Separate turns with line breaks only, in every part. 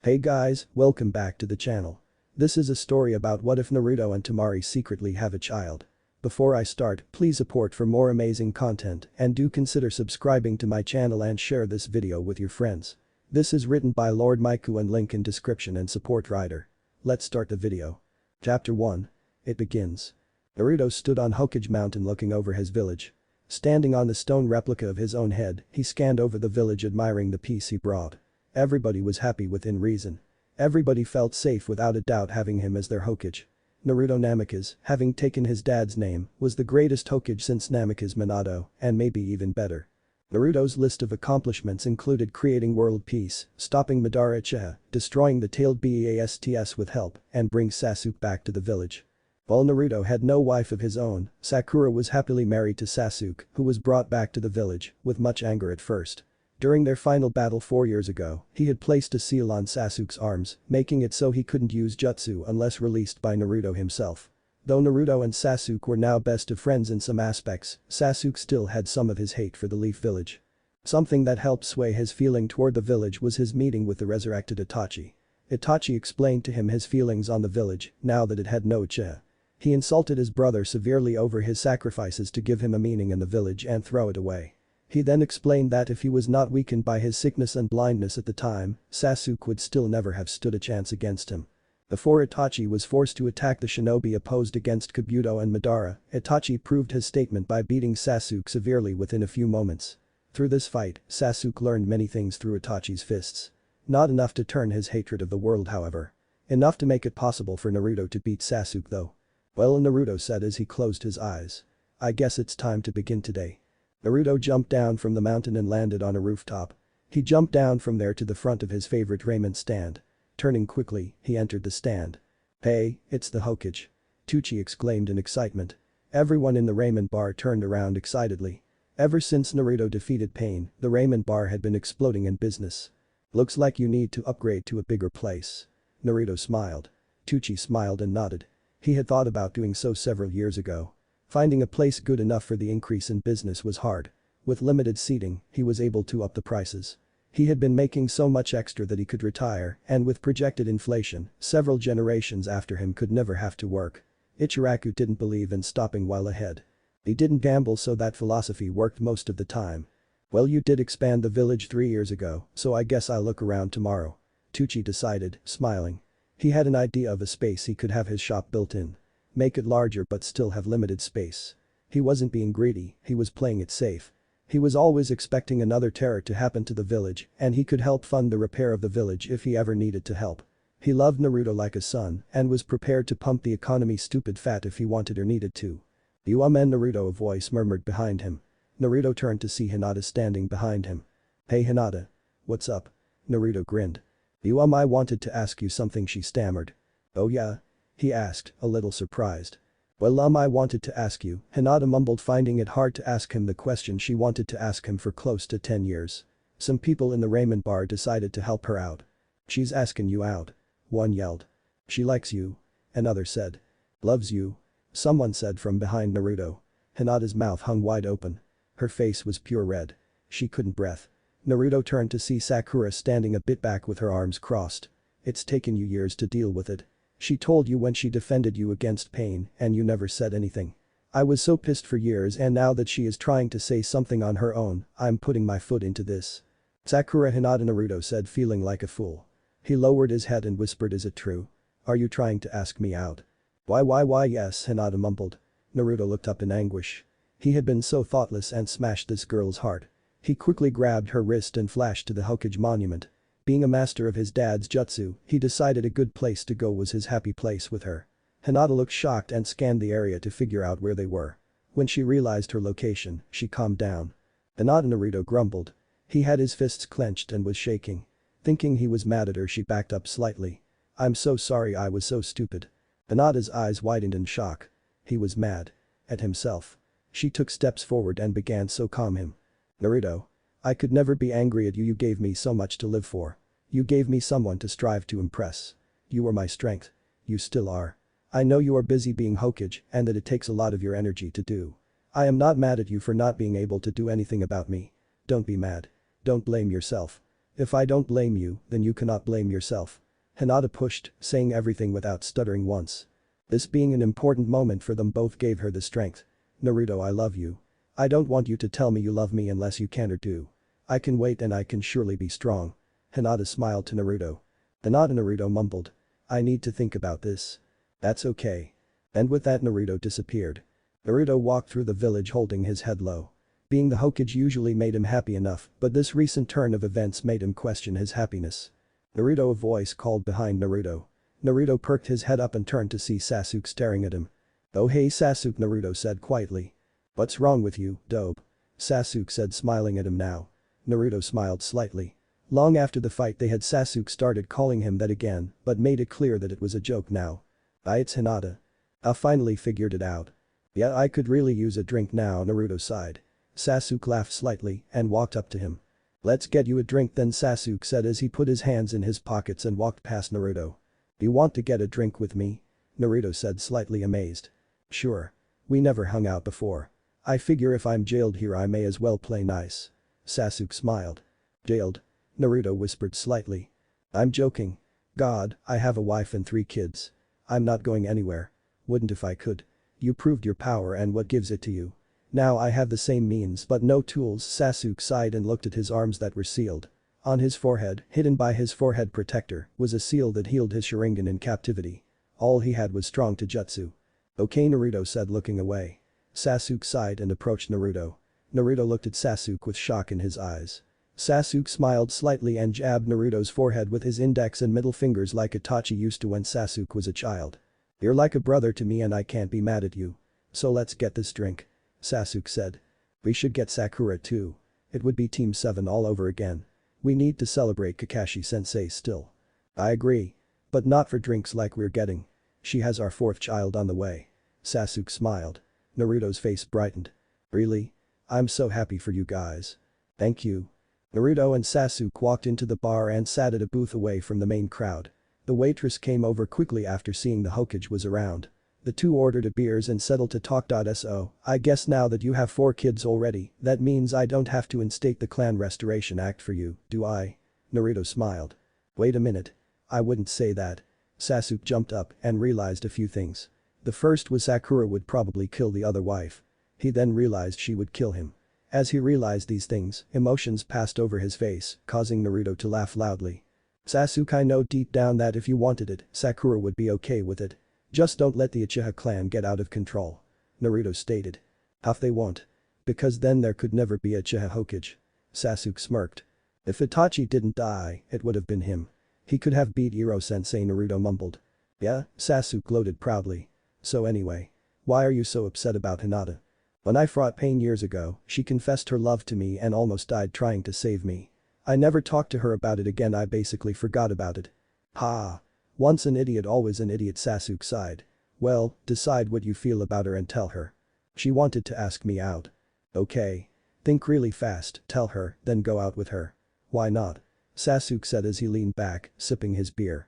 Hey guys, welcome back to the channel. This is a story about what if Naruto and Temari secretly have a child. Before I start, please support for more amazing content and do consider subscribing to my channel and share this video with your friends. This is written by lord-maiku and link in description and support writer. Let's start the video. Chapter 1. It begins. Naruto stood on Hokage Mountain looking over his village. Standing on the stone replica of his own head, he scanned over the village admiring the peace he brought. Everybody was happy within reason. Everybody felt safe without a doubt having him as their Hokage. Naruto Namikaze, having taken his dad's name, was the greatest Hokage since Namikaze Minato, and maybe even better. Naruto's list of accomplishments included creating world peace, stopping Madara Uchiha, destroying the tailed Beasts with help, and bring Sasuke back to the village. While Naruto had no wife of his own, Sakura was happily married to Sasuke, who was brought back to the village, with much anger at first. During their final battle 4 years ago, he had placed a seal on Sasuke's arms, making it so he couldn't use jutsu unless released by Naruto himself. Though Naruto and Sasuke were now best of friends in some aspects, Sasuke still had some of his hate for the Leaf Village. Something that helped sway his feeling toward the village was his meeting with the resurrected Itachi. Itachi explained to him his feelings on the village, now that it had no Uchiha. He insulted his brother severely over his sacrifices to give him a meaning in the village and throw it away. He then explained that if he was not weakened by his sickness and blindness at the time, Sasuke would still never have stood a chance against him. Before Itachi was forced to attack the shinobi opposed against Kabuto and Madara, Itachi proved his statement by beating Sasuke severely within a few moments. Through this fight, Sasuke learned many things through Itachi's fists. Not enough to turn his hatred of the world however. Enough to make it possible for Naruto to beat Sasuke though. Well, Naruto said as he closed his eyes. I guess it's time to begin today. Naruto jumped down from the mountain and landed on a rooftop. He jumped down from there to the front of his favorite ramen stand. Turning quickly, he entered the stand. Hey, it's the Hokage. Tucci exclaimed in excitement. Everyone in the ramen bar turned around excitedly. Ever since Naruto defeated Pain, the ramen bar had been exploding in business. Looks like you need to upgrade to a bigger place. Naruto smiled. Tucci smiled and nodded. He had thought about doing so several years ago. Finding a place good enough for the increase in business was hard. With limited seating, he was able to up the prices. He had been making so much extra that he could retire, and with projected inflation, several generations after him could never have to work. Ichiraku didn't believe in stopping while ahead. He didn't gamble, so that philosophy worked most of the time. Well, you did expand the village 3 years ago, so I guess I'll look around tomorrow. Tucci decided, smiling. He had an idea of a space he could have his shop built in. Make it larger but still have limited space. He wasn't being greedy, he was playing it safe. He was always expecting another terror to happen to the village, and he could help fund the repair of the village if he ever needed to help. He loved Naruto like a son and was prepared to pump the economy stupid fat if he wanted or needed to. You amen, Naruto, a voice murmured behind him. Naruto turned to see Hinata standing behind him. Hey Hinata. What's up? Naruto grinned. I wanted to ask you something, she stammered. Oh yeah? He asked, a little surprised. Well, I wanted to ask you, Hinata mumbled, finding it hard to ask him the question she wanted to ask him for close to 10 years. Some people in the ramen bar decided to help her out. She's asking you out. One yelled. She likes you. Another said. Loves you. Someone said from behind Naruto. Hinata's mouth hung wide open. Her face was pure red. She couldn't breathe. Naruto turned to see Sakura standing a bit back with her arms crossed. It's taken you years to deal with it. She told you when she defended you against Pain and you never said anything. I was so pissed for years, and now that she is trying to say something on her own, I'm putting my foot into this. Sakura, Hinata, Naruto said, feeling like a fool. He lowered his head and whispered, is it true? Are you trying to ask me out? Why yes, Hinata mumbled. Naruto looked up in anguish. He had been so thoughtless and smashed this girl's heart. He quickly grabbed her wrist and flashed to the Hokage monument. Being a master of his dad's jutsu, he decided a good place to go was his happy place with her. Hinata looked shocked and scanned the area to figure out where they were. When she realized her location, she calmed down. Hinata, Naruto grumbled. He had his fists clenched and was shaking. Thinking he was mad at her, she backed up slightly. I'm so sorry, I was so stupid. Hinata's eyes widened in shock. He was mad. At himself. She took steps forward and began to calm him. Naruto. I could never be angry at you, you gave me so much to live for. You gave me someone to strive to impress. You were my strength. You still are. I know you are busy being Hokage and that it takes a lot of your energy to do. I am not mad at you for not being able to do anything about me. Don't be mad. Don't blame yourself. If I don't blame you, then you cannot blame yourself. Hinata pushed, saying everything without stuttering once. This being an important moment for them both gave her the strength. Naruto, I love you. I don't want you to tell me you love me unless you can or do. I can wait and I can surely be strong. Hinata smiled to Naruto. Naruto mumbled. I need to think about this. That's okay. And with that Naruto disappeared. Naruto walked through the village holding his head low. Being the Hokage usually made him happy enough, but this recent turn of events made him question his happiness. Naruto, a voice called behind Naruto. Naruto perked his head up and turned to see Sasuke staring at him. Oh hey Sasuke, Naruto said quietly. What's wrong with you, dope? Sasuke said, smiling at him now. Naruto smiled slightly. Long after the fight they had, Sasuke started calling him that again, but made it clear that it was a joke now. It's Hinata. I finally figured it out. Yeah, I could really use a drink now, Naruto sighed. Sasuke laughed slightly and walked up to him. Let's get you a drink then, Sasuke said as he put his hands in his pockets and walked past Naruto. You want to get a drink with me? Naruto said, slightly amazed. Sure. We never hung out before. I figure if I'm jailed here I may as well play nice. Sasuke smiled. Jailed? Naruto whispered slightly. I'm joking. God, I have a wife and 3 kids. I'm not going anywhere. Wouldn't if I could. You proved your power and what gives it to you. Now I have the same means but no tools. Sasuke sighed and looked at his arms that were sealed. On his forehead, hidden by his forehead protector, was a seal that healed his Sharingan in captivity. All he had was strong Taijutsu. Okay, Naruto said, looking away. Sasuke sighed and approached Naruto. Naruto looked at Sasuke with shock in his eyes. Sasuke smiled slightly and jabbed Naruto's forehead with his index and middle fingers like Itachi used to when Sasuke was a child. You're like a brother to me and I can't be mad at you. So let's get this drink. Sasuke said. We should get Sakura too. It would be Team 7 all over again. We need to celebrate Kakashi-sensei still. I agree. But not for drinks like we're getting. She has our 4th child on the way. Sasuke smiled. Naruto's face brightened. Really? I'm so happy for you guys. Thank you. Naruto and Sasuke walked into the bar and sat at a booth away from the main crowd. The waitress came over quickly after seeing the Hokage was around. The two ordered a beers and settled to talk. So, I guess now that you have 4 kids already, that means I don't have to instate the clan restoration act for you, do I? Naruto smiled. Wait a minute. I wouldn't say that. Sasuke jumped up and realized a few things. The first was Sakura would probably kill the other wife. He then realized she would kill him. As he realized these things, emotions passed over his face, causing Naruto to laugh loudly. Sasuke, I know deep down that if you wanted it, Sakura would be okay with it. Just don't let the Uchiha clan get out of control. Naruto stated. If they won't. Because then there could never be a Uchiha Hokage. Sasuke smirked. If Itachi didn't die, it would have been him. He could have beat Iro-sensei, Naruto mumbled. Yeah, Sasuke gloated proudly. So anyway. Why are you so upset about Hinata? When I fought pain years ago, she confessed her love to me and almost died trying to save me. I never talked to her about it again. I basically forgot about it. Ha. Once an idiot always an idiot, Sasuke sighed. Well, decide what you feel about her and tell her. She wanted to ask me out. Okay. Think really fast, tell her, then go out with her. Why not? Sasuke said as he leaned back, sipping his beer.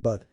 But.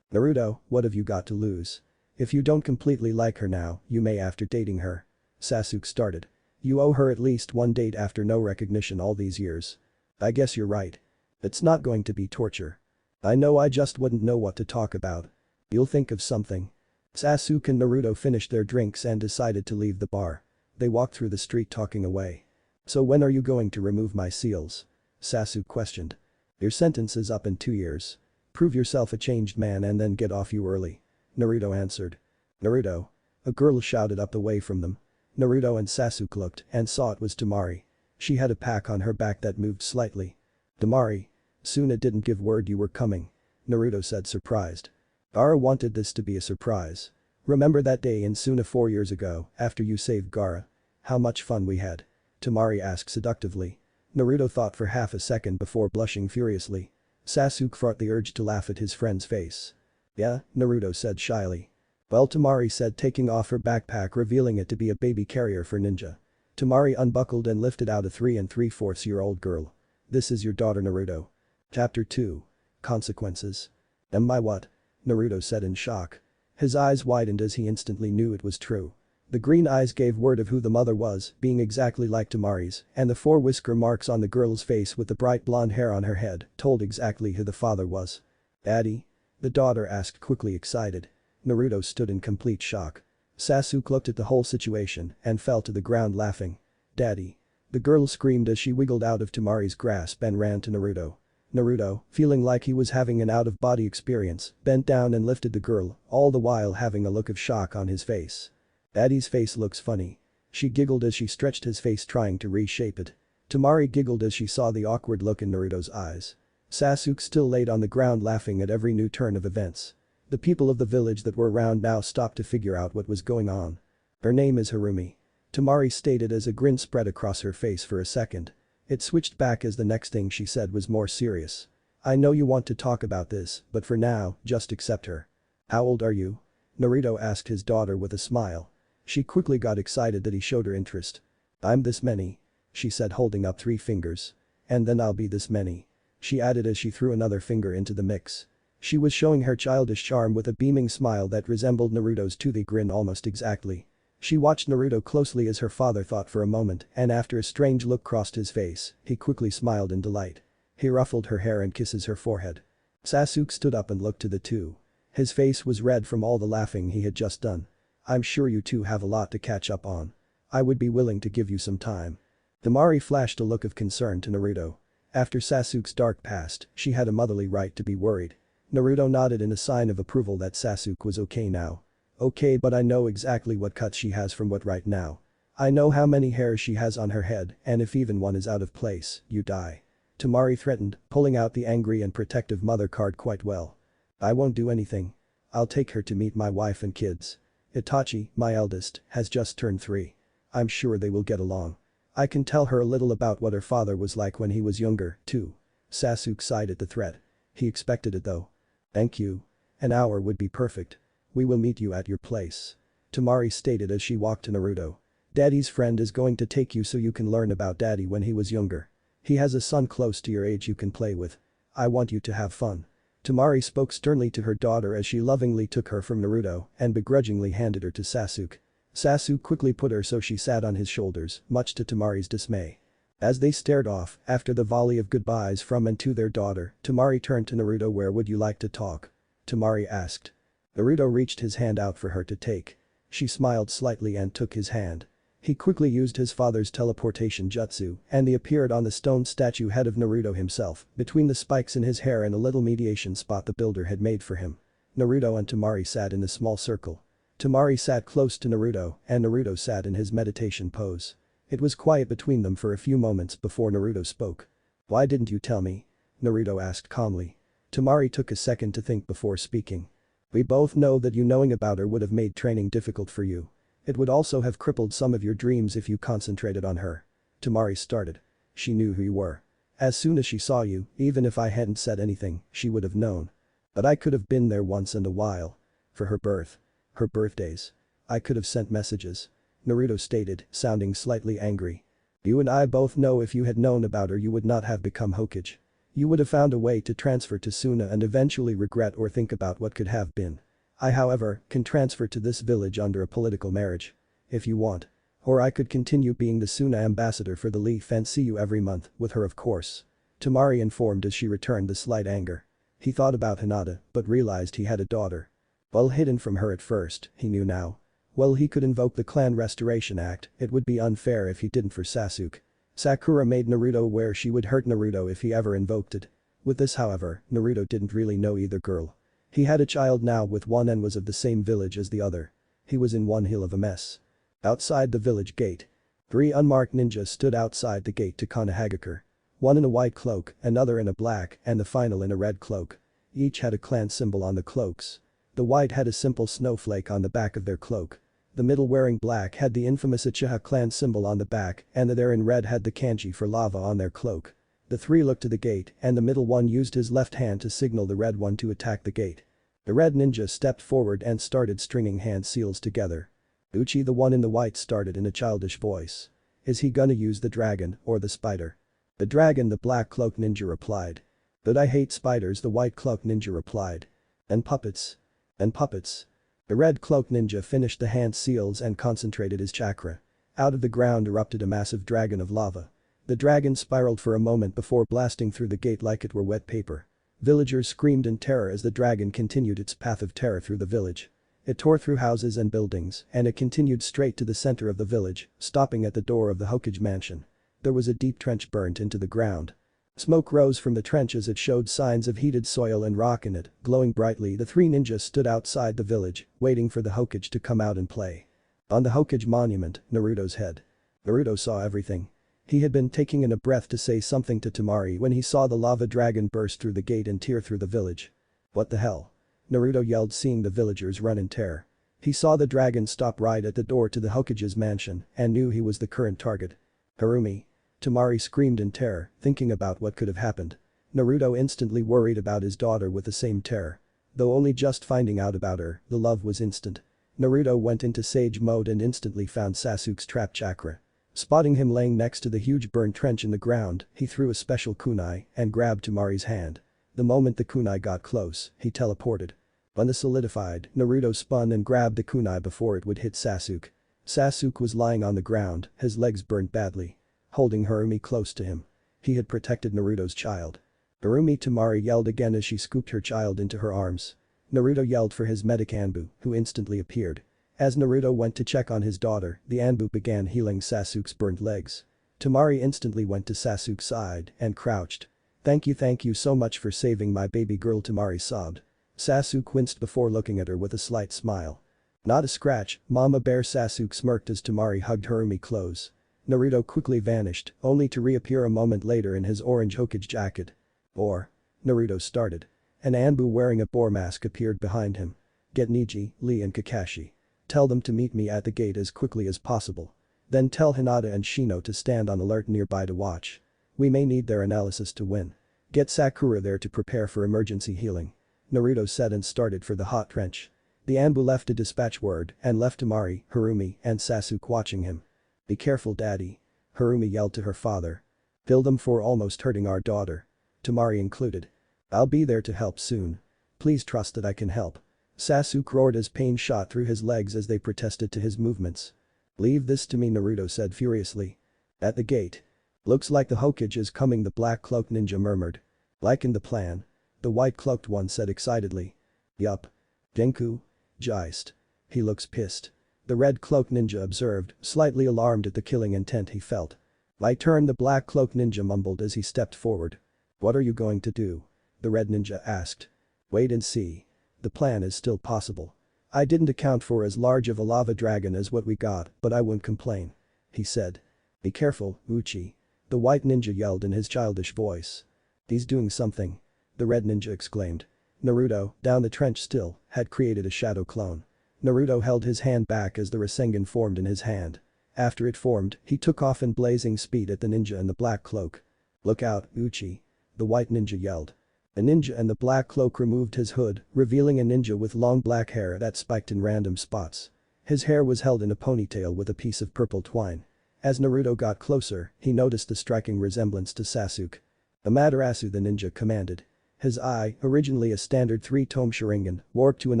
Naruto, what have you got to lose? If you don't completely like her now, you may after dating her. Sasuke started. You owe her at least one date after no recognition all these years. I guess you're right. It's not going to be torture. I know, I just wouldn't know what to talk about. You'll think of something. Sasuke and Naruto finished their drinks and decided to leave the bar. They walked through the street talking away. So when are you going to remove my seals? Sasuke questioned. Your sentence is up in 2 years. Prove yourself a changed man and then get off you early. Naruto answered. Naruto. A girl shouted up away from them. Naruto and Sasuke looked and saw it was Temari. She had a pack on her back that moved slightly. Temari. Suna didn't give word you were coming. Naruto said, surprised. Gaara wanted this to be a surprise. Remember that day in Suna 4 years ago, after you saved Gaara? How much fun we had. Temari asked seductively. Naruto thought for half a second before blushing furiously. Sasuke fought the urge to laugh at his friend's face. Yeah, Naruto said shyly. Well, Temari said, taking off her backpack, revealing it to be a baby carrier for ninja. Temari unbuckled and lifted out a 3 3/4-year-old girl. This is your daughter, Naruto. Chapter 2. Consequences. Am I what? Naruto said in shock. His eyes widened as he instantly knew it was true. The green eyes gave word of who the mother was, being exactly like Temari's, and the 4 whisker marks on the girl's face with the bright blonde hair on her head told exactly who the father was. "Daddy?" the daughter asked quickly excited. Naruto stood in complete shock. Sasuke looked at the whole situation and fell to the ground laughing. "Daddy." The girl screamed as she wiggled out of Temari's grasp and ran to Naruto. Naruto, feeling like he was having an out-of-body experience, bent down and lifted the girl, all the while having a look of shock on his face. "Daddy's face looks funny." She giggled as she stretched his face trying to reshape it. Temari giggled as she saw the awkward look in Naruto's eyes. Sasuke still laid on the ground laughing at every new turn of events. The people of the village that were around now stopped to figure out what was going on. "Her name is Harumi," Temari stated as a grin spread across her face for a second. It switched back as the next thing she said was more serious. "I know you want to talk about this, but for now, just accept her." "How old are you?" Naruto asked his daughter with a smile. She quickly got excited that he showed her interest. "I'm this many," she said holding up 3 fingers. "And then I'll be this many," she added as she threw another finger into the mix. She was showing her childish charm with a beaming smile that resembled Naruto's toothy grin almost exactly. She watched Naruto closely as her father thought for a moment and after a strange look crossed his face, he quickly smiled in delight. He ruffled her hair and kisses her forehead. Sasuke stood up and looked to the two. His face was red from all the laughing he had just done. "I'm sure you two have a lot to catch up on. I would be willing to give you some time." Temari flashed a look of concern to Naruto. After Sasuke's dark past, she had a motherly right to be worried. Naruto nodded in a sign of approval that Sasuke was okay now. "Okay, but I know exactly what cuts she has from what right now. I know how many hairs she has on her head and if even one is out of place, you die." Temari threatened, pulling out the angry and protective mother card quite well. "I won't do anything. I'll take her to meet my wife and kids. Itachi, my eldest, has just turned 3. I'm sure they will get along. I can tell her a little about what her father was like when he was younger, too." Sasuke sighed at the threat. He expected it though. "Thank you. An hour would be perfect. We will meet you at your place," Temari stated as she walked to Naruto. "Daddy's friend is going to take you so you can learn about Daddy when he was younger. He has a son close to your age you can play with. I want you to have fun." Temari spoke sternly to her daughter as she lovingly took her from Naruto and begrudgingly handed her to Sasuke. Sasuke quickly put her so she sat on his shoulders, much to Temari's dismay. As they stared off, after the volley of goodbyes from and to their daughter, Temari turned to Naruto. "Where would you like to talk?" Temari asked. Naruto reached his hand out for her to take. She smiled slightly and took his hand. He quickly used his father's teleportation jutsu and he appeared on the stone statue head of Naruto himself, between the spikes in his hair and a little mediation spot the builder had made for him. Naruto and Temari sat in a small circle. Temari sat close to Naruto and Naruto sat in his meditation pose. It was quiet between them for a few moments before Naruto spoke. "Why didn't you tell me?" Naruto asked calmly. Temari took a second to think before speaking. "We both know that you knowing about her would have made training difficult for you. It would also have crippled some of your dreams if you concentrated on her." Temari started. "She knew who you were. As soon as she saw you, even if I hadn't said anything, she would have known. But I could have been there once in a while. For her birth. Her birthdays. I could have sent messages," Naruto stated, sounding slightly angry. "You and I both know if you had known about her you would not have become Hokage. You would have found a way to transfer to Suna and eventually regret or think about what could have been. I however, can transfer to this village under a political marriage. If you want. Or I could continue being the Suna ambassador for the Leaf and see you every month, with her of course," Temari informed as she returned the slight anger. He thought about Hinata, but realized he had a daughter. Well hidden from her at first, he knew now. Well he could invoke the Clan Restoration Act, it would be unfair if he didn't for Sasuke. Sakura made Naruto aware she would hurt Naruto if he ever invoked it. With this however, Naruto didn't really know either girl. He had a child now with one and was of the same village as the other. He was in one hell of a mess. Outside the village gate. 3 unmarked ninjas stood outside the gate to Konohagakure. One in a white cloak, another in a black, and the final in a red cloak. Each had a clan symbol on the cloaks. The white had a simple snowflake on the back of their cloak. The middle wearing black had the infamous Uchiha clan symbol on the back and the there in red had the kanji for lava on their cloak. The 3 looked to the gate and the middle one used his left hand to signal the red one to attack the gate. The red ninja stepped forward and started stringing hand seals together. Uchi the one in the white started in a childish voice. "Is he gonna use the dragon or the spider?" "The dragon," the black cloak ninja replied. "But I hate spiders," the white cloak ninja replied. "And puppets." "And puppets." The red cloaked ninja finished the hand seals and concentrated his chakra. Out of the ground erupted a massive dragon of lava. The dragon spiraled for a moment before blasting through the gate like it were wet paper. Villagers screamed in terror as the dragon continued its path of terror through the village. It tore through houses and buildings, and it continued straight to the center of the village, stopping at the door of the Hokage mansion. There was a deep trench burnt into the ground. Smoke rose from the trench as it showed signs of heated soil and rock in it, glowing brightly. The three ninjas stood outside the village, waiting for the Hokage to come out and play. On the Hokage monument, Naruto's head. Naruto saw everything. He had been taking in a breath to say something to Temari when he saw the lava dragon burst through the gate and tear through the village. What the hell? Naruto yelled, seeing the villagers run in terror. He saw the dragon stop right at the door to the Hokage's mansion and knew he was the current target. Harumi. Temari screamed in terror, thinking about what could have happened. Naruto instantly worried about his daughter with the same terror. Though only just finding out about her, the love was instant. Naruto went into sage mode and instantly found Sasuke's trap chakra. Spotting him laying next to the huge burnt trench in the ground, he threw a special kunai and grabbed Temari's hand. The moment the kunai got close, he teleported. When the solidified, Naruto spun and grabbed the kunai before it would hit Sasuke. Sasuke was lying on the ground, his legs burnt badly. Holding Harumi close to him. He had protected Naruto's child. Harumi. Temari yelled again as she scooped her child into her arms. Naruto yelled for his medic Anbu, who instantly appeared. As Naruto went to check on his daughter, the Anbu began healing Sasuke's burnt legs. Temari instantly went to Sasuke's side and crouched. Thank you so much for saving my baby girl, Temari sobbed. Sasuke winced before looking at her with a slight smile. Not a scratch, Mama Bear. Sasuke smirked as Temari hugged Harumi close. Naruto quickly vanished, only to reappear a moment later in his orange Hokage jacket. Or. Naruto started. An Anbu wearing a boar mask appeared behind him. Get Neji, Lee and Kakashi. Tell them to meet me at the gate as quickly as possible. Then tell Hinata and Shino to stand on alert nearby to watch. We may need their analysis to win. Get Sakura there to prepare for emergency healing. Naruto said and started for the hot trench. The Anbu left a dispatch word and left Temari, Harumi and Sasuke watching him. Be careful, daddy. Harumi yelled to her father. Kill them for almost hurting our daughter. Temari included. I'll be there to help soon. Please trust that I can help. Sasuke roared as pain shot through his legs as they protested to his movements. Leave this to me, Naruto said furiously. At the gate. Looks like the Hokage is coming, the black cloaked ninja murmured. Like in the plan. The white cloaked one said excitedly. Yup. Jenku. Geist. He looks pissed. The red cloaked ninja observed, slightly alarmed at the killing intent he felt. My turn, the black cloaked ninja mumbled as he stepped forward. What are you going to do? The red ninja asked. Wait and see. The plan is still possible. I didn't account for as large of a lava dragon as what we got, but I won't complain. He said. Be careful, Uchi. The white ninja yelled in his childish voice. He's doing something. The red ninja exclaimed. Naruto, down the trench still, had created a shadow clone. Naruto held his hand back as the Rasengan formed in his hand. After it formed, he took off in blazing speed at the ninja in the black cloak. Look out, Uchi. The white ninja yelled. The ninja in the black cloak removed his hood, revealing a ninja with long black hair that spiked in random spots. His hair was held in a ponytail with a piece of purple twine. As Naruto got closer, he noticed the striking resemblance to Sasuke. Amaterasu, the ninja commanded. His eye, originally a standard 3-tome Sharingan, warped to an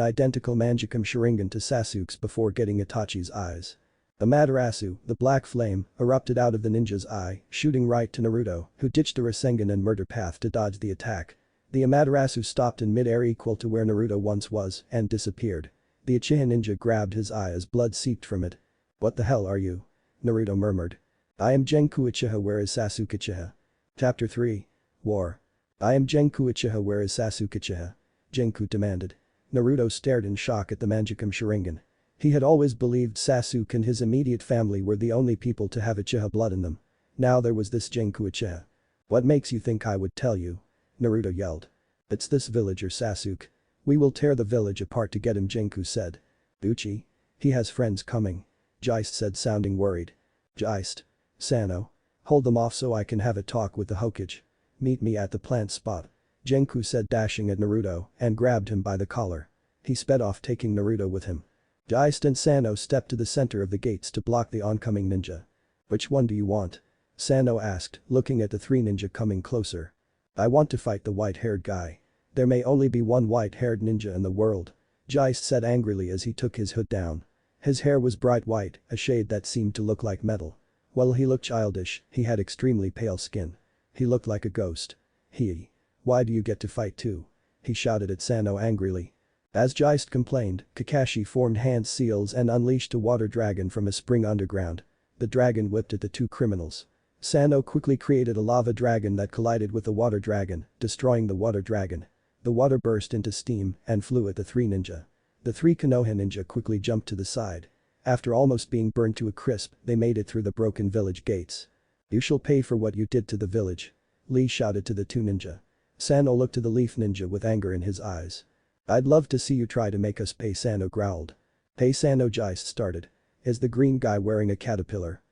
identical Mangekyou Sharingan to Sasuke's before getting Itachi's eyes. Amaterasu, the black flame, erupted out of the ninja's eye, shooting right to Naruto, who ditched the Rasengan and murder path to dodge the attack. The Amaterasu stopped in mid-air equal to where Naruto once was and disappeared. The Uchiha ninja grabbed his eye as blood seeped from it. What the hell are you? Naruto murmured. I am Jenku Uchiha, where is Sasuke Uchiha? Chapter 3. War. I am Jenku Uchiha, where is Sasuke Uchiha? Jenku demanded. Naruto stared in shock at the Mangekyou Sharingan. He had always believed Sasuke and his immediate family were the only people to have Uchiha blood in them. Now there was this Jenku Uchiha. What makes you think I would tell you? Naruto yelled. It's this villager Sasuke. We will tear the village apart to get him, Jenku said. Uchi? He has friends coming. Geist said, sounding worried. Geist. Sano. Hold them off so I can have a talk with the Hokage. Meet me at the plant spot. Jenku said, dashing at Naruto and grabbed him by the collar. He sped off, taking Naruto with him. Geist and Sano stepped to the center of the gates to block the oncoming ninja. Which one do you want? Sano asked, looking at the three ninja coming closer. I want to fight the white-haired guy. There may only be one white-haired ninja in the world. Geist said angrily as he took his hood down. His hair was bright white, a shade that seemed to look like metal. While he looked childish, he had extremely pale skin. He looked like a ghost. Why do you get to fight too? He shouted at Sano angrily. As Geist complained, Kakashi formed hand seals and unleashed a water dragon from a spring underground. The dragon whipped at the two criminals. Sano quickly created a lava dragon that collided with the water dragon, destroying the water dragon. The water burst into steam and flew at the three ninja. The three Konoha ninja quickly jumped to the side. After almost being burned to a crisp, they made it through the broken village gates. You shall pay for what you did to the village. Lee shouted to the two ninja. Sano looked to the leaf ninja with anger in his eyes. I'd love to see you try to make us pay, Sano growled. Pay Sano, Geist started. Is the green guy wearing a caterpillar?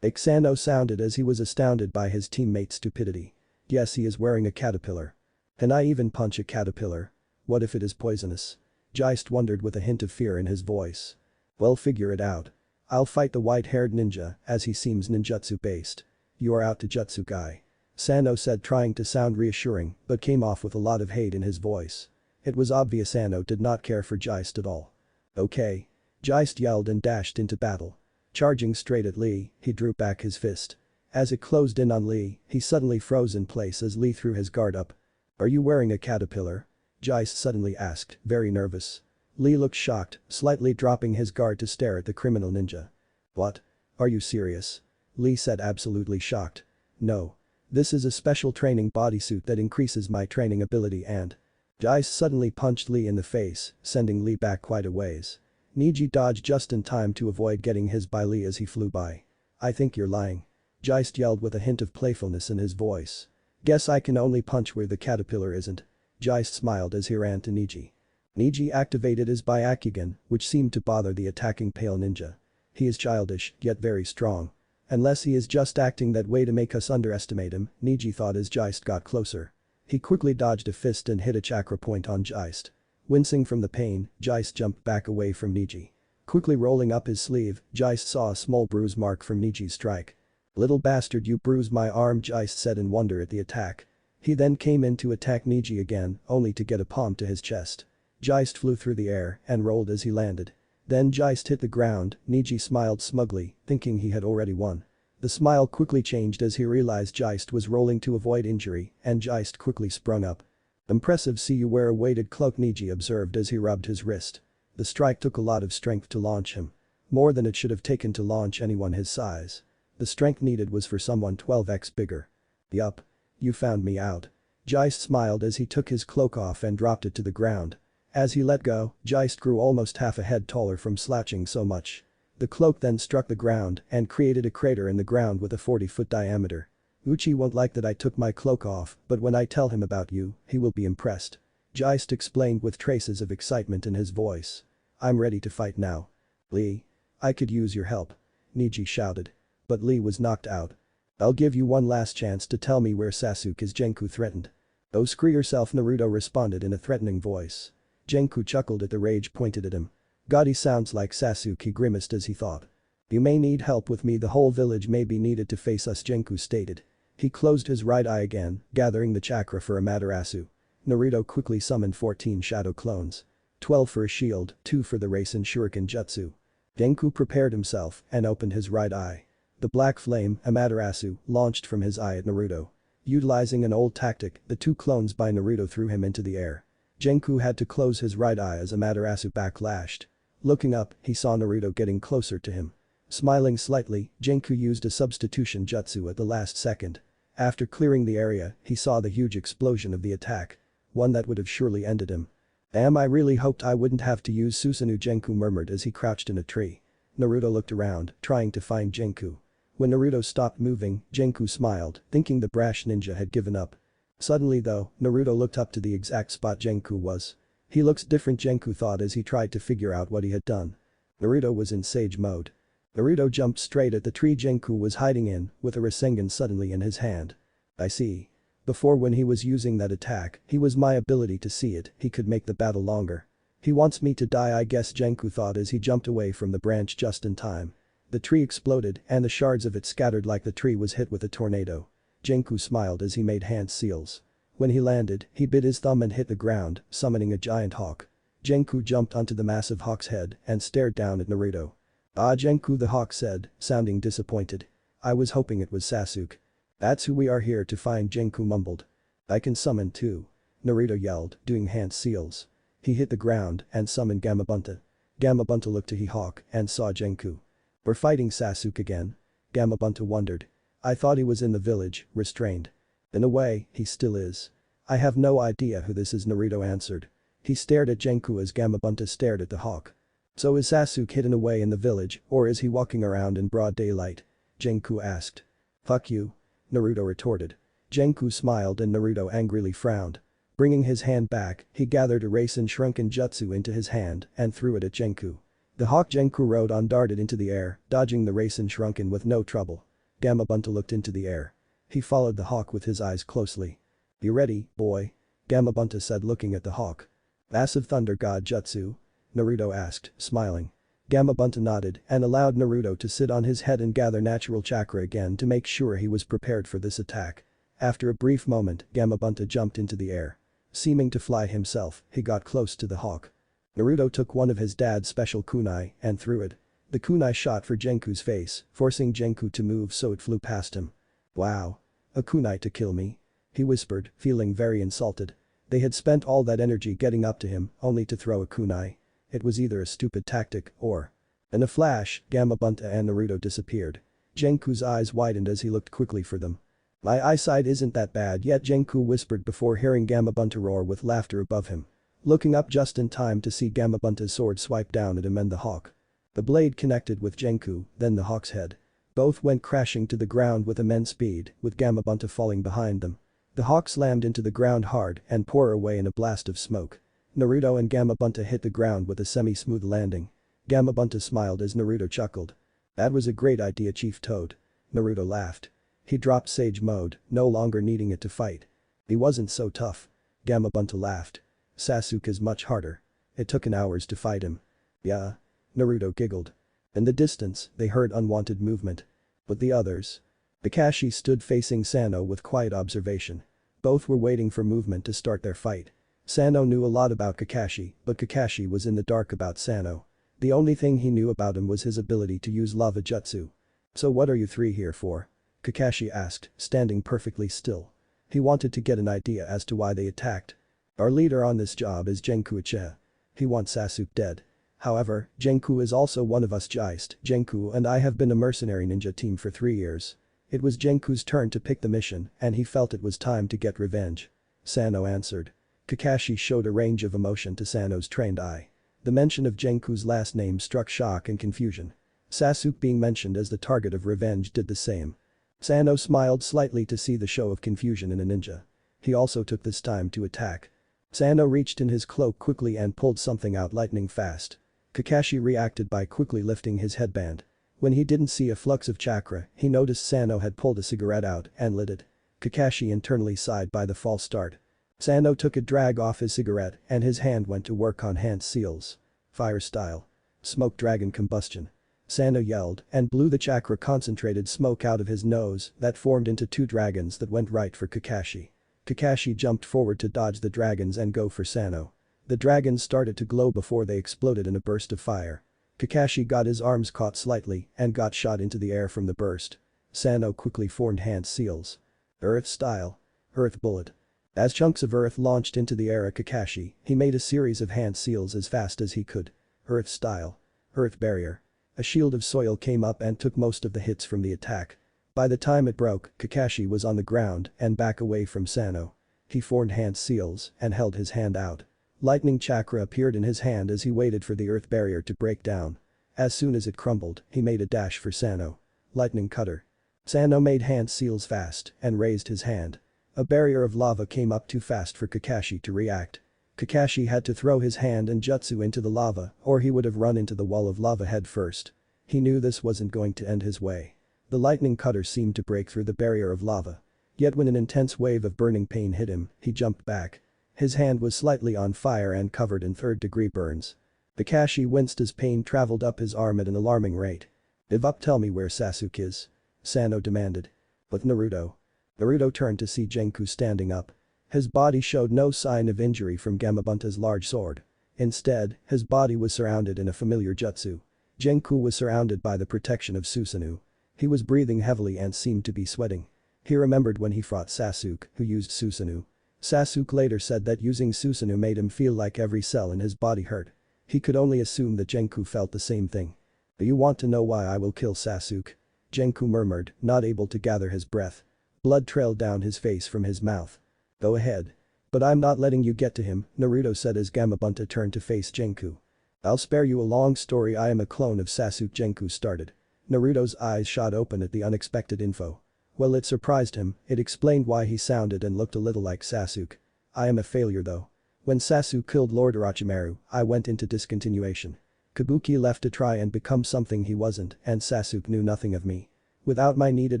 Sano sounded as he was astounded by his teammate's stupidity. Yes, he is wearing a caterpillar. Can I even punch a caterpillar? What if it is poisonous? Geist wondered with a hint of fear in his voice. Well, figure it out. I'll fight the white-haired ninja as he seems ninjutsu-based. You are out to jutsu guy. Sano said, trying to sound reassuring, but came off with a lot of hate in his voice. It was obvious Sano did not care for Geist at all. Okay. Geist yelled and dashed into battle. Charging straight at Lee, he drew back his fist. As it closed in on Lee, he suddenly froze in place as Lee threw his guard up. Are you wearing a caterpillar? Geist suddenly asked, very nervous. Lee looked shocked, slightly dropping his guard to stare at the criminal ninja. What? Are you serious? Lee said, absolutely shocked. No. This is a special training bodysuit that increases my training ability and… Geist suddenly punched Lee in the face, sending Lee back quite a ways. Neji dodged just in time to avoid getting hit by Lee as he flew by. I think you're lying. Geist yelled with a hint of playfulness in his voice. Guess I can only punch where the caterpillar isn't. Geist smiled as he ran to Neji. Neji activated his Byakugan, which seemed to bother the attacking pale ninja. He is childish, yet very strong. Unless he is just acting that way to make us underestimate him, Neji thought as Geist got closer. He quickly dodged a fist and hit a chakra point on Geist. Wincing from the pain, Geist jumped back away from Neji. Quickly rolling up his sleeve, Geist saw a small bruise mark from Neji's strike. Little bastard, you bruised my arm, Geist said in wonder at the attack. He then came in to attack Neji again, only to get a palm to his chest. Geist flew through the air and rolled as he landed. Then Geist hit the ground. Neji smiled smugly, thinking he had already won. The smile quickly changed as he realized Geist was rolling to avoid injury, and Geist quickly sprung up. Impressive, see you wear a weighted cloak, Neji observed as he rubbed his wrist. The strike took a lot of strength to launch him. More than it should have taken to launch anyone his size. The strength needed was for someone 12x bigger. Yup. You found me out. Geist smiled as he took his cloak off and dropped it to the ground. As he let go, Geist grew almost half a head taller from slouching so much. The cloak then struck the ground and created a crater in the ground with a 40-foot diameter. Uchi won't like that I took my cloak off, but when I tell him about you, he will be impressed. Geist explained with traces of excitement in his voice. I'm ready to fight now. Lee. I could use your help. Neji shouted. But Lee was knocked out. I'll give you one last chance to tell me where Sasuke is, Jenku threatened. Oh, screw yourself, Naruto responded in a threatening voice. Jenku chuckled at the rage pointed at him. God, he sounds like Sasuke, he grimaced as he thought. You may need help with me, the whole village may be needed to face us, Jenku stated. He closed his right eye again, gathering the chakra for Amaterasu. Naruto quickly summoned 14 shadow clones. 12 for a shield, 2 for the race and shuriken jutsu. Jenku prepared himself and opened his right eye. The black flame, Amaterasu, launched from his eye at Naruto. Utilizing an old tactic, the 2 clones by Naruto threw him into the air. Jenku had to close his right eye as Amaterasu backlashed. Looking up, he saw Naruto getting closer to him. Smiling slightly, Jenku used a substitution jutsu at the last second. After clearing the area, he saw the huge explosion of the attack. One that would have surely ended him. Damn, I really hoped I wouldn't have to use Susanoo, Jenku murmured as he crouched in a tree. Naruto looked around, trying to find Jenku. When Naruto stopped moving, Jenku smiled, thinking the brash ninja had given up. Suddenly though, Naruto looked up to the exact spot Jenku was. He looks different, Jenku thought as he tried to figure out what he had done. Naruto was in sage mode. Naruto jumped straight at the tree Jenku was hiding in, with a Rasengan suddenly in his hand. I see. Before, when he was using that attack, he was my ability to see it, he could make the battle longer. He wants me to die, I guess, Jenku thought as he jumped away from the branch just in time. The tree exploded and the shards of it scattered like the tree was hit with a tornado. Jenku smiled as he made hand seals. When he landed, he bit his thumb and hit the ground, summoning a giant hawk. Jenku jumped onto the massive hawk's head and stared down at Naruto. "Ah, Jenku," the hawk said, sounding disappointed. "I was hoping it was Sasuke." "That's who we are here to find," Jenku mumbled. "I can summon too," Naruto yelled, doing hand seals. He hit the ground and summoned Gamabunta. Gamabunta looked to Hawk and saw Jenku. "We're fighting Sasuke again?" Gamabunta wondered. "I thought he was in the village, restrained." "In a way, he still is. I have no idea who this is," Naruto answered. He stared at Jenku as Gamabunta stared at the hawk. "So is Sasuke hidden away in the village or is he walking around in broad daylight?" Jenku asked. "Fuck you," Naruto retorted. Jenku smiled and Naruto angrily frowned. Bringing his hand back, he gathered a Rasen Shrunken Jutsu into his hand and threw it at Jenku. The hawk Jenku rode on darted into the air, dodging the Rasen Shrunken with no trouble. Gamabunta looked into the air. He followed the hawk with his eyes closely. "You ready, boy?" Gamabunta said, looking at the hawk. "Massive Thunder God Jutsu?" Naruto asked, smiling. Gamabunta nodded and allowed Naruto to sit on his head and gather natural chakra again to make sure he was prepared for this attack. After a brief moment, Gamabunta jumped into the air. Seeming to fly himself, he got close to the hawk. Naruto took one of his dad's special kunai and threw it. The kunai shot for Jenku's face, forcing Jenku to move so it flew past him. "Wow. A kunai to kill me?" he whispered, feeling very insulted. They had spent all that energy getting up to him, only to throw a kunai. It was either a stupid tactic or… In a flash, Gamabunta and Naruto disappeared. Jenku's eyes widened as he looked quickly for them. "My eyesight isn't that bad yet," Jenku whispered before hearing Gamabunta roar with laughter above him. Looking up just in time to see Gamabunta's sword swipe down at him and the hawk. The blade connected with Jenku, then the hawk's head. Both went crashing to the ground with immense speed, with Gamabunta falling behind them. The hawk slammed into the ground hard and tore away in a blast of smoke. Naruto and Gamabunta hit the ground with a semi-smooth landing. Gamabunta smiled as Naruto chuckled. "That was a great idea, Chief Toad." Naruto laughed. He dropped Sage Mode, no longer needing it to fight. "He wasn't so tough." Gamabunta laughed. "Sasuke is much harder. It took an hours to fight him." "Yeah." Naruto giggled. In the distance, they heard unwanted movement. But the others? Kakashi stood facing Sano with quiet observation. Both were waiting for movement to start their fight. Sano knew a lot about Kakashi, but Kakashi was in the dark about Sano. The only thing he knew about him was his ability to use lava jutsu. "So what are you three here for?" Kakashi asked, standing perfectly still. He wanted to get an idea as to why they attacked. "Our leader on this job is Jenku Uchiha. He wants Sasuke dead. However, Jenku is also one of us Geist. Jenku and I have been a mercenary ninja team for 3 years. It was Jenku's turn to pick the mission and he felt it was time to get revenge." Sano answered. Kakashi showed a range of emotion to Sano's trained eye. The mention of Jenku's last name struck shock and confusion. Sasuke being mentioned as the target of revenge did the same. Sano smiled slightly to see the show of confusion in a ninja. He also took this time to attack. Sano reached in his cloak quickly and pulled something out lightning fast. Kakashi reacted by quickly lifting his headband. When he didn't see a flux of chakra, he noticed Sano had pulled a cigarette out and lit it. Kakashi internally sighed by the false start. Sano took a drag off his cigarette and his hand went to work on hand seals. Fire style. Smoke dragon combustion. Sano yelled and blew the chakra concentrated smoke out of his nose that formed into 2 dragons that went right for Kakashi. Kakashi jumped forward to dodge the dragons and go for Sano. The dragons started to glow before they exploded in a burst of fire. Kakashi got his arms caught slightly and got shot into the air from the burst. Sano quickly formed hand seals. Earth style. Earth bullet. As chunks of earth launched into the air at Kakashi, he made a series of hand seals as fast as he could. Earth style. Earth barrier. A shield of soil came up and took most of the hits from the attack. By the time it broke, Kakashi was on the ground and back away from Sano. He formed hand seals and held his hand out. Lightning chakra appeared in his hand as he waited for the earth barrier to break down. As soon as it crumbled, he made a dash for Sano. Lightning cutter. Sano made hand seals fast and raised his hand. A barrier of lava came up too fast for Kakashi to react. Kakashi had to throw his hand and jutsu into the lava or he would have run into the wall of lava head first. He knew this wasn't going to end his way. The lightning cutter seemed to break through the barrier of lava. Yet when an intense wave of burning pain hit him, he jumped back. His hand was slightly on fire and covered in 3rd-degree burns. Kakashi winced as pain traveled up his arm at an alarming rate. "Give up, tell me where Sasuke is," Sano demanded. "But Naruto." Naruto turned to see Jenku standing up. His body showed no sign of injury from Gamabunta's large sword. Instead, his body was surrounded in a familiar jutsu. Jenku was surrounded by the protection of Susanoo. He was breathing heavily and seemed to be sweating. He remembered when he fought Sasuke, who used Susanoo. Sasuke later said that using Susanoo made him feel like every cell in his body hurt. He could only assume that Jenku felt the same thing. "Do you want to know why I will kill Sasuke?" Jenku murmured, not able to gather his breath. Blood trailed down his face from his mouth. "Go ahead. But I'm not letting you get to him," Naruto said as Gamabunta turned to face Jenku. "I'll spare you a long story. I am a clone of Sasuke," Jenku started. Naruto's eyes shot open at the unexpected info. Well, it surprised him, it explained why he sounded and looked a little like Sasuke. "I am a failure though. When Sasuke killed Lord Orochimaru, I went into discontinuation. Kabuki left to try and become something he wasn't, and Sasuke knew nothing of me. Without my needed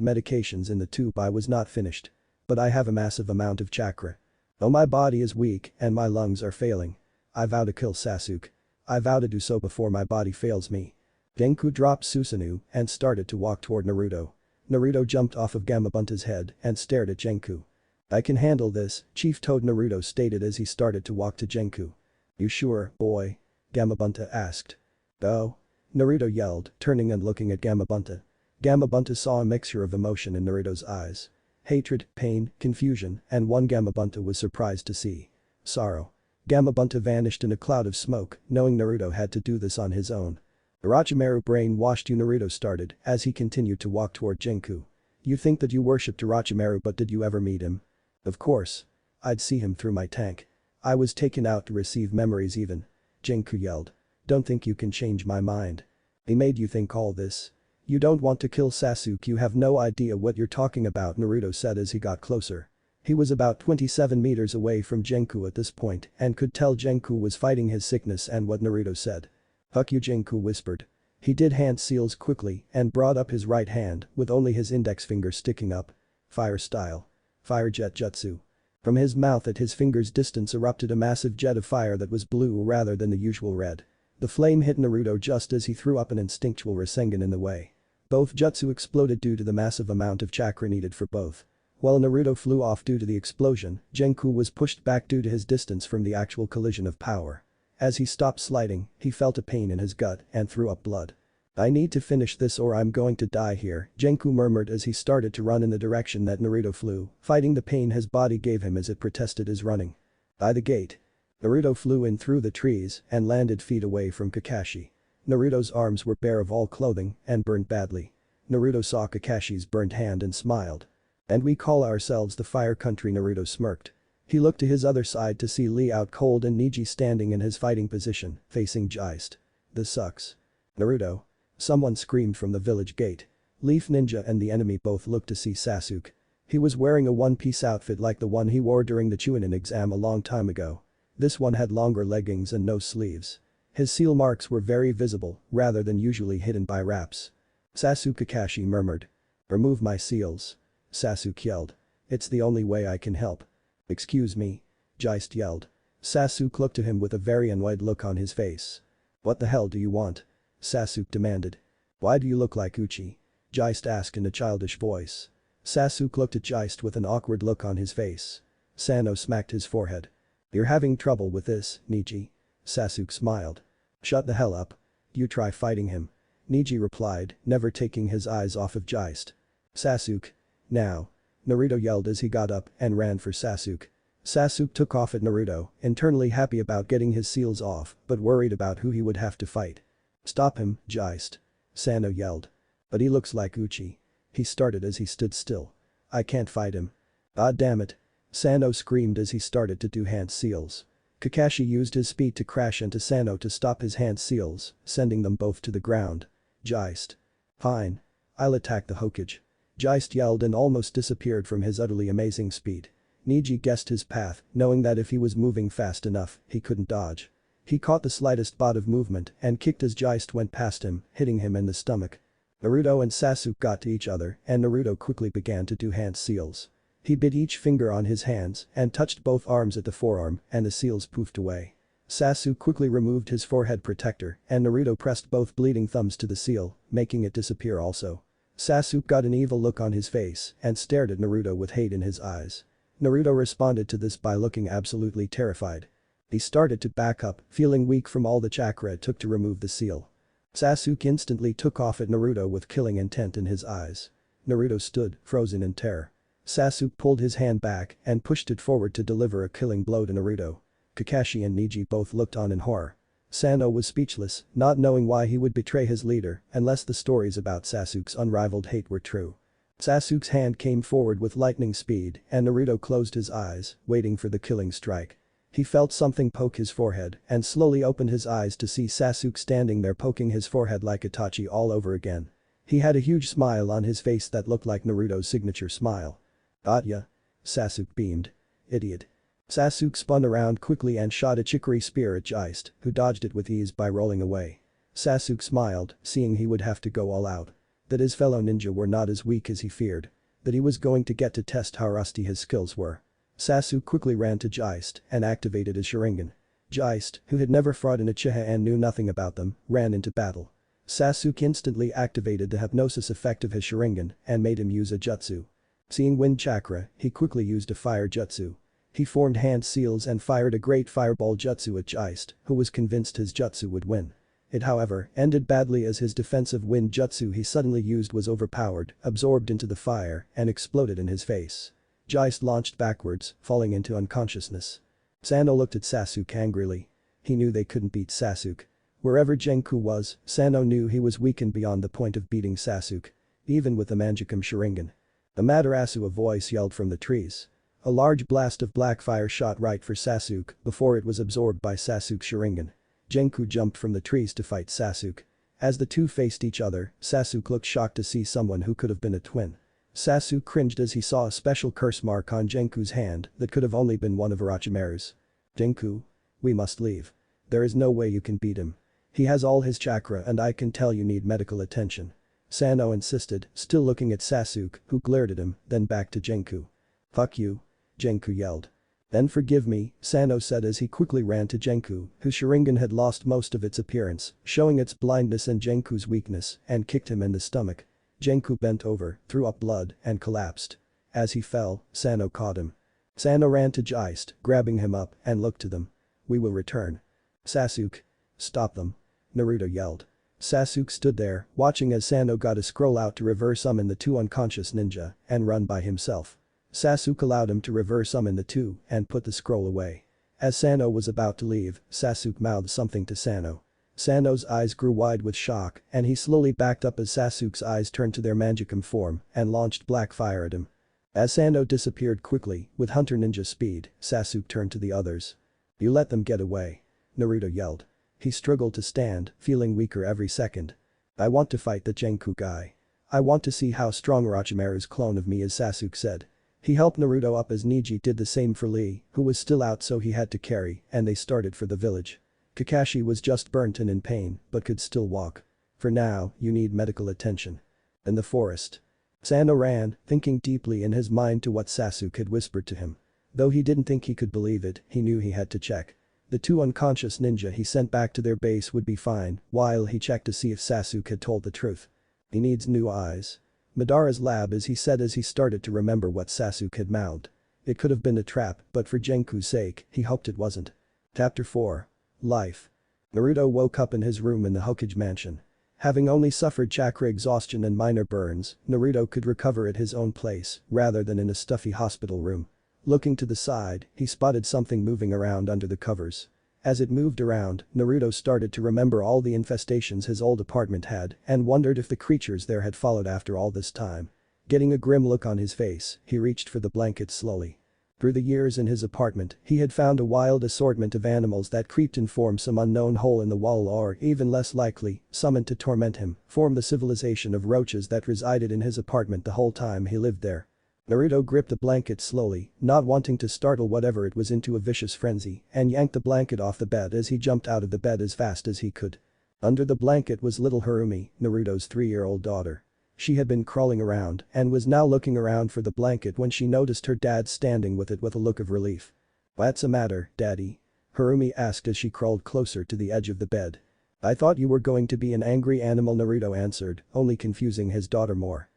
medications in the tube I was not finished. But I have a massive amount of chakra. Though my body is weak and my lungs are failing. I vow to kill Sasuke. I vow to do so before my body fails me." Jenku dropped Susanoo and started to walk toward Naruto. Naruto jumped off of Gamabunta's head and stared at Jenku. "I can handle this," Chief Toad Naruto stated as he started to walk to Jenku. "You sure, boy?" Gamabunta asked. "Oh?" Naruto yelled, turning and looking at Gamabunta. Gamabunta saw a mixture of emotion in Naruto's eyes. Hatred, pain, confusion, and one Gamabunta was surprised to see sorrow. Gamabunta vanished in a cloud of smoke, knowing Naruto had to do this on his own. "Orochimaru brainwashed you," Naruto started as he continued to walk toward Jenku. "You think that you worshipped Orochimaru, but did you ever meet him?" "Of course. I'd see him through my tank. I was taken out to receive memories even." Jenku yelled. "Don't think you can change my mind. He made you think all this. You don't want to kill Sasuke, you have no idea what you're talking about," Naruto said as he got closer. He was about 27 meters away from Jenku at this point and could tell Jenku was fighting his sickness and what Naruto said. "Fuck you," Jenku whispered. He did hand seals quickly and brought up his right hand with only his index finger sticking up. Fire style. Fire jet jutsu. From his mouth at his finger's distance erupted a massive jet of fire that was blue rather than the usual red. The flame hit Naruto just as he threw up an instinctual Rasengan in the way. Both jutsu exploded due to the massive amount of chakra needed for both. While Naruto flew off due to the explosion, Jenku was pushed back due to his distance from the actual collision of power. As he stopped sliding, he felt a pain in his gut and threw up blood. "I need to finish this or I'm going to die here," Jenku murmured as he started to run in the direction that Naruto flew, fighting the pain his body gave him as it protested his running. By the gate. Naruto flew in through the trees and landed feet away from Kakashi. Naruto's arms were bare of all clothing and burned badly. Naruto saw Kakashi's burnt hand and smiled. "And we call ourselves the Fire Country," Naruto smirked. He looked to his other side to see Lee out cold and Neji standing in his fighting position, facing Geist. "This sucks. Naruto." Someone screamed from the village gate. Leaf Ninja and the enemy both looked to see Sasuke. He was wearing a one-piece outfit like the one he wore during the Chunin exam a long time ago. This one had longer leggings and no sleeves. His seal marks were very visible, rather than usually hidden by wraps. "Sasuke," Kakashi murmured. "Remove my seals." Sasuke yelled. "It's the only way I can help." "Excuse me?" Geist yelled. Sasuke looked to him with a very annoyed look on his face. "What the hell do you want?" Sasuke demanded. "Why do you look like Uchi?" Geist asked in a childish voice. Sasuke looked at Geist with an awkward look on his face. Sano smacked his forehead. "You're having trouble with this, Neji." Sasuke smiled. "Shut the hell up. You try fighting him." Neji replied, never taking his eyes off of Geist. "Sasuke. Now." Naruto yelled as he got up and ran for Sasuke. Sasuke took off at Naruto, internally happy about getting his seals off, but worried about who he would have to fight. "Stop him, Geist." Sano yelled. "But he looks like Uchi." He started as he stood still. "I can't fight him." "Ah damn it." Sano screamed as he started to do hand seals. Kakashi used his speed to crash into Sano to stop his hand seals, sending them both to the ground. Geist. "Fine. I'll attack the Hokage." Geist yelled and almost disappeared from his utterly amazing speed. Neji guessed his path, knowing that if he was moving fast enough, he couldn't dodge. He caught the slightest spot of movement and kicked as Geist went past him, hitting him in the stomach. Naruto and Sasuke got to each other and Naruto quickly began to do hand seals. He bit each finger on his hands and touched both arms at the forearm and the seals poofed away. Sasuke quickly removed his forehead protector and Naruto pressed both bleeding thumbs to the seal, making it disappear also. Sasuke got an evil look on his face and stared at Naruto with hate in his eyes. Naruto responded to this by looking absolutely terrified. He started to back up, feeling weak from all the chakra it took to remove the seal. Sasuke instantly took off at Naruto with killing intent in his eyes. Naruto stood, frozen in terror. Sasuke pulled his hand back and pushed it forward to deliver a killing blow to Naruto. Kakashi and Neji both looked on in horror. Sano was speechless, not knowing why he would betray his leader unless the stories about Sasuke's unrivaled hate were true. Sasuke's hand came forward with lightning speed and Naruto closed his eyes, waiting for the killing strike. He felt something poke his forehead and slowly opened his eyes to see Sasuke standing there poking his forehead like Itachi all over again. He had a huge smile on his face that looked like Naruto's signature smile. "Got ya?" Sasuke beamed. "Idiot." Sasuke spun around quickly and shot a chicory spear at Geist, who dodged it with ease by rolling away. Sasuke smiled, seeing he would have to go all out. That his fellow ninja were not as weak as he feared. That he was going to get to test how rusty his skills were. Sasuke quickly ran to Geist and activated his Sharingan. Geist, who had never fought in Uchiha and knew nothing about them, ran into battle. Sasuke instantly activated the hypnosis effect of his Sharingan and made him use a jutsu. Seeing wind chakra, he quickly used a fire jutsu. He formed hand seals and fired a great fireball jutsu at Geist, who was convinced his jutsu would win. It however ended badly as his defensive wind jutsu he suddenly used was overpowered, absorbed into the fire, and exploded in his face. Geist launched backwards, falling into unconsciousness. Sano looked at Sasuke angrily. He knew they couldn't beat Sasuke. Wherever Jenku was, Sano knew he was weakened beyond the point of beating Sasuke. Even with the Mangekyou Sharingan. Amaterasu, a voice yelled from the trees. A large blast of black fire shot right for Sasuke before it was absorbed by Sasuke's Sharingan. Jenku jumped from the trees to fight Sasuke. As the two faced each other, Sasuke looked shocked to see someone who could have been a twin. Sasuke cringed as he saw a special curse mark on Jenku's hand that could have only been one of Orochimaru's. "Jenku? We must leave. There is no way you can beat him. He has all his chakra and I can tell you need medical attention." Sano insisted, still looking at Sasuke, who glared at him, then back to Jenku. "Fuck you," Jenku yelled. "Then forgive me," Sano said as he quickly ran to Jenku, whose Sharingan had lost most of its appearance, showing its blindness and Jenku's weakness, and kicked him in the stomach. Jenku bent over, threw up blood, and collapsed. As he fell, Sano caught him. Sano ran to Geist, grabbing him up, and looked to them. "We will return." "Sasuke. Stop them." Naruto yelled. Sasuke stood there, watching as Sano got a scroll out to reverse summon the two unconscious ninja, and run by himself. Sasuke allowed him to reverse summon the two, and put the scroll away. As Sano was about to leave, Sasuke mouthed something to Sano. Sano's eyes grew wide with shock and he slowly backed up as Sasuke's eyes turned to their Mangekyou form and launched black fire at him. As Sano disappeared quickly, with Hunter Ninja speed, Sasuke turned to the others. "You let them get away." Naruto yelled. He struggled to stand, feeling weaker every second. "I want to fight the Jenku guy. I want to see how strong Orochimaru's clone of me is," Sasuke said. He helped Naruto up as Neji did the same for Lee, who was still out so he had to carry, and they started for the village. Kakashi was just burnt and in pain, but could still walk. "For now, you need medical attention." In the forest. Sano ran, thinking deeply in his mind to what Sasuke had whispered to him. Though he didn't think he could believe it, he knew he had to check. The two unconscious ninja he sent back to their base would be fine, while he checked to see if Sasuke had told the truth. He needs new eyes. Madara's lab, as he said as he started to remember what Sasuke had mouthed. It could have been a trap, but for Jenku's sake, he hoped it wasn't. Chapter 4. Life. Naruto woke up in his room in the Hokage mansion. Having only suffered chakra exhaustion and minor burns, Naruto could recover at his own place, rather than in a stuffy hospital room. Looking to the side, he spotted something moving around under the covers. As it moved around, Naruto started to remember all the infestations his old apartment had and wondered if the creatures there had followed after all this time. Getting a grim look on his face, he reached for the blanket slowly. Through the years in his apartment, he had found a wild assortment of animals that creeped and formed some unknown hole in the wall or, even less likely, summoned to torment him, formed the civilization of roaches that resided in his apartment the whole time he lived there. Naruto gripped the blanket slowly, not wanting to startle whatever it was into a vicious frenzy, and yanked the blanket off the bed as he jumped out of the bed as fast as he could. Under the blanket was little Harumi, Naruto's 3-year-old daughter. She had been crawling around and was now looking around for the blanket when she noticed her dad standing with it with a look of relief. "What's the matter, Daddy?" Harumi asked as she crawled closer to the edge of the bed. "I thought you were going to be an angry animal," Naruto answered, only confusing his daughter more.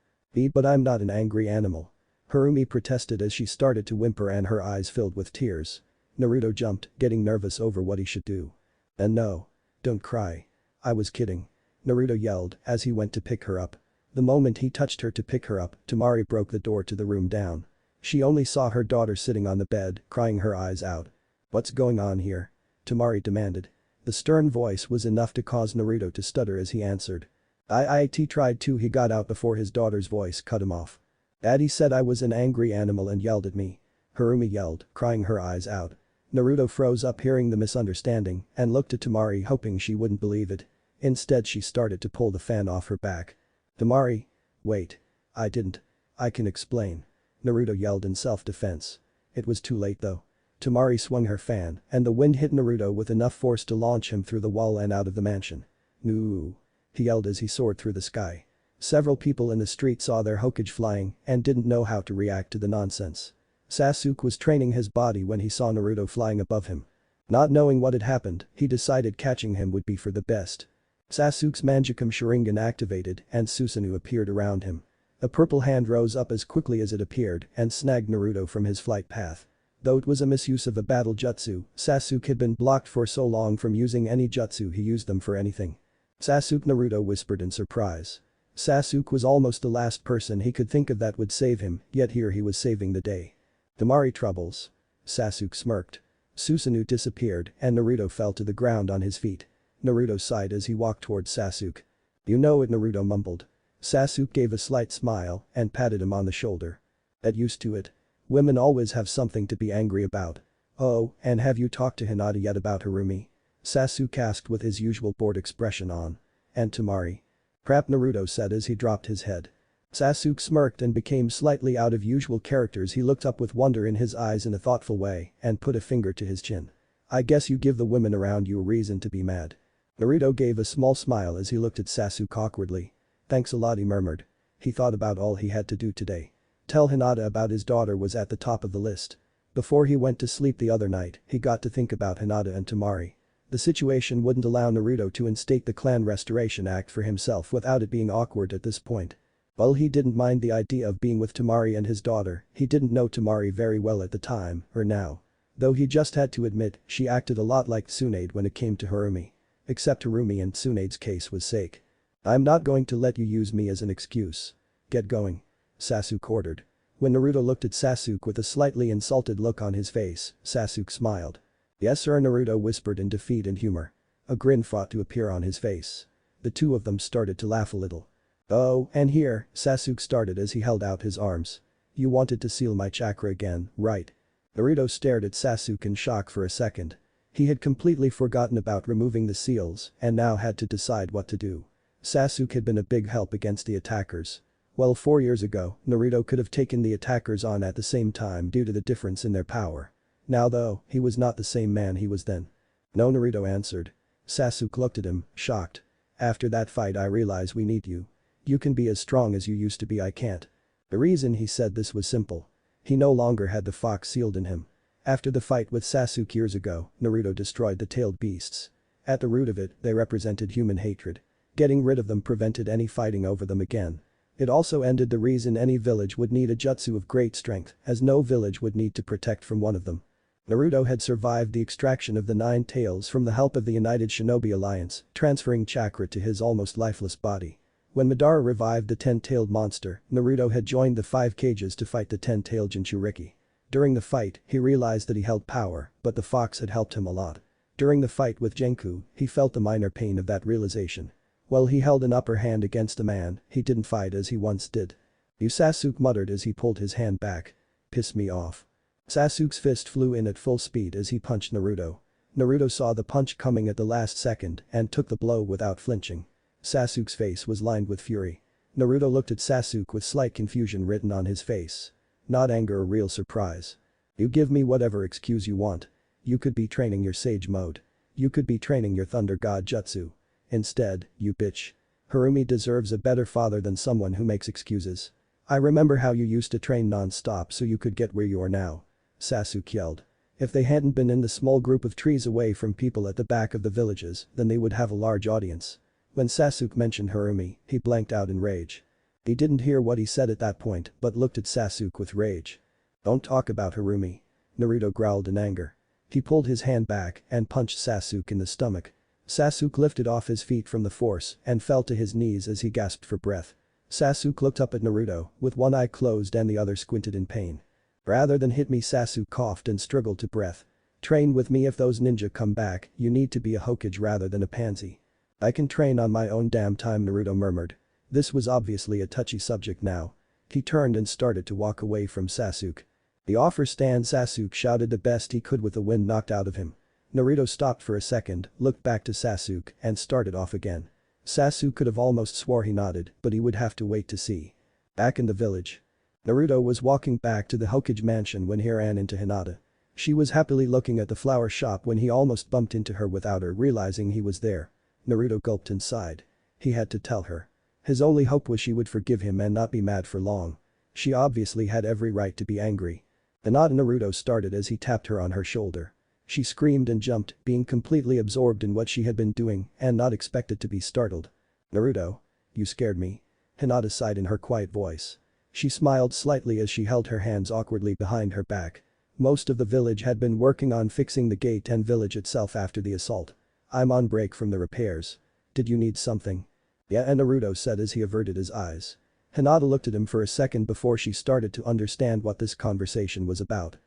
"But I'm not an angry animal." Harumi protested as she started to whimper and her eyes filled with tears. Naruto jumped, getting nervous over what he should do. And no. Don't cry. I was kidding. Naruto yelled as he went to pick her up. The moment he touched her to pick her up, Temari broke the door to the room down. She only saw her daughter sitting on the bed, crying her eyes out. What's going on here? Temari demanded. The stern voice was enough to cause Naruto to stutter as he answered. "I tried to," he got out before his daughter's voice cut him off. "Daddy said I was an angry animal and yelled at me." Harumi yelled, crying her eyes out. Naruto froze up hearing the misunderstanding and looked at Temari hoping she wouldn't believe it. Instead she started to pull the fan off her back. "Temari. Wait. I didn't. I can explain." Naruto yelled in self-defense. It was too late though. Temari swung her fan and the wind hit Naruto with enough force to launch him through the wall and out of the mansion. "No!" he yelled as he soared through the sky. Several people in the street saw their Hokage flying and didn't know how to react to the nonsense. Sasuke was training his body when he saw Naruto flying above him. Not knowing what had happened, he decided catching him would be for the best. Sasuke's Mangekyou Sharingan activated and Susanoo appeared around him. A purple hand rose up as quickly as it appeared and snagged Naruto from his flight path. Though it was a misuse of a battle jutsu, Sasuke had been blocked for so long from using any jutsu he used them for anything. "Sasuke," Naruto whispered in surprise. Sasuke was almost the last person he could think of that would save him, yet here he was saving the day. "Temari troubles." Sasuke smirked. Susanoo disappeared and Naruto fell to the ground on his feet. Naruto sighed as he walked towards Sasuke. "You know it," Naruto mumbled. Sasuke gave a slight smile and patted him on the shoulder. "Get used to it. Women always have something to be angry about." "Oh, and have you talked to Hinata yet about Harumi?" Sasuke asked with his usual bored expression on. "And Temari?" "Crap," Naruto said as he dropped his head. Sasuke smirked and became slightly out of usual characters. He looked up with wonder in his eyes in a thoughtful way and put a finger to his chin. "I guess you give the women around you a reason to be mad." Naruto gave a small smile as he looked at Sasuke awkwardly. "Thanks a lot," he murmured. He thought about all he had to do today. Tell Hinata about his daughter was at the top of the list. Before he went to sleep the other night, he got to think about Hinata and Temari. The situation wouldn't allow Naruto to instate the Clan Restoration Act for himself without it being awkward at this point. While he didn't mind the idea of being with Temari and his daughter, he didn't know Temari very well at the time, or now. Though he just had to admit, she acted a lot like Tsunade when it came to Harumi. Except Harumi and Tsunade's case was sake. "I'm not going to let you use me as an excuse. Get going." Sasuke ordered. When Naruto looked at Sasuke with a slightly insulted look on his face, Sasuke smiled. "Yes sir," Naruto whispered in defeat and humor. A grin fought to appear on his face. The two of them started to laugh a little. "Oh, and here," Sasuke started as he held out his arms. "You wanted to seal my chakra again, right?" Naruto stared at Sasuke in shock for a second. He had completely forgotten about removing the seals and now had to decide what to do. Sasuke had been a big help against the attackers. Well, 4 years ago, Naruto could have taken the attackers on at the same time due to the difference in their power. Now though, he was not the same man he was then. "No," Naruto answered. Sasuke looked at him, shocked. "After that fight I realize we need you. You can be as strong as you used to be, I can't." The reason he said this was simple. He no longer had the fox sealed in him. After the fight with Sasuke years ago, Naruto destroyed the tailed beasts. At the root of it, they represented human hatred. Getting rid of them prevented any fighting over them again. It also ended the reason any village would need a jutsu of great strength, as no village would need to protect from one of them. Naruto had survived the extraction of the 9 tails from the help of the United Shinobi Alliance, transferring chakra to his almost lifeless body. When Madara revived the 10-tailed monster, Naruto had joined the 5 cages to fight the 10-tailed Jinchuriki. During the fight, he realized that he held power, but the fox had helped him a lot. During the fight with Jenku, he felt the minor pain of that realization. While he held an upper hand against the man, he didn't fight as he once did. "You," Sasuke muttered as he pulled his hand back. "Piss me off." Sasuke's fist flew in at full speed as he punched Naruto. Naruto saw the punch coming at the last second and took the blow without flinching. Sasuke's face was lined with fury. Naruto looked at Sasuke with slight confusion written on his face. Not anger or real surprise. "You give me whatever excuse you want. You could be training your Sage mode. You could be training your Thunder God Jutsu. Instead, you bitch. Harumi deserves a better father than someone who makes excuses. I remember how you used to train non-stop so you could get where you are now." Sasuke yelled. If they hadn't been in the small group of trees away from people at the back of the villages, then they would have a large audience. When Sasuke mentioned Harumi, he blanked out in rage. He didn't hear what he said at that point but looked at Sasuke with rage. "Don't talk about Harumi." Naruto growled in anger. He pulled his hand back and punched Sasuke in the stomach. Sasuke lifted off his feet from the force and fell to his knees as he gasped for breath. Sasuke looked up at Naruto, with one eye closed and the other squinted in pain. Rather than hit me, Sasuke coughed and struggled to breath. Train with me if those ninja come back, you need to be a Hokage rather than a pansy. I can train on my own damn time, Naruto murmured. This was obviously a touchy subject now. He turned and started to walk away from Sasuke. The offer stand, Sasuke shouted the best he could with the wind knocked out of him. Naruto stopped for a second, looked back to Sasuke and started off again. Sasuke could have almost swore he nodded, but he would have to wait to see. Back in the village. Naruto was walking back to the Hokage mansion when he ran into Hinata. She was happily looking at the flower shop when he almost bumped into her without her realizing he was there. Naruto gulped and sighed. He had to tell her. His only hope was she would forgive him and not be mad for long. She obviously had every right to be angry. Hinata, Naruto started as he tapped her on her shoulder. She screamed and jumped, being completely absorbed in what she had been doing and not expected to be startled. Naruto. You scared me. Hinata sighed in her quiet voice. She smiled slightly as she held her hands awkwardly behind her back. Most of the village had been working on fixing the gate and village itself after the assault. I'm on break from the repairs. Did you need something? Yeah, and Naruto said as he averted his eyes. Hinata looked at him for a second before she started to understand what this conversation was about.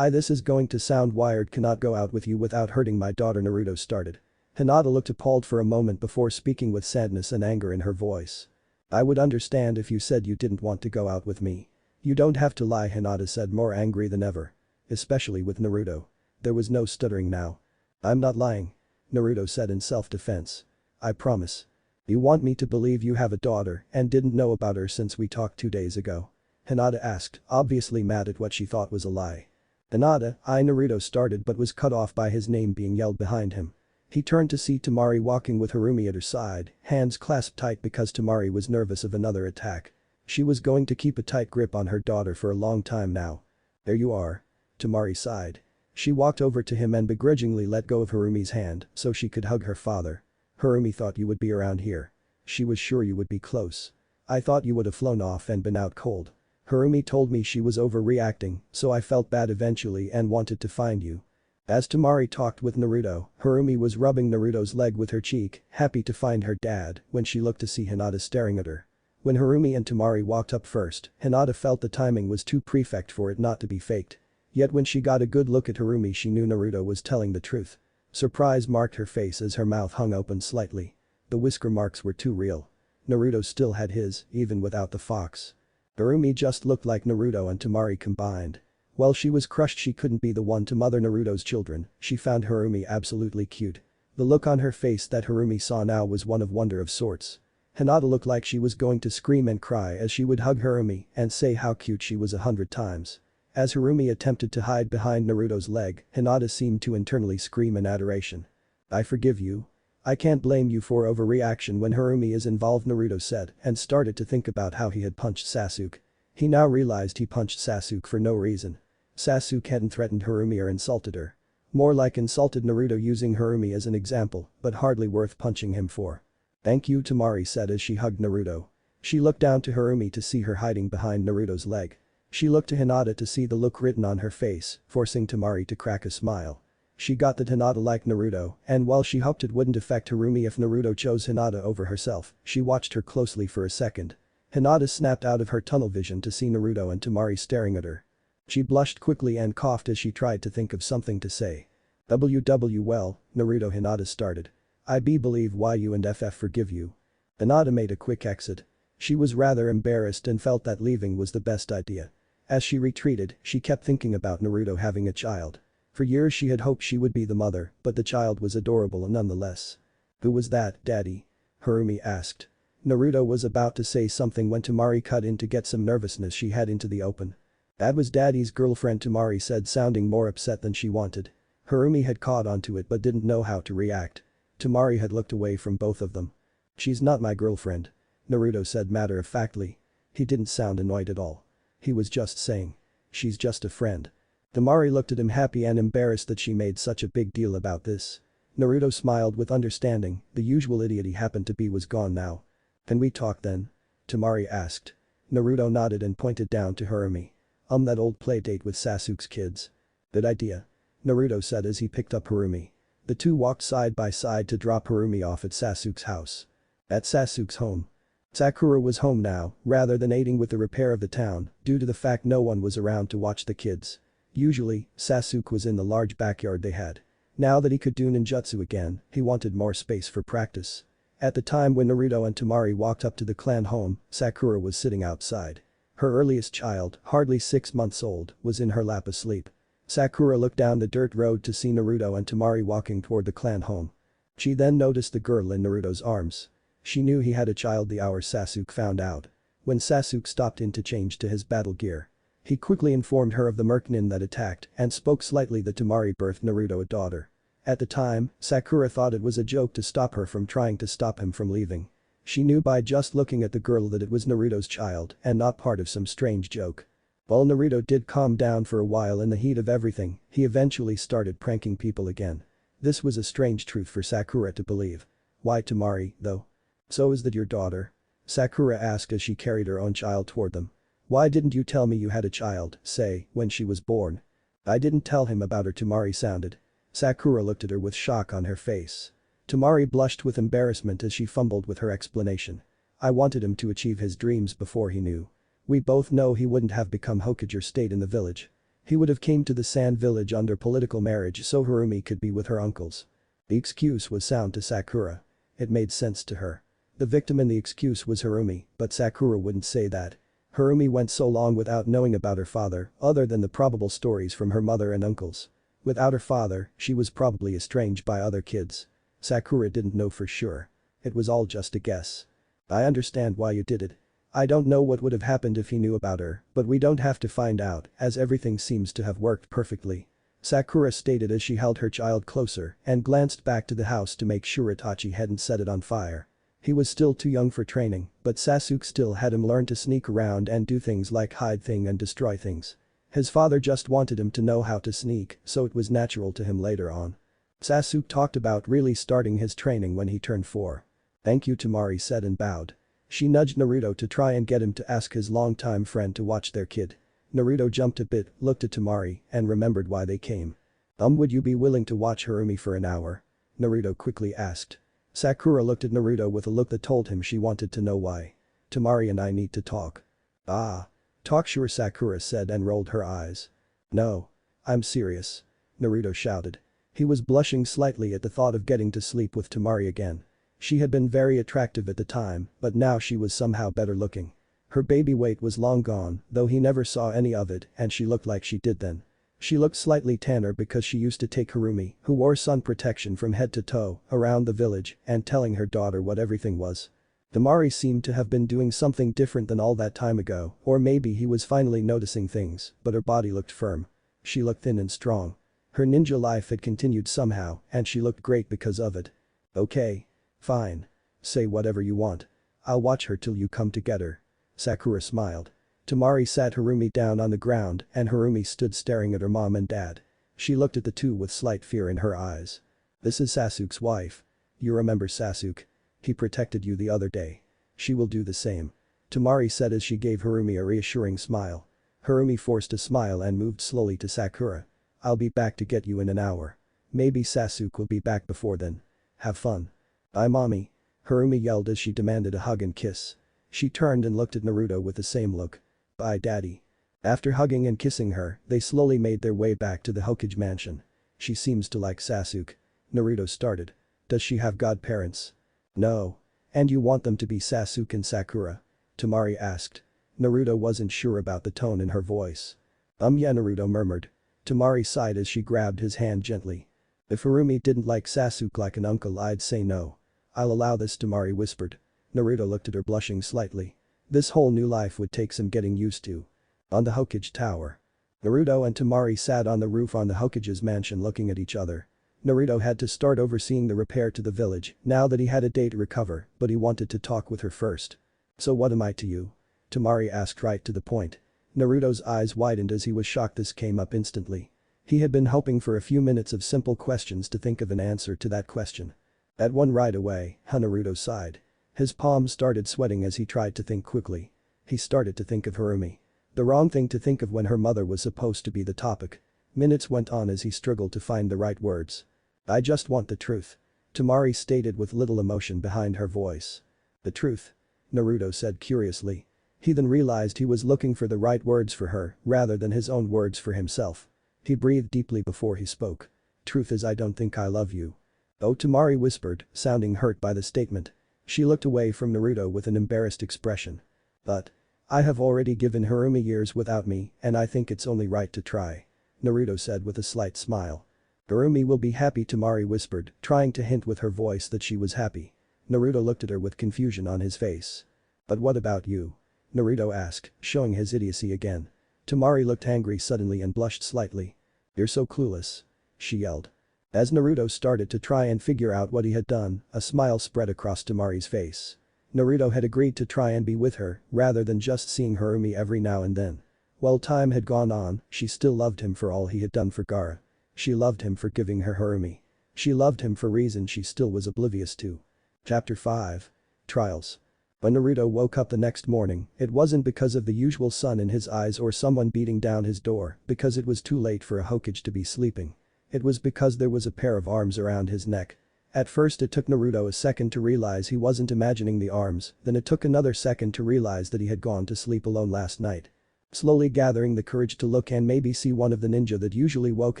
This is going to sound wired, cannot go out with you without hurting my daughter, Naruto started. Hinata looked appalled for a moment before speaking with sadness and anger in her voice. I would understand if you said you didn't want to go out with me. You don't have to lie, Hinata said, more angry than ever. Especially with Naruto. There was no stuttering now. I'm not lying. Naruto said in self-defense. I promise. You want me to believe you have a daughter and didn't know about her since we talked 2 days ago? Hinata asked, obviously mad at what she thought was a lie. Hinata, Naruto started but was cut off by his name being yelled behind him. He turned to see Temari walking with Harumi at her side, hands clasped tight because Temari was nervous of another attack. She was going to keep a tight grip on her daughter for a long time now. There you are. Temari sighed. She walked over to him and begrudgingly let go of Harumi's hand so she could hug her father. Harumi thought you would be around here. She was sure you would be close. I thought you would have flown off and been out cold. Harumi told me she was overreacting, so I felt bad eventually and wanted to find you. As Temari talked with Naruto, Harumi was rubbing Naruto's leg with her cheek, happy to find her dad when she looked to see Hinata staring at her. When Harumi and Temari walked up first, Hinata felt the timing was too perfect for it not to be faked. Yet when she got a good look at Harumi, she knew Naruto was telling the truth. Surprise marked her face as her mouth hung open slightly. The whisker marks were too real. Naruto still had his, even without the fox. Harumi just looked like Naruto and Temari combined. While she was crushed she couldn't be the one to mother Naruto's children, she found Harumi absolutely cute. The look on her face that Harumi saw now was one of wonder of sorts. Hinata looked like she was going to scream and cry as she would hug Harumi and say how cute she was 100 times. As Harumi attempted to hide behind Naruto's leg, Hinata seemed to internally scream in adoration. I forgive you. I can't blame you for overreaction when Harumi is involved, Naruto said and started to think about how he had punched Sasuke. He now realized he punched Sasuke for no reason. Sasuke hadn't threatened Harumi or insulted her. More like insulted Naruto, using Harumi as an example, but hardly worth punching him for. Thank you, Temari said as she hugged Naruto. She looked down to Harumi to see her hiding behind Naruto's leg. She looked to Hinata to see the look written on her face, forcing Temari to crack a smile. She got that Hinata liked Naruto, and while she hoped it wouldn't affect Harumi if Naruto chose Hinata over herself, she watched her closely for a second. Hinata snapped out of her tunnel vision to see Naruto and Temari staring at her. She blushed quickly and coughed as she tried to think of something to say. Well, Naruto, Hinata started. I believe why you and FF forgive you. Hinata made a quick exit. She was rather embarrassed and felt that leaving was the best idea. As she retreated, she kept thinking about Naruto having a child. For years she had hoped she would be the mother, but the child was adorable nonetheless. Who was that, Daddy? Harumi asked. Naruto was about to say something when Temari cut in to get some nervousness she had into the open. That was Daddy's girlfriend, Temari said, sounding more upset than she wanted. Harumi had caught onto it but didn't know how to react. Temari had looked away from both of them. She's not my girlfriend. Naruto said matter-of-factly. He didn't sound annoyed at all. He was just saying. She's just a friend. Temari looked at him, happy and embarrassed that she made such a big deal about this. Naruto smiled with understanding, the usual idiot he happened to be was gone now. Can we talk then? Temari asked. Naruto nodded and pointed down to Harumi. That old playdate with Sasuke's kids. Good idea. Naruto said as he picked up Harumi. The two walked side by side to drop Harumi off at Sasuke's house. At Sasuke's home. Sakura was home now, rather than aiding with the repair of the town, due to the fact no one was around to watch the kids. Usually, Sasuke was in the large backyard they had. Now that he could do ninjutsu again, he wanted more space for practice. At the time when Naruto and Temari walked up to the clan home, Sakura was sitting outside. Her earliest child, hardly 6 months old, was in her lap asleep. Sakura looked down the dirt road to see Naruto and Temari walking toward the clan home. She then noticed the girl in Naruto's arms. She knew he had a child the hour Sasuke found out. When Sasuke stopped in to change to his battle gear. He quickly informed her of the merchant that attacked and spoke slightly that Temari birthed Naruto a daughter. At the time, Sakura thought it was a joke to stop her from trying to stop him from leaving. She knew by just looking at the girl that it was Naruto's child and not part of some strange joke. While Naruto did calm down for a while in the heat of everything, he eventually started pranking people again. This was a strange truth for Sakura to believe. Why Temari, though? So is that your daughter? Sakura asked as she carried her own child toward them. Why didn't you tell me you had a child, say, when she was born? I didn't tell him about her, Temari sounded. Sakura looked at her with shock on her face. Temari blushed with embarrassment as she fumbled with her explanation. I wanted him to achieve his dreams before he knew. We both know he wouldn't have become Hokage or stayed in the village. He would have came to the Sand village under political marriage so Harumi could be with her uncles. The excuse was sound to Sakura. It made sense to her. The victim in the excuse was Harumi, but Sakura wouldn't say that. Harumi went so long without knowing about her father, other than the probable stories from her mother and uncles. Without her father, she was probably estranged by other kids. Sakura didn't know for sure. It was all just a guess. I understand why you did it. I don't know what would have happened if he knew about her, but we don't have to find out, as everything seems to have worked perfectly. Sakura stated as she held her child closer and glanced back to the house to make sure Itachi hadn't set it on fire. He was still too young for training, but Sasuke still had him learn to sneak around and do things like hide things and destroy things. His father just wanted him to know how to sneak, so it was natural to him later on. Sasuke talked about really starting his training when he turned 4. Thank you, Temari said and bowed. She nudged Naruto to try and get him to ask his longtime friend to watch their kid. Naruto jumped a bit, looked at Temari, and remembered why they came. Would you be willing to watch Harumi for an hour? Naruto quickly asked. Sakura looked at Naruto with a look that told him she wanted to know why. Temari and I need to talk. Ah. Talk sure, Sakura said and rolled her eyes. No. I'm serious. Naruto shouted. He was blushing slightly at the thought of getting to sleep with Temari again. She had been very attractive at the time, but now she was somehow better looking. Her baby weight was long gone, though he never saw any of it, and she looked like she did then. She looked slightly tanner because she used to take Harumi, who wore sun protection from head to toe, around the village and telling her daughter what everything was. Temari seemed to have been doing something different than all that time ago, or maybe he was finally noticing things, but her body looked firm. She looked thin and strong. Her ninja life had continued somehow, and she looked great because of it. Okay. Fine. Say whatever you want. I'll watch her till you come to get her. Sakura smiled. Temari sat Harumi down on the ground and Harumi stood staring at her mom and dad. She looked at the two with slight fear in her eyes. This is Sasuke's wife. You remember Sasuke? He protected you the other day. She will do the same. Temari said as she gave Harumi a reassuring smile. Harumi forced a smile and moved slowly to Sakura. I'll be back to get you in an hour. Maybe Sasuke will be back before then. Have fun. Bye mommy. Harumi yelled as she demanded a hug and kiss. She turned and looked at Naruto with the same look. Bye daddy. After hugging and kissing her, they slowly made their way back to the Hokage mansion. She seems to like Sasuke. Naruto started. Does she have godparents? No. And you want them to be Sasuke and Sakura? Temari asked. Naruto wasn't sure about the tone in her voice. Yeah, Naruto murmured. Temari sighed as she grabbed his hand gently. If Harumi didn't like Sasuke like an uncle, I'd say no. I'll allow this, Temari whispered. Naruto looked at her blushing slightly. This whole new life would take some getting used to. On the Hokage tower. Naruto and Temari sat on the roof on the Hokage's mansion looking at each other. Naruto had to start overseeing the repair to the village now that he had a day to recover, but he wanted to talk with her first. So what am I to you? Temari asked right to the point. Naruto's eyes widened as he was shocked this came up instantly. He had been hoping for a few minutes of simple questions to think of an answer to that question. That one right away, Naruto sighed. His palms started sweating as he tried to think quickly. He started to think of Harumi. The wrong thing to think of when her mother was supposed to be the topic. Minutes went on as he struggled to find the right words. "I just want the truth," Temari stated with little emotion behind her voice. "The truth?" Naruto said curiously. He then realized he was looking for the right words for her rather than his own words for himself. He breathed deeply before he spoke. "Truth is I don't think I love you." "Oh," Temari whispered, sounding hurt by the statement. She looked away from Naruto with an embarrassed expression. "But I have already given Harumi years without me and I think it's only right to try," Naruto said with a slight smile. "Harumi will be happy," Temari whispered, trying to hint with her voice that she was happy. Naruto looked at her with confusion on his face. "But what about you?" Naruto asked, showing his idiocy again. Temari looked angry suddenly and blushed slightly. "You're so clueless," she yelled. As Naruto started to try and figure out what he had done, a smile spread across Temari's face. Naruto had agreed to try and be with her rather than just seeing Harumi every now and then. While time had gone on, she still loved him for all he had done for Gaara. She loved him for giving her Harumi. She loved him for reasons she still was oblivious to. Chapter 5. Trials. When Naruto woke up the next morning, it wasn't because of the usual sun in his eyes or someone beating down his door because it was too late for a Hokage to be sleeping. It was because there was a pair of arms around his neck. At first it took Naruto a second to realize he wasn't imagining the arms, then it took another second to realize that he had gone to sleep alone last night. Slowly gathering the courage to look and maybe see one of the ninja that usually woke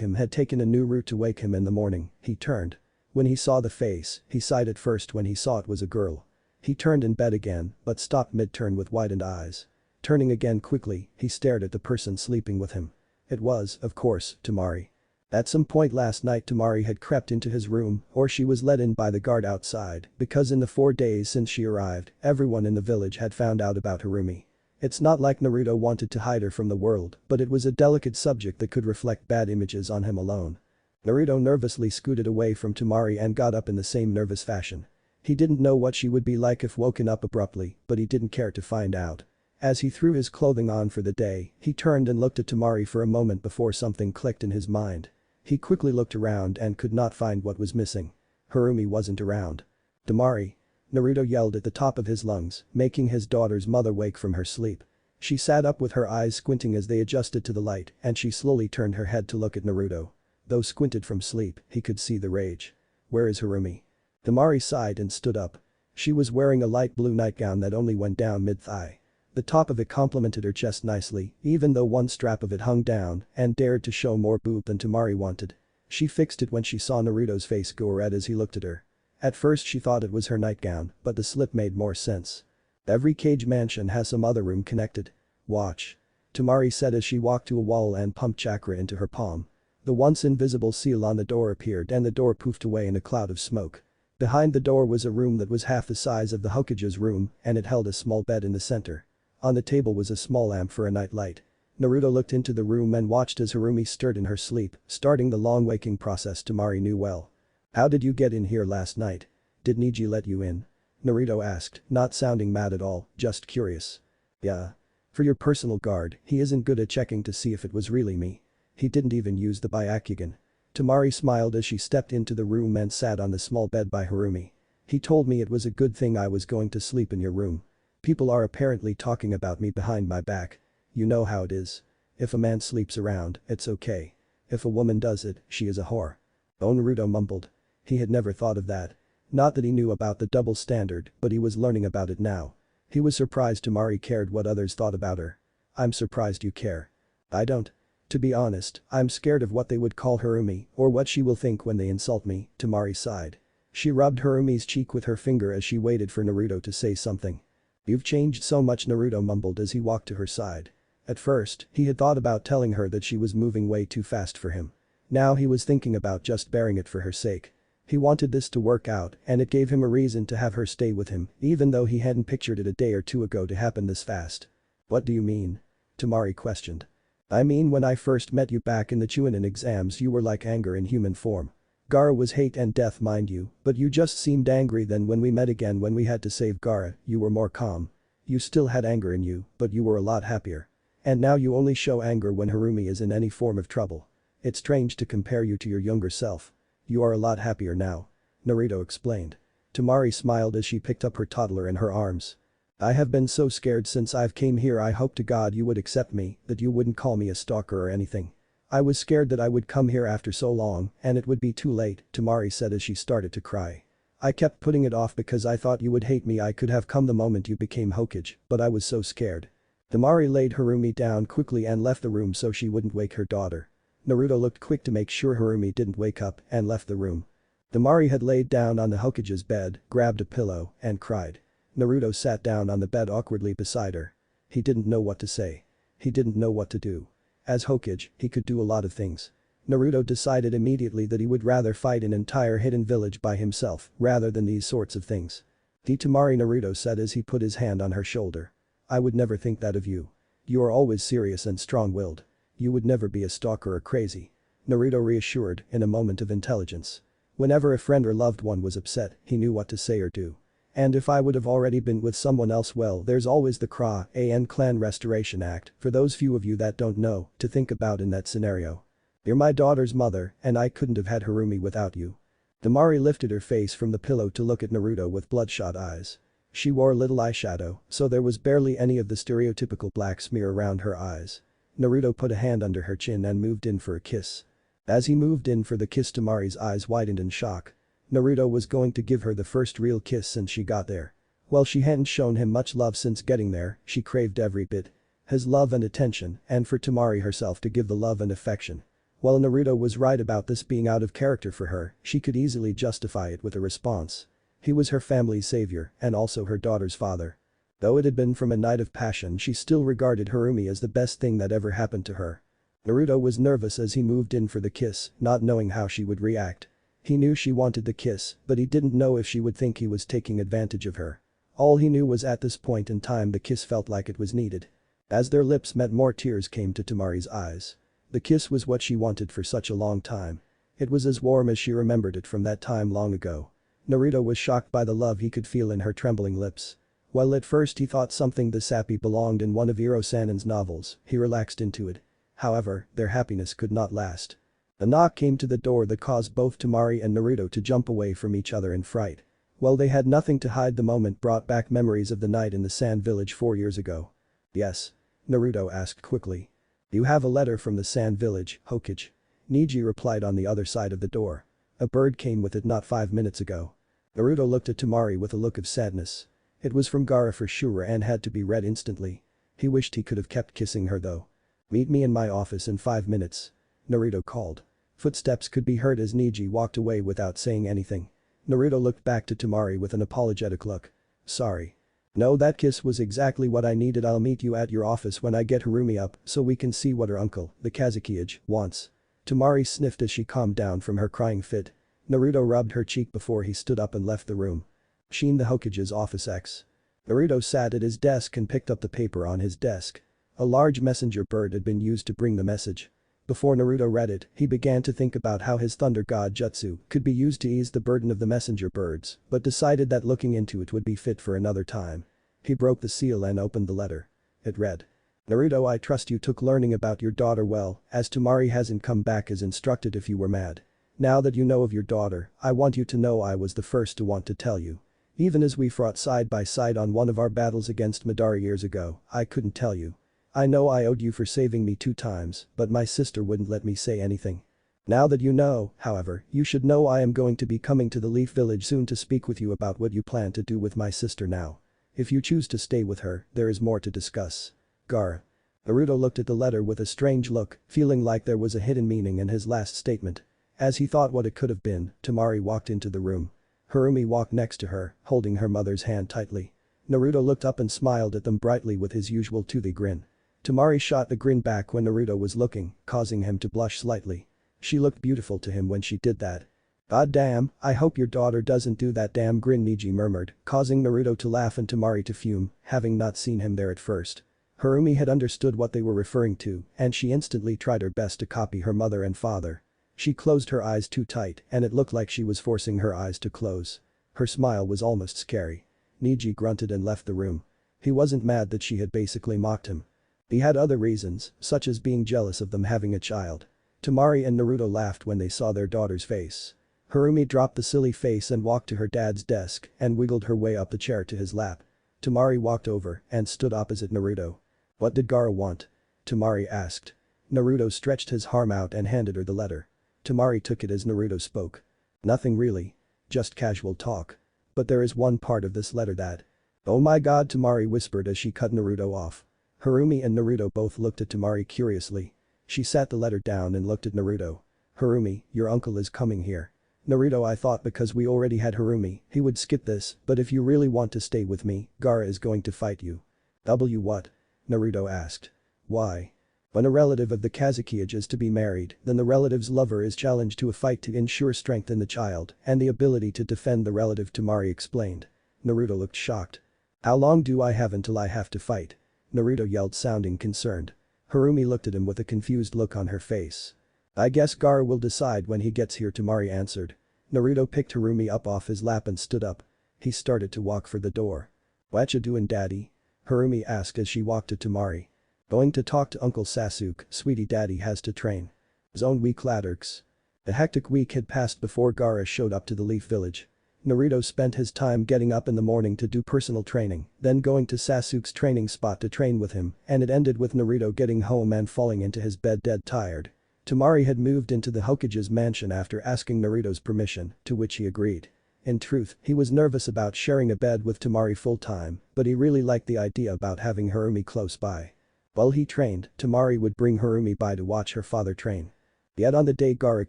him had taken a new route to wake him in the morning, he turned. When he saw the face, he sighed at first when he saw it was a girl. He turned in bed again, but stopped mid-turn with widened eyes. Turning again quickly, he stared at the person sleeping with him. It was, of course, Temari. At some point last night Temari had crept into his room or she was let in by the guard outside because in the 4 days since she arrived, everyone in the village had found out about Harumi. It's not like Naruto wanted to hide her from the world, but it was a delicate subject that could reflect bad images on him alone. Naruto nervously scooted away from Temari and got up in the same nervous fashion. He didn't know what she would be like if woken up abruptly, but he didn't care to find out. As he threw his clothing on for the day, he turned and looked at Temari for a moment before something clicked in his mind. He quickly looked around and could not find what was missing. Harumi wasn't around. "Temari!" Naruto yelled at the top of his lungs, making his daughter's mother wake from her sleep. She sat up with her eyes squinting as they adjusted to the light and she slowly turned her head to look at Naruto. Though squinted from sleep, he could see the rage. "Where is Harumi?" Temari sighed and stood up. She was wearing a light blue nightgown that only went down mid-thigh. The top of it complemented her chest nicely, even though one strap of it hung down and dared to show more boob than Temari wanted. She fixed it when she saw Naruto's face go red as he looked at her. At first she thought it was her nightgown, but the slip made more sense. "Every cage mansion has some other room connected. Watch," Temari said as she walked to a wall and pumped chakra into her palm. The once invisible seal on the door appeared and the door poofed away in a cloud of smoke. Behind the door was a room that was half the size of the Hokage's room and it held a small bed in the center. On the table was a small lamp for a night light. Naruto looked into the room and watched as Harumi stirred in her sleep, starting the long waking process Temari knew well. "How did you get in here last night? Did Niji let you in?" Naruto asked, not sounding mad at all, just curious. "Yeah. For your personal guard, he isn't good at checking to see if it was really me. He didn't even use the Byakugan." Temari smiled as she stepped into the room and sat on the small bed by Harumi. "He told me it was a good thing I was going to sleep in your room. People are apparently talking about me behind my back. You know how it is. If a man sleeps around, it's okay. If a woman does it, she is a whore." Oh, Naruto mumbled. He had never thought of that. Not that he knew about the double standard, but he was learning about it now. He was surprised Temari cared what others thought about her. "I'm surprised you care." "I don't. To be honest, I'm scared of what they would call Harumi or what she will think when they insult me," Temari sighed. She rubbed Harumi's cheek with her finger as she waited for Naruto to say something. "You've changed so much," Naruto mumbled as he walked to her side. At first, he had thought about telling her that she was moving way too fast for him. Now he was thinking about just bearing it for her sake. He wanted this to work out and it gave him a reason to have her stay with him even though he hadn't pictured it a day or two ago to happen this fast. "What do you mean?" Temari questioned. "I mean when I first met you back in the Chunin exams you were like anger in human form. Gaara was hate and death mind you, but you just seemed angry then when we met again when we had to save Gaara, you were more calm. You still had anger in you, but you were a lot happier. And now you only show anger when Harumi is in any form of trouble. It's strange to compare you to your younger self. You are a lot happier now," Naruto explained. Temari smiled as she picked up her toddler in her arms. "I have been so scared since I've came here. I hope to God you would accept me, that you wouldn't call me a stalker or anything. I was scared that I would come here after so long and it would be too late, Temari said as she started to cry. I kept putting it off because I thought you would hate me. I could have come the moment you became Hokage, but I was so scared. Temari laid Harumi down quickly and left the room so she wouldn't wake her daughter. Naruto looked quick to make sure Harumi didn't wake up and left the room. Temari had laid down on the Hokage's bed, grabbed a pillow, and cried. Naruto sat down on the bed awkwardly beside her. He didn't know what to say. He didn't know what to do. As Hokage, he could do a lot of things. Naruto decided immediately that he would rather fight an entire hidden village by himself rather than these sorts of things. Temari, Naruto said as he put his hand on her shoulder. I would never think that of you. You are always serious and strong-willed. You would never be a stalker or crazy. Naruto reassured in a moment of intelligence. Whenever a friend or loved one was upset, he knew what to say or do. And if I would have already been with someone else, well, there's always the Kra-an Clan Restoration Act, for those few of you that don't know, to think about in that scenario. You're my daughter's mother, and I couldn't have had Harumi without you. Temari lifted her face from the pillow to look at Naruto with bloodshot eyes. She wore little eyeshadow, so there was barely any of the stereotypical black smear around her eyes. Naruto put a hand under her chin and moved in for a kiss. As he moved in for the kiss, Temari's eyes widened in shock. Naruto was going to give her the first real kiss since she got there. While she hadn't shown him much love since getting there, she craved every bit. His love and attention, and for Temari herself to give the love and affection. While Naruto was right about this being out of character for her, she could easily justify it with a response. He was her family's savior and also her daughter's father. Though it had been from a night of passion, she still regarded Harumi as the best thing that ever happened to her. Naruto was nervous as he moved in for the kiss, not knowing how she would react. He knew she wanted the kiss, but he didn't know if she would think he was taking advantage of her. All he knew was at this point in time the kiss felt like it was needed. As their lips met, more tears came to Temari's eyes. The kiss was what she wanted for such a long time. It was as warm as she remembered it from that time long ago. Naruto was shocked by the love he could feel in her trembling lips. While at first he thought something this happy belonged in one of Iro-sanen's novels, he relaxed into it. However, their happiness could not last. A knock came to the door that caused both Temari and Naruto to jump away from each other in fright. While they had nothing to hide, the moment brought back memories of the night in the sand village 4 years ago. Yes? Naruto asked quickly. You have a letter from the sand village, Hokage. Neji replied on the other side of the door. A bird came with it not 5 minutes ago. Naruto looked at Temari with a look of sadness. It was from Gaara for sure and had to be read instantly. He wished he could have kept kissing her though. Meet me in my office in 5 minutes. Naruto called. Footsteps could be heard as Neji walked away without saying anything. Naruto looked back to Temari with an apologetic look. Sorry. No, that kiss was exactly what I needed. I'll meet you at your office when I get Harumi up so we can see what her uncle, the Kazekage, wants. Temari sniffed as she calmed down from her crying fit. Naruto rubbed her cheek before he stood up and left the room. Shin, the Hokage's office X. Naruto sat at his desk and picked up the paper on his desk. A large messenger bird had been used to bring the message. Before Naruto read it, he began to think about how his Thunder God Jutsu could be used to ease the burden of the messenger birds, but decided that looking into it would be fit for another time. He broke the seal and opened the letter. It read. Naruto, I trust you took learning about your daughter well, as Temari hasn't come back as instructed if you were mad. Now that you know of your daughter, I want you to know I was the first to want to tell you. Even as we fought side by side on one of our battles against Madara years ago, I couldn't tell you. I know I owed you for saving me 2 times, but my sister wouldn't let me say anything. Now that you know, however, you should know I am going to be coming to the Leaf Village soon to speak with you about what you plan to do with my sister now. If you choose to stay with her, there is more to discuss. Gaara. Naruto looked at the letter with a strange look, feeling like there was a hidden meaning in his last statement. As he thought what it could have been, Temari walked into the room. Harumi walked next to her, holding her mother's hand tightly. Naruto looked up and smiled at them brightly with his usual toothy grin. Temari shot the grin back when Naruto was looking, causing him to blush slightly. She looked beautiful to him when she did that. God damn, I hope your daughter doesn't do that damn grin, Neji murmured, causing Naruto to laugh and Temari to fume, having not seen him there at first. Harumi had understood what they were referring to, and she instantly tried her best to copy her mother and father. She closed her eyes too tight and it looked like she was forcing her eyes to close. Her smile was almost scary. Neji grunted and left the room. He wasn't mad that she had basically mocked him. He had other reasons, such as being jealous of them having a child. Temari and Naruto laughed when they saw their daughter's face. Harumi dropped the silly face and walked to her dad's desk and wiggled her way up the chair to his lap. Temari walked over and stood opposite Naruto. What did Gaara want? Temari asked. Naruto stretched his arm out and handed her the letter. Temari took it as Naruto spoke. Nothing really. Just casual talk. But there is one part of this letter that… Oh my god, Temari whispered as she cut Naruto off. Harumi and Naruto both looked at Temari curiously. She sat the letter down and looked at Naruto. Harumi, your uncle is coming here. Naruto, I thought because we already had Harumi, he would skip this, but if you really want to stay with me, Gaara is going to fight you. What? Naruto asked. Why? When a relative of the Kazekage is to be married, then the relative's lover is challenged to a fight to ensure strength in the child and the ability to defend the relative, Temari explained. Naruto looked shocked. How long do I have until I have to fight? Naruto yelled, sounding concerned. Harumi looked at him with a confused look on her face. I guess Gaara will decide when he gets here, Temari answered. Naruto picked Harumi up off his lap and stood up. He started to walk for the door. What you doing, daddy? Harumi asked as she walked to Temari. Going to talk to Uncle Sasuke, sweetie, daddy has to train. Zone week ladderks. A hectic week had passed before Gaara showed up to the Leaf Village. Naruto spent his time getting up in the morning to do personal training, then going to Sasuke's training spot to train with him, and it ended with Naruto getting home and falling into his bed dead tired. Temari had moved into the Hokage's mansion after asking Naruto's permission, to which he agreed. In truth, he was nervous about sharing a bed with Temari full-time, but he really liked the idea about having Harumi close by. While he trained, Temari would bring Harumi by to watch her father train. Yet on the day Gaara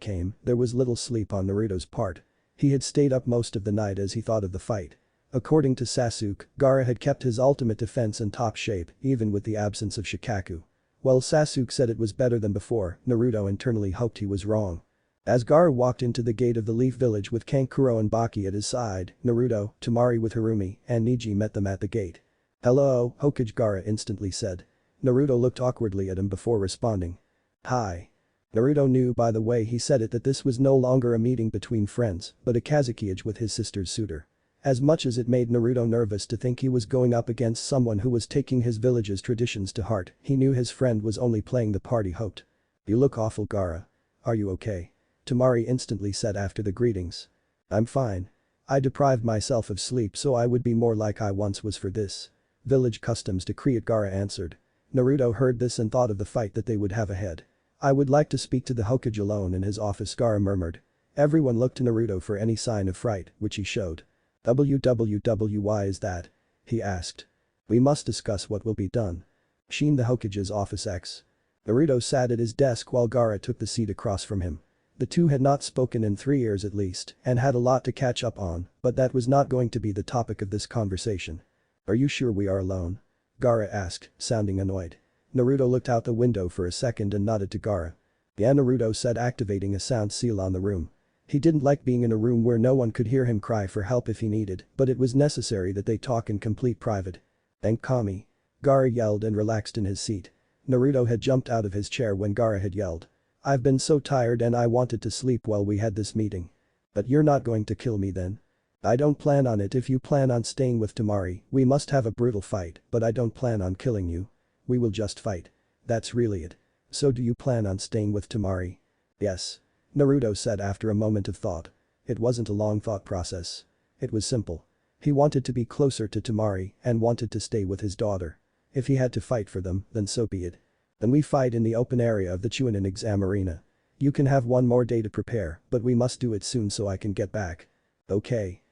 came, there was little sleep on Naruto's part. He had stayed up most of the night as he thought of the fight. According to Sasuke, Gaara had kept his ultimate defense in top shape, even with the absence of Shikaku. While Sasuke said it was better than before, Naruto internally hoped he was wrong. As Gaara walked into the gate of the Leaf Village with Kankuro and Baki at his side, Naruto, Temari with Harumi, and Neji met them at the gate. Hello, Hokage, Gaara instantly said. Naruto looked awkwardly at him before responding. Hi. Naruto knew by the way he said it that this was no longer a meeting between friends, but a Kazekage with his sister's suitor. As much as it made Naruto nervous to think he was going up against someone who was taking his village's traditions to heart, he knew his friend was only playing the part he hoped. You look awful, Gaara. Are you okay? Temari instantly said after the greetings. I'm fine. I deprived myself of sleep so I would be more like I once was for this. Village customs decree it, Gaara answered. Naruto heard this and thought of the fight that they would have ahead. I would like to speak to the Hokage alone in his office, Gaara murmured. Everyone looked to Naruto for any sign of fright, which he showed. Why is that? He asked. We must discuss what will be done. Sheen, the Hokage's office X. Naruto sat at his desk while Gaara took the seat across from him. The two had not spoken in 3 years at least and had a lot to catch up on, but that was not going to be the topic of this conversation. Are you sure we are alone? Gaara asked, sounding annoyed. Naruto looked out the window for a second and nodded to Gaara. Yeah, Naruto said, activating a sound seal on the room. He didn't like being in a room where no one could hear him cry for help if he needed, but it was necessary that they talk in complete private. Thank Kami. Gaara yelled and relaxed in his seat. Naruto had jumped out of his chair when Gaara had yelled. I've been so tired and I wanted to sleep while we had this meeting. But you're not going to kill me then? I don't plan on it. If you plan on staying with Temari, we must have a brutal fight, but I don't plan on killing you. We will just fight. That's really it. So do you plan on staying with Temari? Yes. Naruto said after a moment of thought. It wasn't a long thought process. It was simple. He wanted to be closer to Temari and wanted to stay with his daughter. If he had to fight for them, then so be it. Then we fight in the open area of the Chunin exam arena. You can have one more day to prepare, but we must do it soon so I can get back. Okay.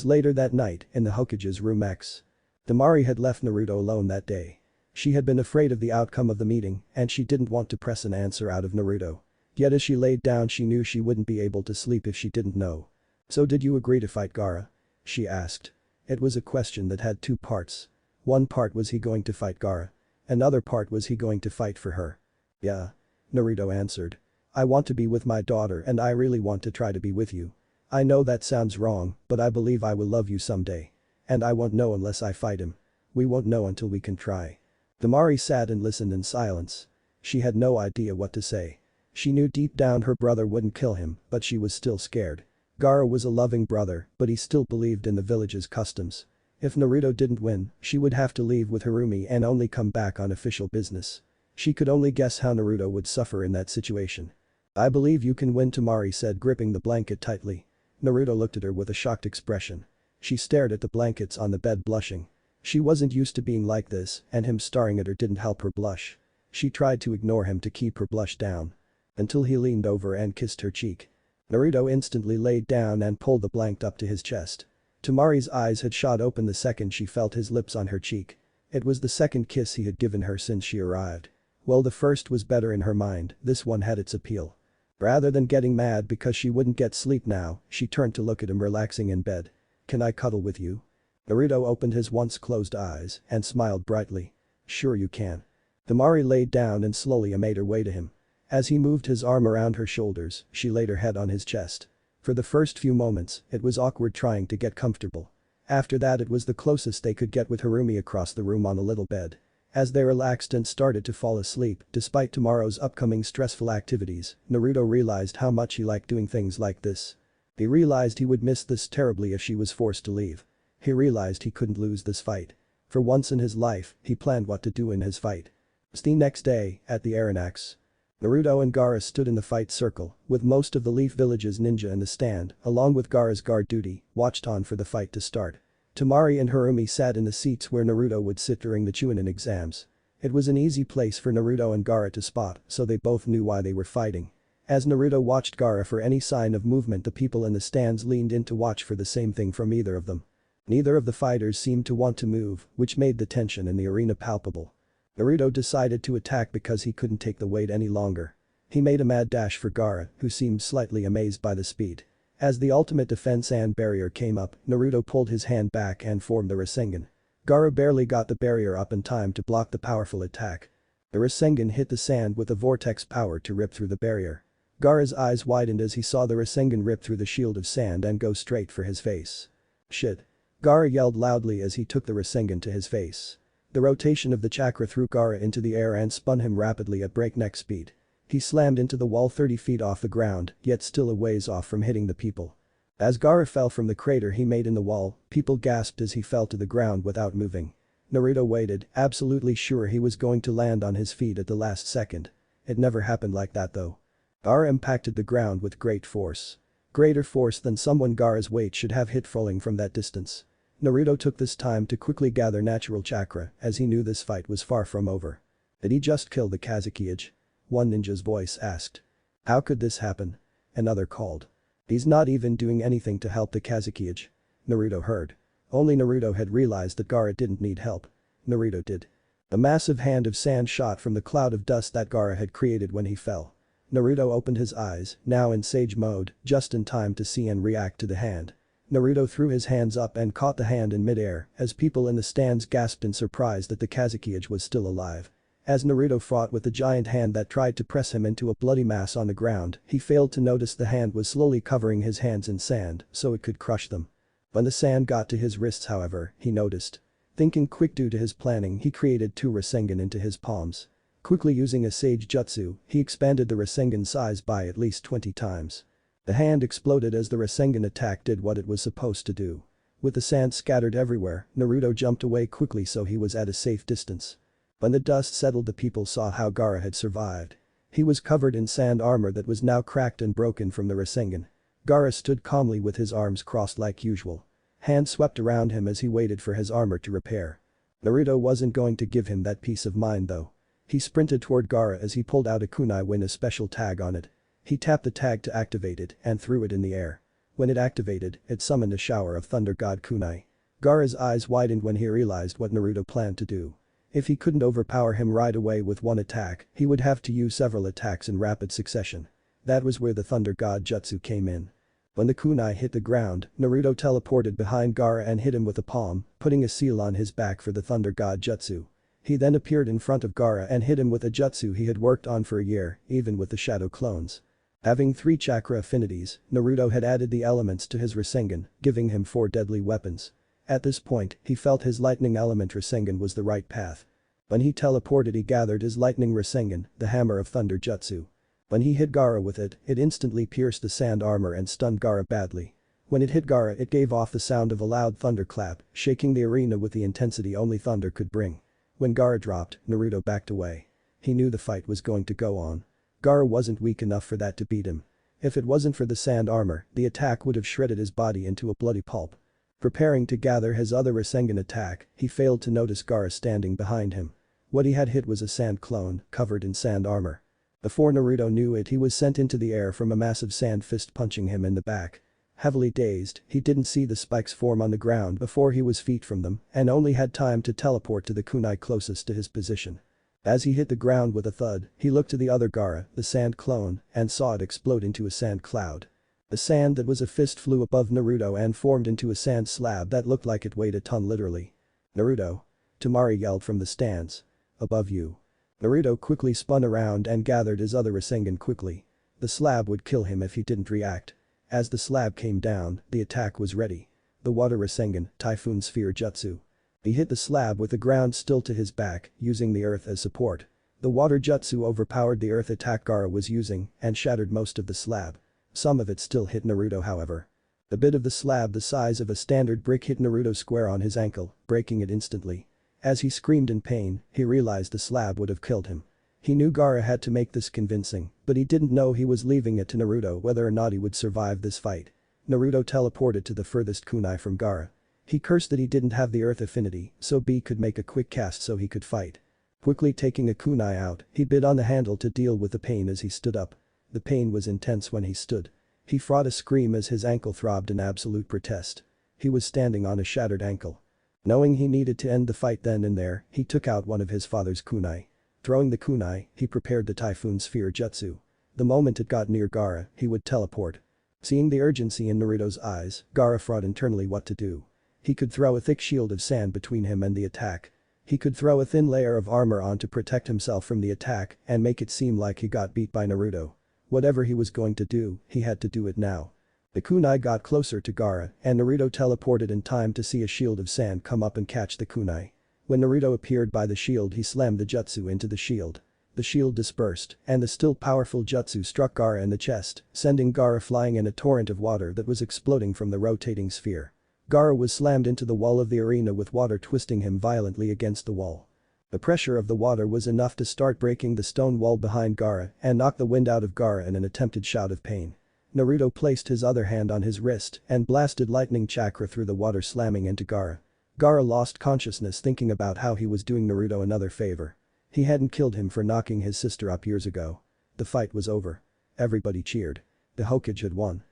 Later that night, in the Hokage's room X. Temari had left Naruto alone that day. She had been afraid of the outcome of the meeting and she didn't want to press an answer out of Naruto. Yet as she laid down she knew she wouldn't be able to sleep if she didn't know. So did you agree to fight Gaara? She asked. It was a question that had 2 parts. One part was he going to fight Gaara. Another part was he going to fight for her. Yeah. Naruto answered. I want to be with my daughter and I really want to try to be with you. I know that sounds wrong, but I believe I will love you someday. And I won't know unless I fight him. We won't know until we can try. Temari sat and listened in silence. She had no idea what to say. She knew deep down her brother wouldn't kill him, but she was still scared. Gaara was a loving brother, but he still believed in the village's customs. If Naruto didn't win, she would have to leave with Harumi and only come back on official business. She could only guess how Naruto would suffer in that situation. I believe you can win, Temari said, gripping the blanket tightly. Naruto looked at her with a shocked expression. She stared at the blankets on the bed, blushing. She wasn't used to being like this and him staring at her didn't help her blush. She tried to ignore him to keep her blush down. Until he leaned over and kissed her cheek. Naruto instantly laid down and pulled the blanket up to his chest. Temari's eyes had shot open the second she felt his lips on her cheek. It was the second kiss he had given her since she arrived. Well, the first was better in her mind, this one had its appeal. Rather than getting mad because she wouldn't get sleep now, she turned to look at him relaxing in bed. "Can I cuddle with you?" Naruto opened his once closed eyes and smiled brightly. "Sure you can." Temari laid down and slowly made her way to him. As he moved his arm around her shoulders, she laid her head on his chest. For the first few moments, it was awkward trying to get comfortable. After that, it was the closest they could get with Harumi across the room on a little bed. As they relaxed and started to fall asleep, despite tomorrow's upcoming stressful activities, Naruto realized how much he liked doing things like this. He realized he would miss this terribly if she was forced to leave. He realized he couldn't lose this fight. For once in his life, he planned what to do in his fight. The next day, at the Aranax. Naruto and Gaara stood in the fight circle, with most of the Leaf Village's ninja in the stand, along with Gaara's guard duty, watched on for the fight to start. Temari and Harumi sat in the seats where Naruto would sit during the Chunin exams. It was an easy place for Naruto and Gaara to spot, so they both knew why they were fighting. As Naruto watched Gaara for any sign of movement, the people in the stands leaned in to watch for the same thing from either of them. Neither of the fighters seemed to want to move, which made the tension in the arena palpable. Naruto decided to attack because he couldn't take the wait any longer. He made a mad dash for Gaara, who seemed slightly amazed by the speed. As the ultimate defense and barrier came up, Naruto pulled his hand back and formed the Rasengan. Gaara barely got the barrier up in time to block the powerful attack. The Rasengan hit the sand with a vortex power to rip through the barrier. Gaara's eyes widened as he saw the Rasengan rip through the shield of sand and go straight for his face. "Shit." Gaara yelled loudly as he took the Rasengan to his face. The rotation of the chakra threw Gaara into the air and spun him rapidly at breakneck speed. He slammed into the wall 30 feet off the ground, yet still a ways off from hitting the people. As Gaara fell from the crater he made in the wall, people gasped as he fell to the ground without moving. Naruto waited, absolutely sure he was going to land on his feet at the last second. It never happened like that though. Gaara impacted the ground with great force. Greater force than someone Gaara's weight should have hit falling from that distance. Naruto took this time to quickly gather natural chakra, as he knew this fight was far from over. Did he just kill the Kazekage? One ninja's voice asked. How could this happen? Another called. He's not even doing anything to help the Kazekage. Naruto heard. Only Naruto had realized that Gaara didn't need help. Naruto did. A massive hand of sand shot from the cloud of dust that Gaara had created when he fell. Naruto opened his eyes, now in sage mode, just in time to see and react to the hand. Naruto threw his hands up and caught the hand in midair, as people in the stands gasped in surprise that the Kazekage was still alive. As Naruto fought with the giant hand that tried to press him into a bloody mass on the ground, he failed to notice the hand was slowly covering his hands in sand so it could crush them. When the sand got to his wrists however, he noticed. Thinking quick due to his planning, he created 2 Rasengan into his palms. Quickly using a sage jutsu, he expanded the Rasengan size by at least 20 times. The hand exploded as the Rasengan attack did what it was supposed to do. With the sand scattered everywhere, Naruto jumped away quickly so he was at a safe distance. When the dust settled, the people saw how Gaara had survived. He was covered in sand armor that was now cracked and broken from the Rasengan. Gaara stood calmly with his arms crossed like usual. Hands swept around him as he waited for his armor to repair. Naruto wasn't going to give him that peace of mind though. He sprinted toward Gaara as he pulled out a kunai with a special tag on it. He tapped the tag to activate it and threw it in the air. When it activated, it summoned a shower of thunder god kunai. Gaara's eyes widened when he realized what Naruto planned to do. If he couldn't overpower him right away with one attack, he would have to use several attacks in rapid succession. That was where the thunder god jutsu came in. When the kunai hit the ground, Naruto teleported behind Gaara and hit him with a palm, putting a seal on his back for the thunder god jutsu. He then appeared in front of Gaara and hit him with a jutsu he had worked on for a year, even with the shadow clones. Having 3 chakra affinities, Naruto had added the elements to his Rasengan, giving him 4 deadly weapons. At this point, he felt his lightning element Rasengan was the right path. When he teleported, he gathered his lightning Rasengan, the hammer of thunder jutsu. When he hit Gaara with it, it instantly pierced the sand armor and stunned Gaara badly. When it hit Gaara, it gave off the sound of a loud thunderclap, shaking the arena with the intensity only thunder could bring. When Gaara dropped, Naruto backed away. He knew the fight was going to go on. Gaara wasn't weak enough for that to beat him. If it wasn't for the sand armor, the attack would have shredded his body into a bloody pulp. Preparing to gather his other Rasengan attack, he failed to notice Gaara standing behind him. What he had hit was a sand clone, covered in sand armor. Before Naruto knew it, he was sent into the air from a massive sand fist punching him in the back. Heavily dazed, he didn't see the spikes form on the ground before he was feet from them and only had time to teleport to the kunai closest to his position. As he hit the ground with a thud, he looked to the other Gaara, the sand clone, and saw it explode into a sand cloud. The sand that was a fist flew above Naruto and formed into a sand slab that looked like it weighed a ton literally. "Naruto!" Temari yelled from the stands. "Above you." Naruto quickly spun around and gathered his other Rasengan quickly. The slab would kill him if he didn't react. As the slab came down, the attack was ready. The water Rasengan, Typhoon Sphere Jutsu. He hit the slab with the ground still to his back, using the earth as support. The water jutsu overpowered the earth attack Gaara was using and shattered most of the slab. Some of it still hit Naruto however. The bit of the slab the size of a standard brick hit Naruto square on his ankle, breaking it instantly. As he screamed in pain, he realized the slab would have killed him. He knew Gaara had to make this convincing, but he didn't know he was leaving it to Naruto whether or not he would survive this fight. Naruto teleported to the furthest kunai from Gaara. He cursed that he didn't have the earth affinity, so B could make a quick cast so he could fight. Quickly taking a kunai out, he bit on the handle to deal with the pain as he stood up. The pain was intense when he stood. He fought a scream as his ankle throbbed in absolute protest. He was standing on a shattered ankle. Knowing he needed to end the fight then and there, he took out one of his father's kunai. Throwing the kunai, he prepared the Typhoon Sphere Jutsu. The moment it got near Gaara, he would teleport. Seeing the urgency in Naruto's eyes, Gaara thought internally what to do. He could throw a thick shield of sand between him and the attack. He could throw a thin layer of armor on to protect himself from the attack and make it seem like he got beat by Naruto. Whatever he was going to do, he had to do it now. The kunai got closer to Gaara and Naruto teleported in time to see a shield of sand come up and catch the kunai. When Naruto appeared by the shield, he slammed the jutsu into the shield. The shield dispersed and the still powerful jutsu struck Gaara in the chest, sending Gaara flying in a torrent of water that was exploding from the rotating sphere. Gaara was slammed into the wall of the arena with water twisting him violently against the wall. The pressure of the water was enough to start breaking the stone wall behind Gaara and knock the wind out of Gaara in an attempted shout of pain. Naruto placed his other hand on his wrist and blasted lightning chakra through the water slamming into Gaara. Gaara lost consciousness thinking about how he was doing Naruto another favor. He hadn't killed him for knocking his sister up years ago. The fight was over. Everybody cheered. The Hokage had won.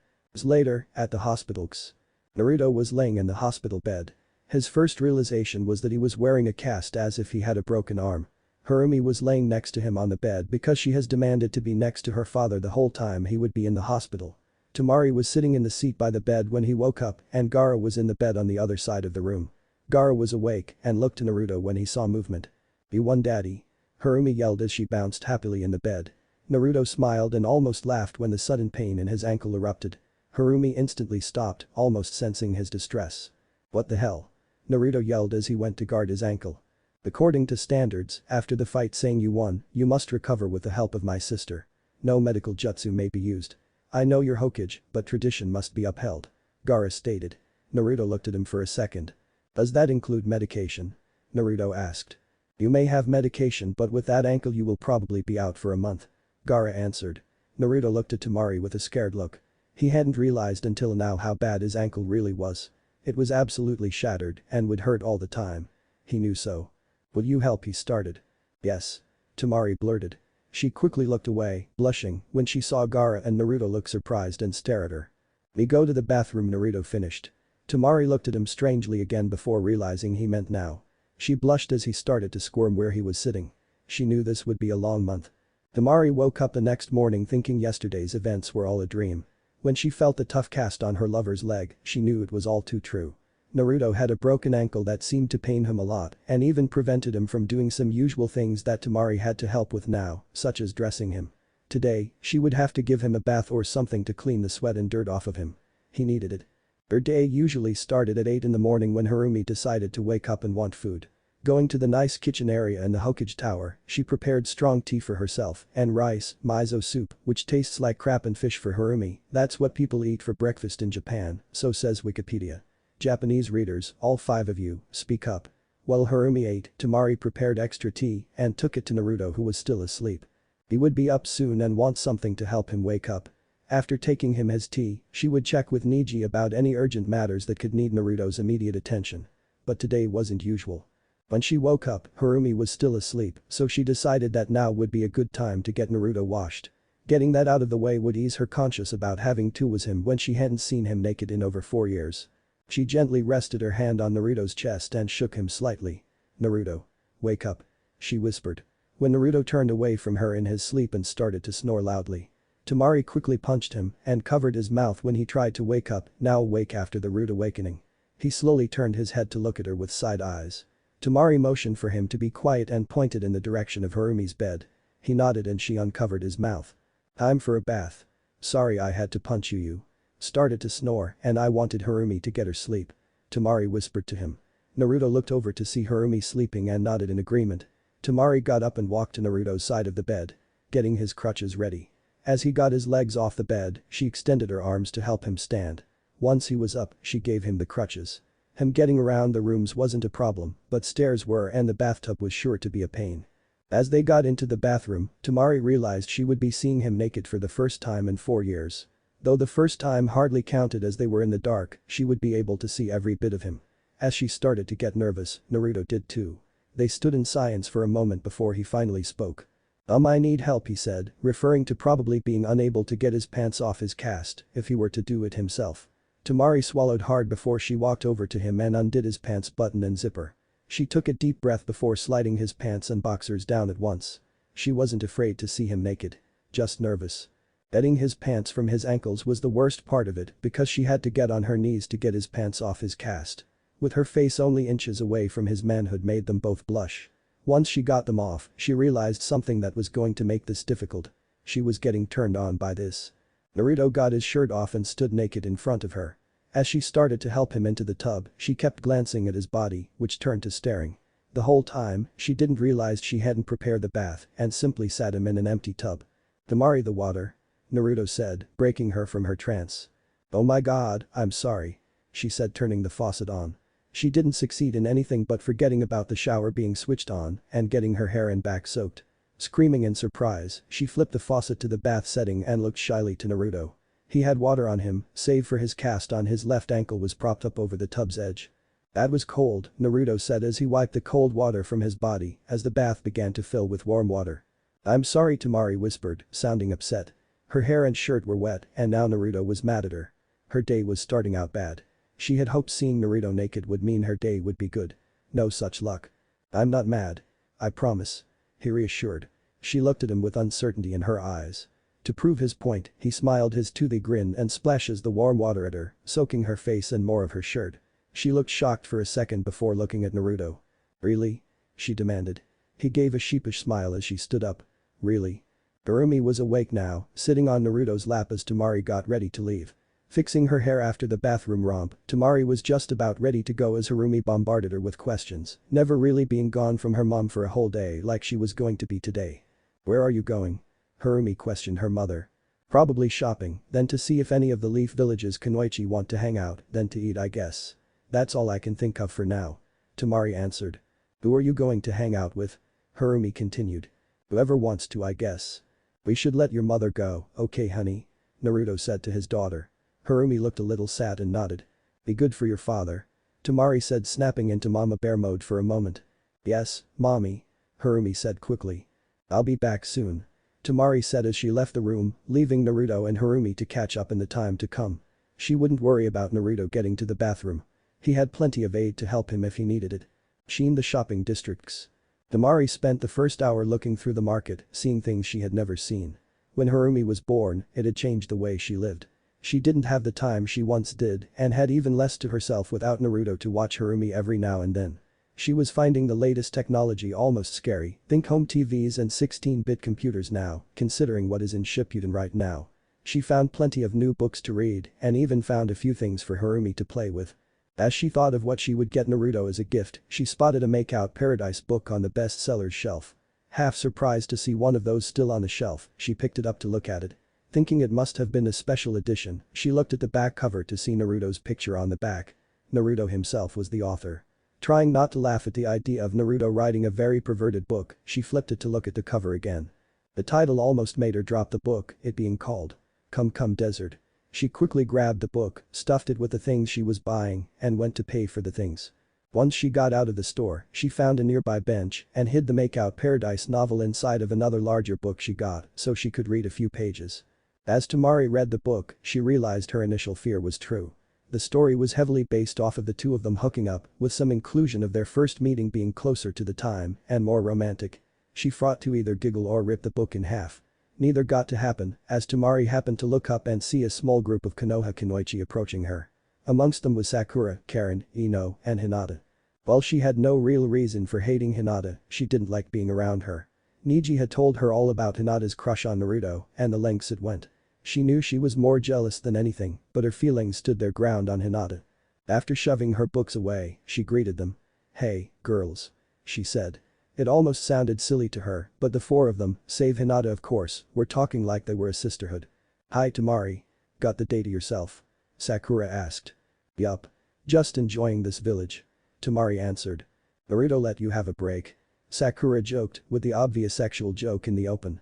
Later, at the hospitals. Naruto was laying in the hospital bed. His first realization was that he was wearing a cast as if he had a broken arm. Harumi was laying next to him on the bed because she has demanded to be next to her father the whole time he would be in the hospital. Temari was sitting in the seat by the bed when he woke up and Gaara was in the bed on the other side of the room. Gaara was awake and looked to Naruto when he saw movement. "You won, daddy," Harumi yelled as she bounced happily in the bed. Naruto smiled and almost laughed when the sudden pain in his ankle erupted. Harumi instantly stopped, almost sensing his distress. "What the hell?" Naruto yelled as he went to guard his ankle. "According to standards, after the fight saying you won, you must recover with the help of my sister. No medical jutsu may be used. I know you're Hokage, but tradition must be upheld," Gaara stated. Naruto looked at him for a second. "Does that include medication?" Naruto asked. "You may have medication but with that ankle you will probably be out for a month," Gaara answered. Naruto looked at Temari with a scared look. He hadn't realized until now how bad his ankle really was. It was absolutely shattered and would hurt all the time. He knew so. "Will you help?" he started. "Yes," Temari blurted. She quickly looked away, blushing, when she saw Gaara and Naruto look surprised and stare at her. "We go to the bathroom," Naruto finished. Temari looked at him strangely again before realizing he meant now. She blushed as he started to squirm where he was sitting. She knew this would be a long month. Temari woke up the next morning thinking yesterday's events were all a dream. When she felt the tough cast on her lover's leg, she knew it was all too true. Naruto had a broken ankle that seemed to pain him a lot and even prevented him from doing some usual things that Temari had to help with now, such as dressing him. Today, she would have to give him a bath or something to clean the sweat and dirt off of him. He needed it. Her day usually started at 8 in the morning when Harumi decided to wake up and want food. Going to the nice kitchen area in the Hokage Tower, she prepared strong tea for herself and rice, miso soup, which tastes like crap and fish for Harumi. That's what people eat for breakfast in Japan, so says Wikipedia. Japanese readers, all 5 of you, speak up. While Harumi ate, Temari prepared extra tea and took it to Naruto who was still asleep. He would be up soon and want something to help him wake up. After taking him his tea, she would check with Neji about any urgent matters that could need Naruto's immediate attention. But today wasn't usual. When she woke up, Harumi was still asleep, so she decided that now would be a good time to get Naruto washed. Getting that out of the way would ease her conscience about having to was him when she hadn't seen him naked in over 4 years. She gently rested her hand on Naruto's chest and shook him slightly. "Naruto. Wake up," she whispered. When Naruto turned away from her in his sleep and started to snore loudly. Temari quickly punched him and covered his mouth when he tried to wake up, now awake after the rude awakening. He slowly turned his head to look at her with side eyes. Temari motioned for him to be quiet and pointed in the direction of Harumi's bed. He nodded and she uncovered his mouth. "Time for a bath. Sorry I had to punch you. Started to snore and I wanted Harumi to get her sleep," Temari whispered to him. Naruto looked over to see Harumi sleeping and nodded in agreement. Temari got up and walked to Naruto's side of the bed. Getting his crutches ready. As he got his legs off the bed, she extended her arms to help him stand. Once he was up, she gave him the crutches. Him getting around the rooms wasn't a problem, but stairs were and the bathtub was sure to be a pain. As they got into the bathroom, Temari realized she would be seeing him naked for the first time in 4 years. Though the first time hardly counted as they were in the dark, she would be able to see every bit of him. As she started to get nervous, Naruto did too. They stood in silence for a moment before he finally spoke. I need help," he said, referring to probably being unable to get his pants off his cast if he were to do it himself. Temari swallowed hard before she walked over to him and undid his pants button and zipper. She took a deep breath before sliding his pants and boxers down at once. She wasn't afraid to see him naked. Just nervous. Getting his pants from his ankles was the worst part of it because she had to get on her knees to get his pants off his cast. With her face only inches away from his manhood made them both blush. Once she got them off, she realized something that was going to make this difficult. She was getting turned on by this. Naruto got his shirt off and stood naked in front of her. As she started to help him into the tub, she kept glancing at his body, which turned to staring. The whole time, she didn't realize she hadn't prepared the bath and simply sat him in an empty tub. "Temari, the water," Naruto said, breaking her from her trance. "Oh my god, I'm sorry," she said, turning the faucet on. She didn't succeed in anything but forgetting about the shower being switched on and getting her hair and back soaked. Screaming in surprise, she flipped the faucet to the bath setting and looked shyly to Naruto. He had water on him, save for his cast on his left ankle was propped up over the tub's edge. "That was cold," Naruto said as he wiped the cold water from his body as the bath began to fill with warm water. "I'm sorry," Temari whispered, sounding upset. Her hair and shirt were wet and now Naruto was mad at her. Her day was starting out bad. She had hoped seeing Naruto naked would mean her day would be good. No such luck. "I'm not mad. I promise," he reassured. She looked at him with uncertainty in her eyes. To prove his point, he smiled his toothy grin and splashes the warm water at her, soaking her face and more of her shirt. She looked shocked for a second before looking at Naruto. "Really?" she demanded. He gave a sheepish smile as she stood up. "Really?" Harumi was awake now, sitting on Naruto's lap as Temari got ready to leave. Fixing her hair after the bathroom romp, Temari was just about ready to go as Harumi bombarded her with questions, never really being gone from her mom for a whole day like she was going to be today. "Where are you going?" Harumi questioned her mother. "Probably shopping, then to see if any of the Leaf Village's kunoichi want to hang out, then to eat I guess. That's all I can think of for now," Temari answered. "Who are you going to hang out with?" Harumi continued. "Whoever wants to I guess. We should let your mother go, okay honey?" Naruto said to his daughter. Harumi looked a little sad and nodded. "Be good for your father," Temari said, snapping into mama bear mode for a moment. "Yes, mommy," Harumi said quickly. "I'll be back soon," Temari said as she left the room, leaving Naruto and Harumi to catch up in the time to come. She wouldn't worry about Naruto getting to the bathroom. He had plenty of aid to help him if he needed it. Sheen the shopping districts. Temari spent the first hour looking through the market, seeing things she had never seen. When Harumi was born, it had changed the way she lived. She didn't have the time she once did and had even less to herself without Naruto to watch Harumi every now and then. She was finding the latest technology almost scary, think home TVs and 16-bit computers now, considering what is in Shippuden right now. She found plenty of new books to read and even found a few things for Harumi to play with. As she thought of what she would get Naruto as a gift, she spotted a Makeout Paradise book on the bestsellers shelf. Half surprised to see one of those still on the shelf, she picked it up to look at it. Thinking it must have been a special edition, she looked at the back cover to see Naruto's picture on the back. Naruto himself was the author. Trying not to laugh at the idea of Naruto writing a very perverted book, she flipped it to look at the cover again. The title almost made her drop the book, it being called Come Come Desert. She quickly grabbed the book, stuffed it with the things she was buying, and went to pay for the things. Once she got out of the store, she found a nearby bench and hid the Makeout Paradise novel inside of another larger book she got so she could read a few pages. As Temari read the book, she realized her initial fear was true. The story was heavily based off of the two of them hooking up, with some inclusion of their first meeting being closer to the time and more romantic. She fought to either giggle or rip the book in half. Neither got to happen, as Temari happened to look up and see a small group of Konoha Kunoichi approaching her. Amongst them was Sakura, Karen, Ino, and Hinata. While she had no real reason for hating Hinata, she didn't like being around her. Niji had told her all about Hinata's crush on Naruto and the lengths it went. She knew she was more jealous than anything, but her feelings stood their ground on Hinata. After shoving her books away, she greeted them. "Hey, girls," she said. It almost sounded silly to her, but the four of them, save Hinata of course, were talking like they were a sisterhood. "Hi Temari. Got the day to yourself?" Sakura asked. "Yup. Just enjoying this village." Temari answered. "Naruto let you have a break?" Sakura joked, with the obvious sexual joke in the open.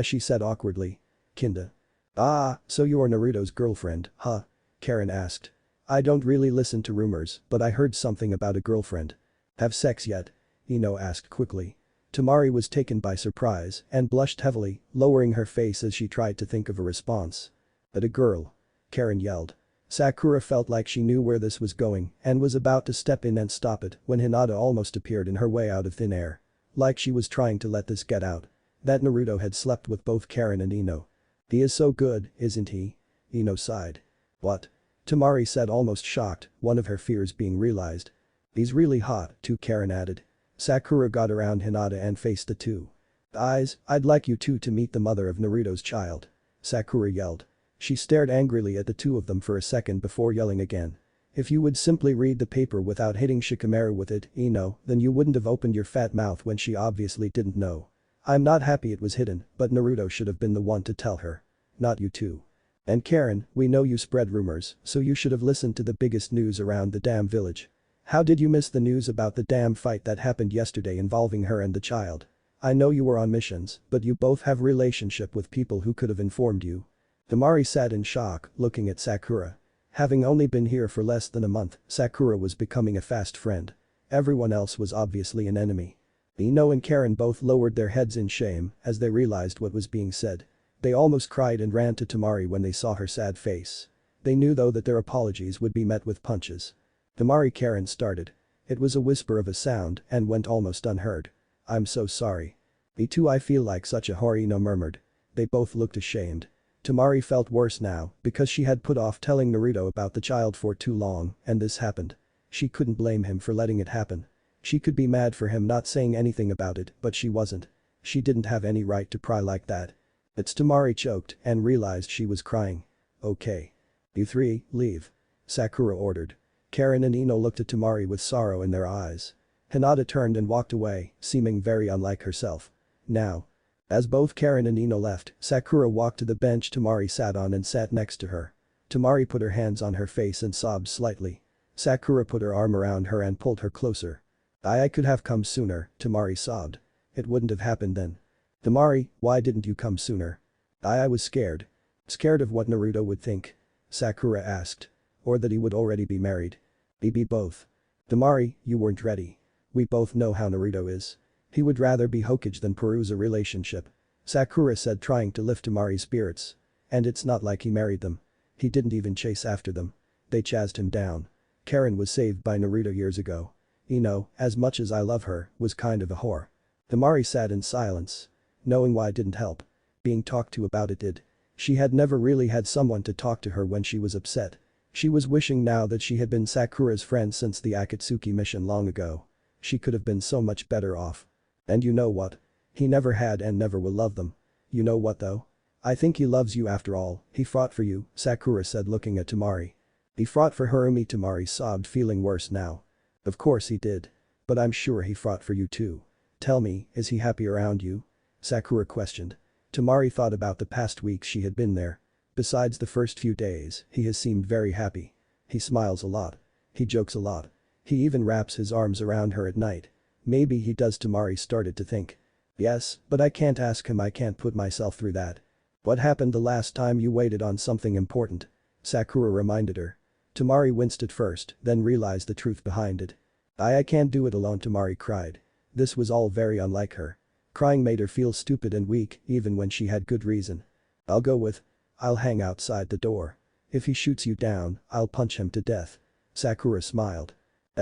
She said awkwardly. "Kinda. Ah, so you're Naruto's girlfriend, huh?" Karen asked. "I don't really listen to rumors, but I heard something about a girlfriend." "Have sex yet?" Ino asked quickly. Temari was taken by surprise and blushed heavily, lowering her face as she tried to think of a response. "But a girl?" Karen yelled. Sakura felt like she knew where this was going and was about to step in and stop it when Hinata almost appeared in her way out of thin air. Like she was trying to let this get out. That Naruto had slept with both Karen and Ino. "He is so good, isn't he?" Ino sighed. "What?" Temari said almost shocked, one of her fears being realized. "He's really hot," too, Karen added. Sakura got around Hinata and faced the two. "Eyes, I'd like you two to meet the mother of Naruto's child." Sakura yelled. She stared angrily at the two of them for a second before yelling again. "If you would simply read the paper without hitting Shikamaru with it, Ino, then you wouldn't have opened your fat mouth when she obviously didn't know. I'm not happy it was hidden, but Naruto should have been the one to tell her. Not you two. And Karen, we know you spread rumors, so you should have listened to the biggest news around the damn village. How did you miss the news about the damn fight that happened yesterday involving her and the child? I know you were on missions, but you both have relationship with people who could have informed you." Temari sat in shock, looking at Sakura. Having only been here for less than a month, Sakura was becoming a fast friend. Everyone else was obviously an enemy. Ino and Karen both lowered their heads in shame as they realized what was being said. They almost cried and ran to Temari when they saw her sad face. They knew though that their apologies would be met with punches. Temari Karen started. It was a whisper of a sound and went almost unheard. "I'm so sorry." "Me too, I feel like such a whore," Ino murmured. They both looked ashamed. Temari felt worse now because she had put off telling Naruto about the child for too long and this happened. She couldn't blame him for letting it happen. She could be mad for him not saying anything about it, but she wasn't. She didn't have any right to pry like that. It's Temari choked and realized she was crying. "Okay. You three, leave," Sakura ordered. Karen and Ino looked at Temari with sorrow in their eyes. Hinata turned and walked away, seeming very unlike herself. "Now." As both Karen and Ino left, Sakura walked to the bench Temari sat on and sat next to her. Temari put her hands on her face and sobbed slightly. Sakura put her arm around her and pulled her closer. I could have come sooner," Temari sobbed. "It wouldn't have happened then." "Temari, why didn't you come sooner?" I was scared." "Scared of what Naruto would think?" Sakura asked. "Or that he would already be married?" "Maybe both." "Temari, you weren't ready. We both know how Naruto is. He would rather be Hokage than pursue a relationship," Sakura said, trying to lift Temari's spirits. "And it's not like he married them. He didn't even chase after them. They chased him down. Karen was saved by Naruto years ago. Ino, as much as I love her, was kind of a whore." Temari sat in silence. Knowing why didn't help. Being talked to about it did. She had never really had someone to talk to her when she was upset. She was wishing now that she had been Sakura's friend since the Akatsuki mission long ago. She could have been so much better off. "And you know what? He never had and never will love them. You know what though? I think he loves you after all, he fought for you," Sakura said looking at Temari. "He fought for Harumi," Temari sobbed, feeling worse now. "Of course he did. But I'm sure he fought for you too. Tell me, is he happy around you?" Sakura questioned. Temari thought about the past weeks she had been there. Besides the first few days, he has seemed very happy. He smiles a lot. He jokes a lot. He even wraps his arms around her at night. Maybe he does, Temari started to think. "Yes, but I can't ask him, I can't put myself through that." "What happened the last time you waited on something important?" Sakura reminded her. Temari winced at first, then realized the truth behind it. I can't do it alone, Temari cried. This was all very unlike her. Crying made her feel stupid and weak even when she had good reason. I'll go with. I'll hang outside the door. If he shoots you down, I'll punch him to death. Sakura smiled.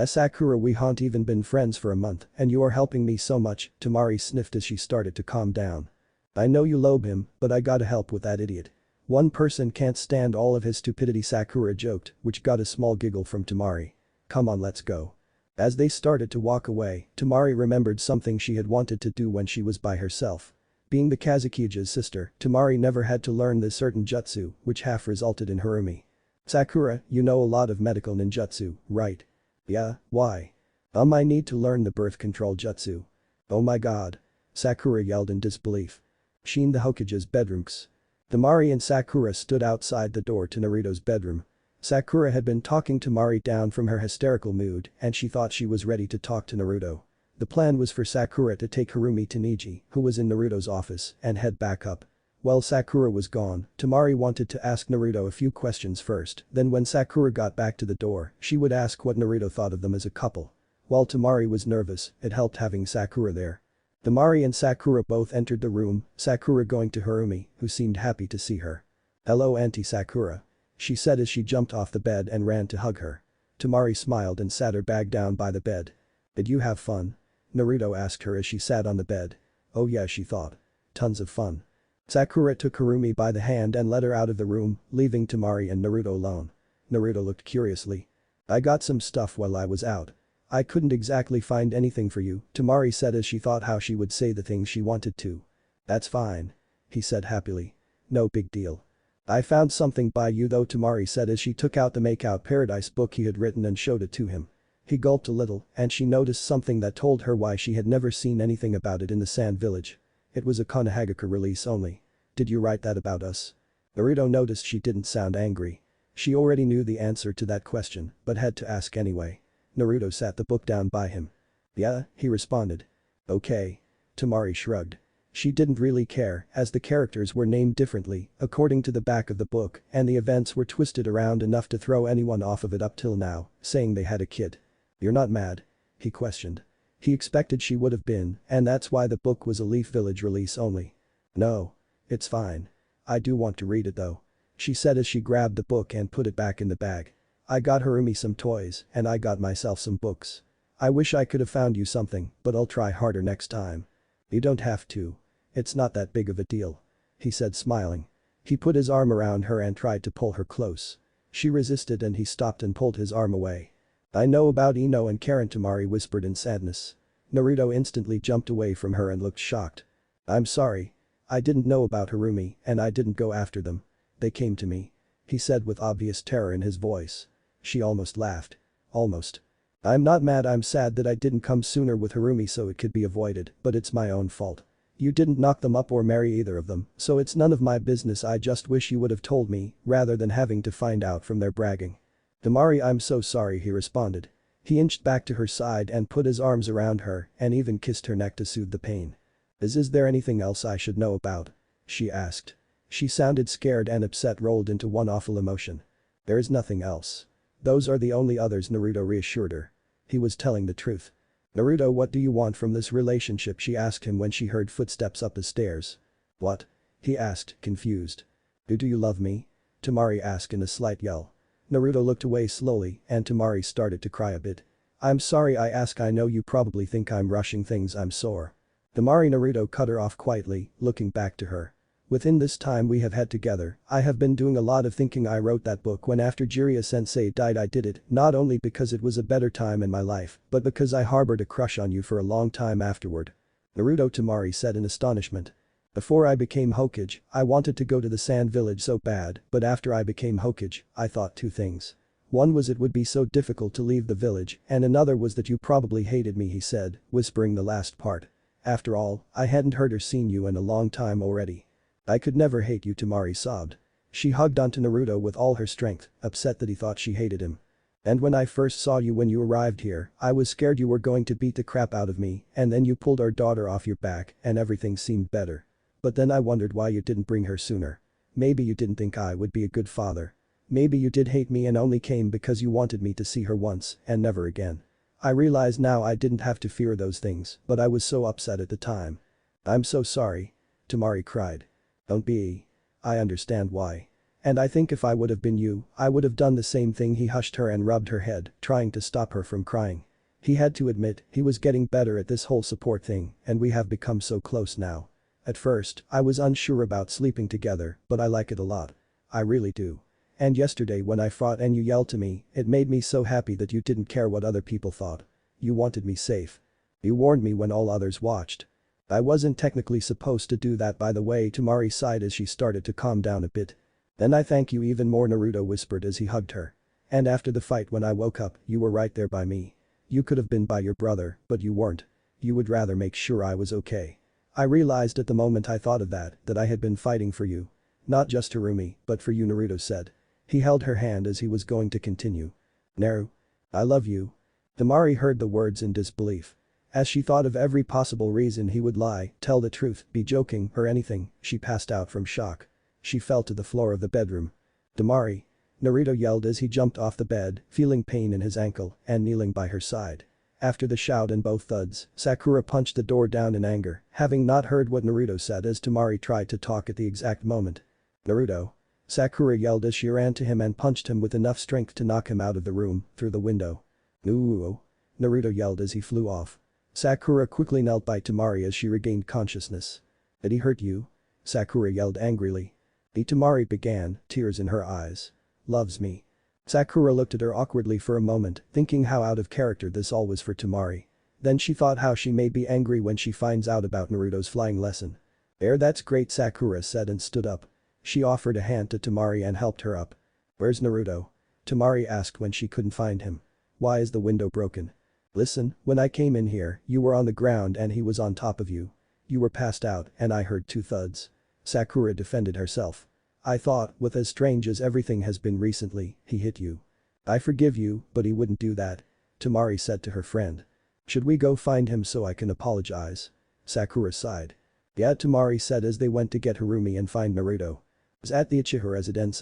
Sakura, we haven't even been friends for a month and you are helping me so much, Temari sniffed as she started to calm down. I know you lobe him, but I gotta help with that idiot. One person can't stand all of his stupidity, Sakura joked, which got a small giggle from Temari. Come on, let's go. As they started to walk away, Temari remembered something she had wanted to do when she was by herself. Being the Kazukige's sister, Temari never had to learn this certain jutsu, which half resulted in Harumi. Sakura, you know a lot of medical ninjutsu, right? Yeah, why? I need to learn the birth control jutsu. Oh my god. Sakura yelled in disbelief. Shin the Hokage's bedrooms. Temari and Sakura stood outside the door to Naruto's bedroom. Sakura had been talking Temari down from her hysterical mood and she thought she was ready to talk to Naruto. The plan was for Sakura to take Harumi to Niji, who was in Naruto's office, and head back up. While Sakura was gone, Temari wanted to ask Naruto a few questions first, then when Sakura got back to the door, she would ask what Naruto thought of them as a couple. While Temari was nervous, it helped having Sakura there. Temari and Sakura both entered the room, Sakura going to Harumi, who seemed happy to see her. Hello Auntie Sakura. She said as she jumped off the bed and ran to hug her. Temari smiled and sat her bag down by the bed. Did you have fun? Naruto asked her as she sat on the bed. Oh yeah, she thought. Tons of fun. Sakura took Harumi by the hand and led her out of the room, leaving Temari and Naruto alone. Naruto looked curiously. I got some stuff while I was out. I couldn't exactly find anything for you, Temari said as she thought how she would say the things she wanted to. That's fine. He said happily. No big deal. I found something by you though, Temari said as she took out the Makeout Paradise book he had written and showed it to him. He gulped a little and she noticed something that told her why she had never seen anything about it in the Sand Village. It was a Konohagakure release only. Did you write that about us? Naruto noticed she didn't sound angry. She already knew the answer to that question, but had to ask anyway. Naruto sat the book down by him. Yeah, he responded. Okay. Temari shrugged. She didn't really care as the characters were named differently according to the back of the book and the events were twisted around enough to throw anyone off of it up till now, saying they had a kid. You're not mad? He questioned. He expected she would have been and that's why the book was a Leaf Village release only. No. It's fine. I do want to read it though. She said as she grabbed the book and put it back in the bag. I got Harumi some toys and I got myself some books. I wish I could have found you something, but I'll try harder next time. You don't have to. It's not that big of a deal. He said smiling. He put his arm around her and tried to pull her close. She resisted and he stopped and pulled his arm away. I know about Ino and Karen, Temari whispered in sadness. Naruto instantly jumped away from her and looked shocked. I'm sorry. I didn't know about Harumi and I didn't go after them. They came to me. He said with obvious terror in his voice. She almost laughed. Almost. I'm not mad, I'm sad that I didn't come sooner with Harumi so it could be avoided, but it's my own fault. You didn't knock them up or marry either of them, so it's none of my business, I just wish you would have told me, rather than having to find out from their bragging. Temari, I'm so sorry, he responded. He inched back to her side and put his arms around her and even kissed her neck to soothe the pain. Is there anything else I should know about? She asked. She sounded scared and upset rolled into one awful emotion. There is nothing else. Those are the only others, Naruto reassured her. He was telling the truth. Naruto, what do you want from this relationship, she asked him when she heard footsteps up the stairs. What? He asked, confused. Do you love me? Temari asked in a slight yell. Naruto looked away slowly and Temari started to cry a bit. I'm sorry I ask, I know you probably think I'm rushing things, I'm sore. Temari, Naruto cut her off quietly, looking back to her. Within this time we have had together, I have been doing a lot of thinking. I wrote that book when after Jiraiya-sensei died. I did it, not only because it was a better time in my life, but because I harbored a crush on you for a long time afterward. Naruto, Temari said in astonishment. Before I became Hokage, I wanted to go to the Sand Village so bad, but after I became Hokage, I thought two things. One was it would be so difficult to leave the village and another was that you probably hated me, he said, whispering the last part. After all, I hadn't heard or seen you in a long time already. I could never hate you, Temari sobbed. She hugged onto Naruto with all her strength, upset that he thought she hated him. And when I first saw you when you arrived here, I was scared you were going to beat the crap out of me and then you pulled our daughter off your back and everything seemed better. But then I wondered why you didn't bring her sooner. Maybe you didn't think I would be a good father. Maybe you did hate me and only came because you wanted me to see her once and never again. I realize now I didn't have to fear those things, but I was so upset at the time. I'm so sorry. Temari cried. Don't be. I understand why. And I think if I would have been you, I would have done the same thing. He hushed her and rubbed her head, trying to stop her from crying. He had to admit he was getting better at this whole support thing, and we have become so close now. At first, I was unsure about sleeping together, but I like it a lot. I really do. And yesterday when I fought and you yelled to me, it made me so happy that you didn't care what other people thought. You wanted me safe. You warned me when all others watched. I wasn't technically supposed to do that, by the way. Temari sighed as she started to calm down a bit. Then I thank you even more, Naruto whispered as he hugged her. And after the fight when I woke up, you were right there by me. You could have been by your brother, but you weren't. You would rather make sure I was okay. I realized at the moment I thought of that I had been fighting for you. Not just Harumi, but for you, Naruto said. He held her hand as he was going to continue. Naru. I love you. Temari heard the words in disbelief. As she thought of every possible reason he would lie, tell the truth, be joking, or anything, she passed out from shock. She fell to the floor of the bedroom. Temari. Naruto yelled as he jumped off the bed, feeling pain in his ankle and kneeling by her side. After the shout and both thuds, Sakura punched the door down in anger, having not heard what Naruto said as Temari tried to talk at the exact moment. Naruto. Sakura yelled as she ran to him and punched him with enough strength to knock him out of the room, through the window. Ooh. Naruto yelled as he flew off. Sakura quickly knelt by Temari as she regained consciousness. Did he hurt you? Sakura yelled angrily. Temari began, tears in her eyes. Loves me. Sakura looked at her awkwardly for a moment, thinking how out of character this all was for Temari. Then she thought how she may be angry when she finds out about Naruto's flying lesson. That's great, Sakura said and stood up. She offered a hand to Temari and helped her up. Where's Naruto? Temari asked when she couldn't find him. Why is the window broken? Listen, when I came in here, you were on the ground and he was on top of you. You were passed out and I heard 2 thuds. Sakura defended herself. I thought, with as strange as everything has been recently, he hit you. I forgive you, but he wouldn't do that. Temari said to her friend. Should we go find him so I can apologize? Sakura sighed. Yeah, Temari said as they went to get Harumi and find Naruto. Was at the Uchiha residence.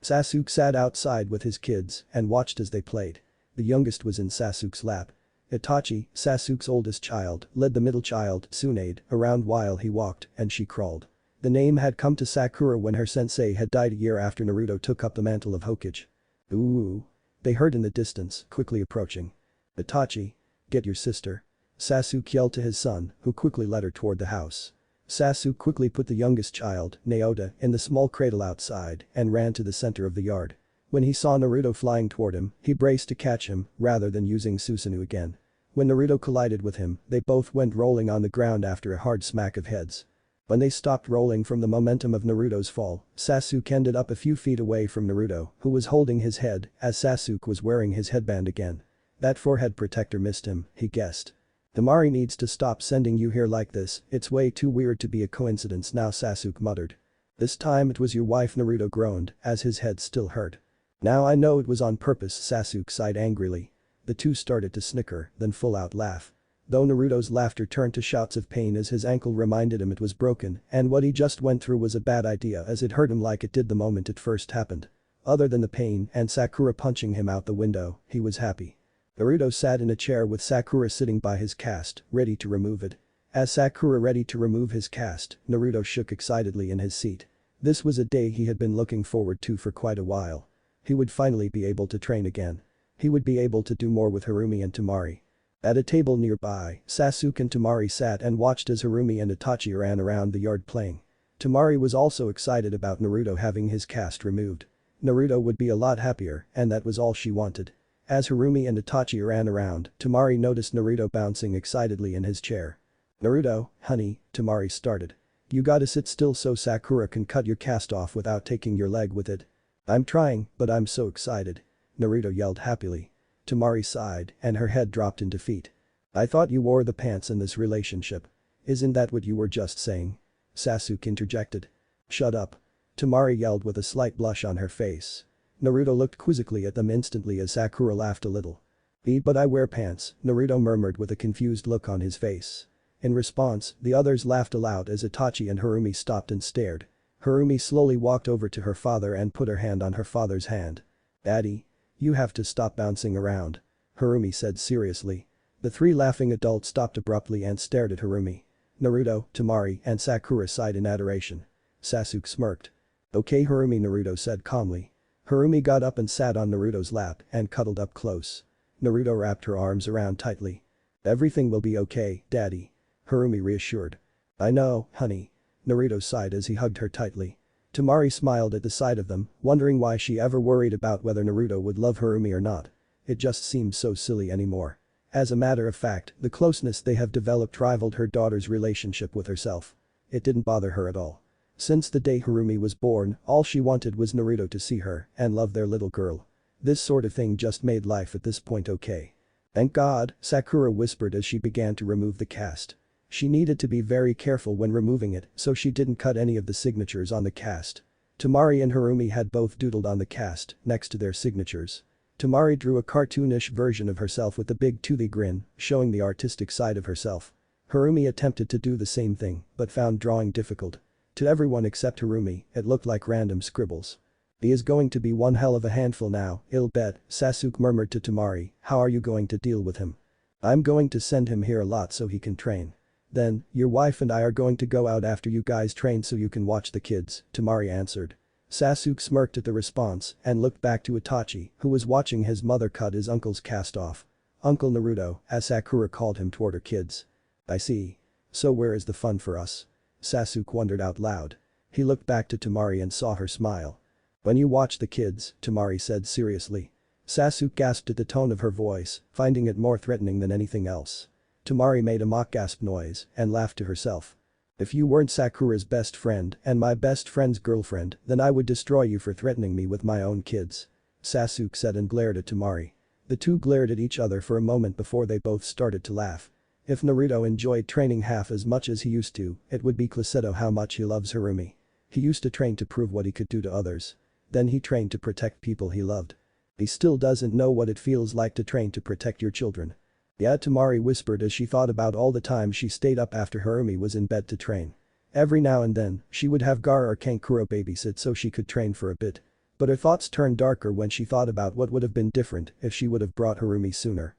Sasuke sat outside with his kids and watched as they played. The youngest was in Sasuke's lap. Itachi, Sasuke's oldest child, led the middle child, Tsunade, around while he walked and she crawled. The name had come to Sakura when her sensei had died a year after Naruto took up the mantle of Hokage. Ooh. They heard in the distance, quickly approaching. Itachi. Get your sister. Sasuke yelled to his son, who quickly led her toward the house. Sasuke quickly put the youngest child, Naota, in the small cradle outside and ran to the center of the yard. When he saw Naruto flying toward him, he braced to catch him rather than using Susanoo again. When Naruto collided with him, they both went rolling on the ground after a hard smack of heads. When they stopped rolling from the momentum of Naruto's fall, Sasuke ended up a few feet away from Naruto, who was holding his head as Sasuke was wearing his headband again. That forehead protector missed him, he guessed. Temari needs to stop sending you here like this, it's way too weird to be a coincidence now, Sasuke muttered. This time it was your wife, Naruto groaned, as his head still hurt. Now I know it was on purpose, Sasuke sighed angrily. The two started to snicker, then full out laugh. Though Naruto's laughter turned to shouts of pain as his ankle reminded him it was broken and what he just went through was a bad idea as it hurt him like it did the moment it first happened. Other than the pain and Sakura punching him out the window, he was happy. Naruto sat in a chair with Sakura sitting by his cast, ready to remove it. As Sakura ready to remove his cast, Naruto shook excitedly in his seat. This was a day he had been looking forward to for quite a while. He would finally be able to train again. He would be able to do more with Harumi and Temari. At a table nearby, Sasuke and Temari sat and watched as Harumi and Itachi ran around the yard playing. Temari was also excited about Naruto having his cast removed. Naruto would be a lot happier, and that was all she wanted. As Harumi and Itachi ran around, Temari noticed Naruto bouncing excitedly in his chair. Naruto, honey, Temari started. You gotta sit still so Sakura can cut your cast off without taking your leg with it. I'm trying, but I'm so excited. Naruto yelled happily. Temari sighed and her head dropped in defeat. I thought you wore the pants in this relationship. Isn't that what you were just saying? Sasuke interjected. Shut up. Temari yelled with a slight blush on her face. Naruto looked quizzically at them instantly as Sakura laughed a little. But I wear pants, Naruto murmured with a confused look on his face. In response, the others laughed aloud as Itachi and Harumi stopped and stared. Harumi slowly walked over to her father and put her hand on her father's hand. Daddy. You have to stop bouncing around. Harumi said seriously. The three laughing adults stopped abruptly and stared at Harumi. Naruto, Temari, and Sakura sighed in adoration. Sasuke smirked. Okay Harumi, Naruto said calmly. Harumi got up and sat on Naruto's lap and cuddled up close. Naruto wrapped her arms around tightly. Everything will be okay, daddy. Harumi reassured. I know, honey. Naruto sighed as he hugged her tightly. Temari smiled at the sight of them, wondering why she ever worried about whether Naruto would love Harumi or not. It just seemed so silly anymore. As a matter of fact, the closeness they have developed rivaled her daughter's relationship with herself. It didn't bother her at all. Since the day Harumi was born, all she wanted was Naruto to see her and love their little girl. This sort of thing just made life at this point okay. Thank God, Sakura whispered as she began to remove the cast. She needed to be very careful when removing it so she didn't cut any of the signatures on the cast. Temari and Harumi had both doodled on the cast next to their signatures. Temari drew a cartoonish version of herself with a big toothy grin, showing the artistic side of herself. Harumi attempted to do the same thing, but found drawing difficult. To everyone except Harumi, it looked like random scribbles. He is going to be one hell of a handful now, I'll bet, Sasuke murmured to Temari, how are you going to deal with him? I'm going to send him here a lot so he can train. Then, your wife and I are going to go out after you guys train so you can watch the kids, Temari answered. Sasuke smirked at the response and looked back to Itachi, who was watching his mother cut his uncle's cast off. Uncle Naruto, as Sakura called him toward her kids. I see. So where is the fun for us? Sasuke wondered out loud. He looked back to Temari and saw her smile. When you watch the kids, Temari said seriously. Sasuke gasped at the tone of her voice, finding it more threatening than anything else. Temari made a mock gasp noise and laughed to herself. If you weren't Sakura's best friend and my best friend's girlfriend, then I would destroy you for threatening me with my own kids. Sasuke said and glared at Temari. The two glared at each other for a moment before they both started to laugh. If Naruto enjoyed training half as much as he used to, it would be cliched how much he loves Harumi. He used to train to prove what he could do to others. Then he trained to protect people he loved. He still doesn't know what it feels like to train to protect your children. Yeah, Temari whispered as she thought about all the time she stayed up after Harumi was in bed to train. Every now and then, she would have Gaara or Kankuro babysit so she could train for a bit. But her thoughts turned darker when she thought about what would have been different if she would have brought Harumi sooner.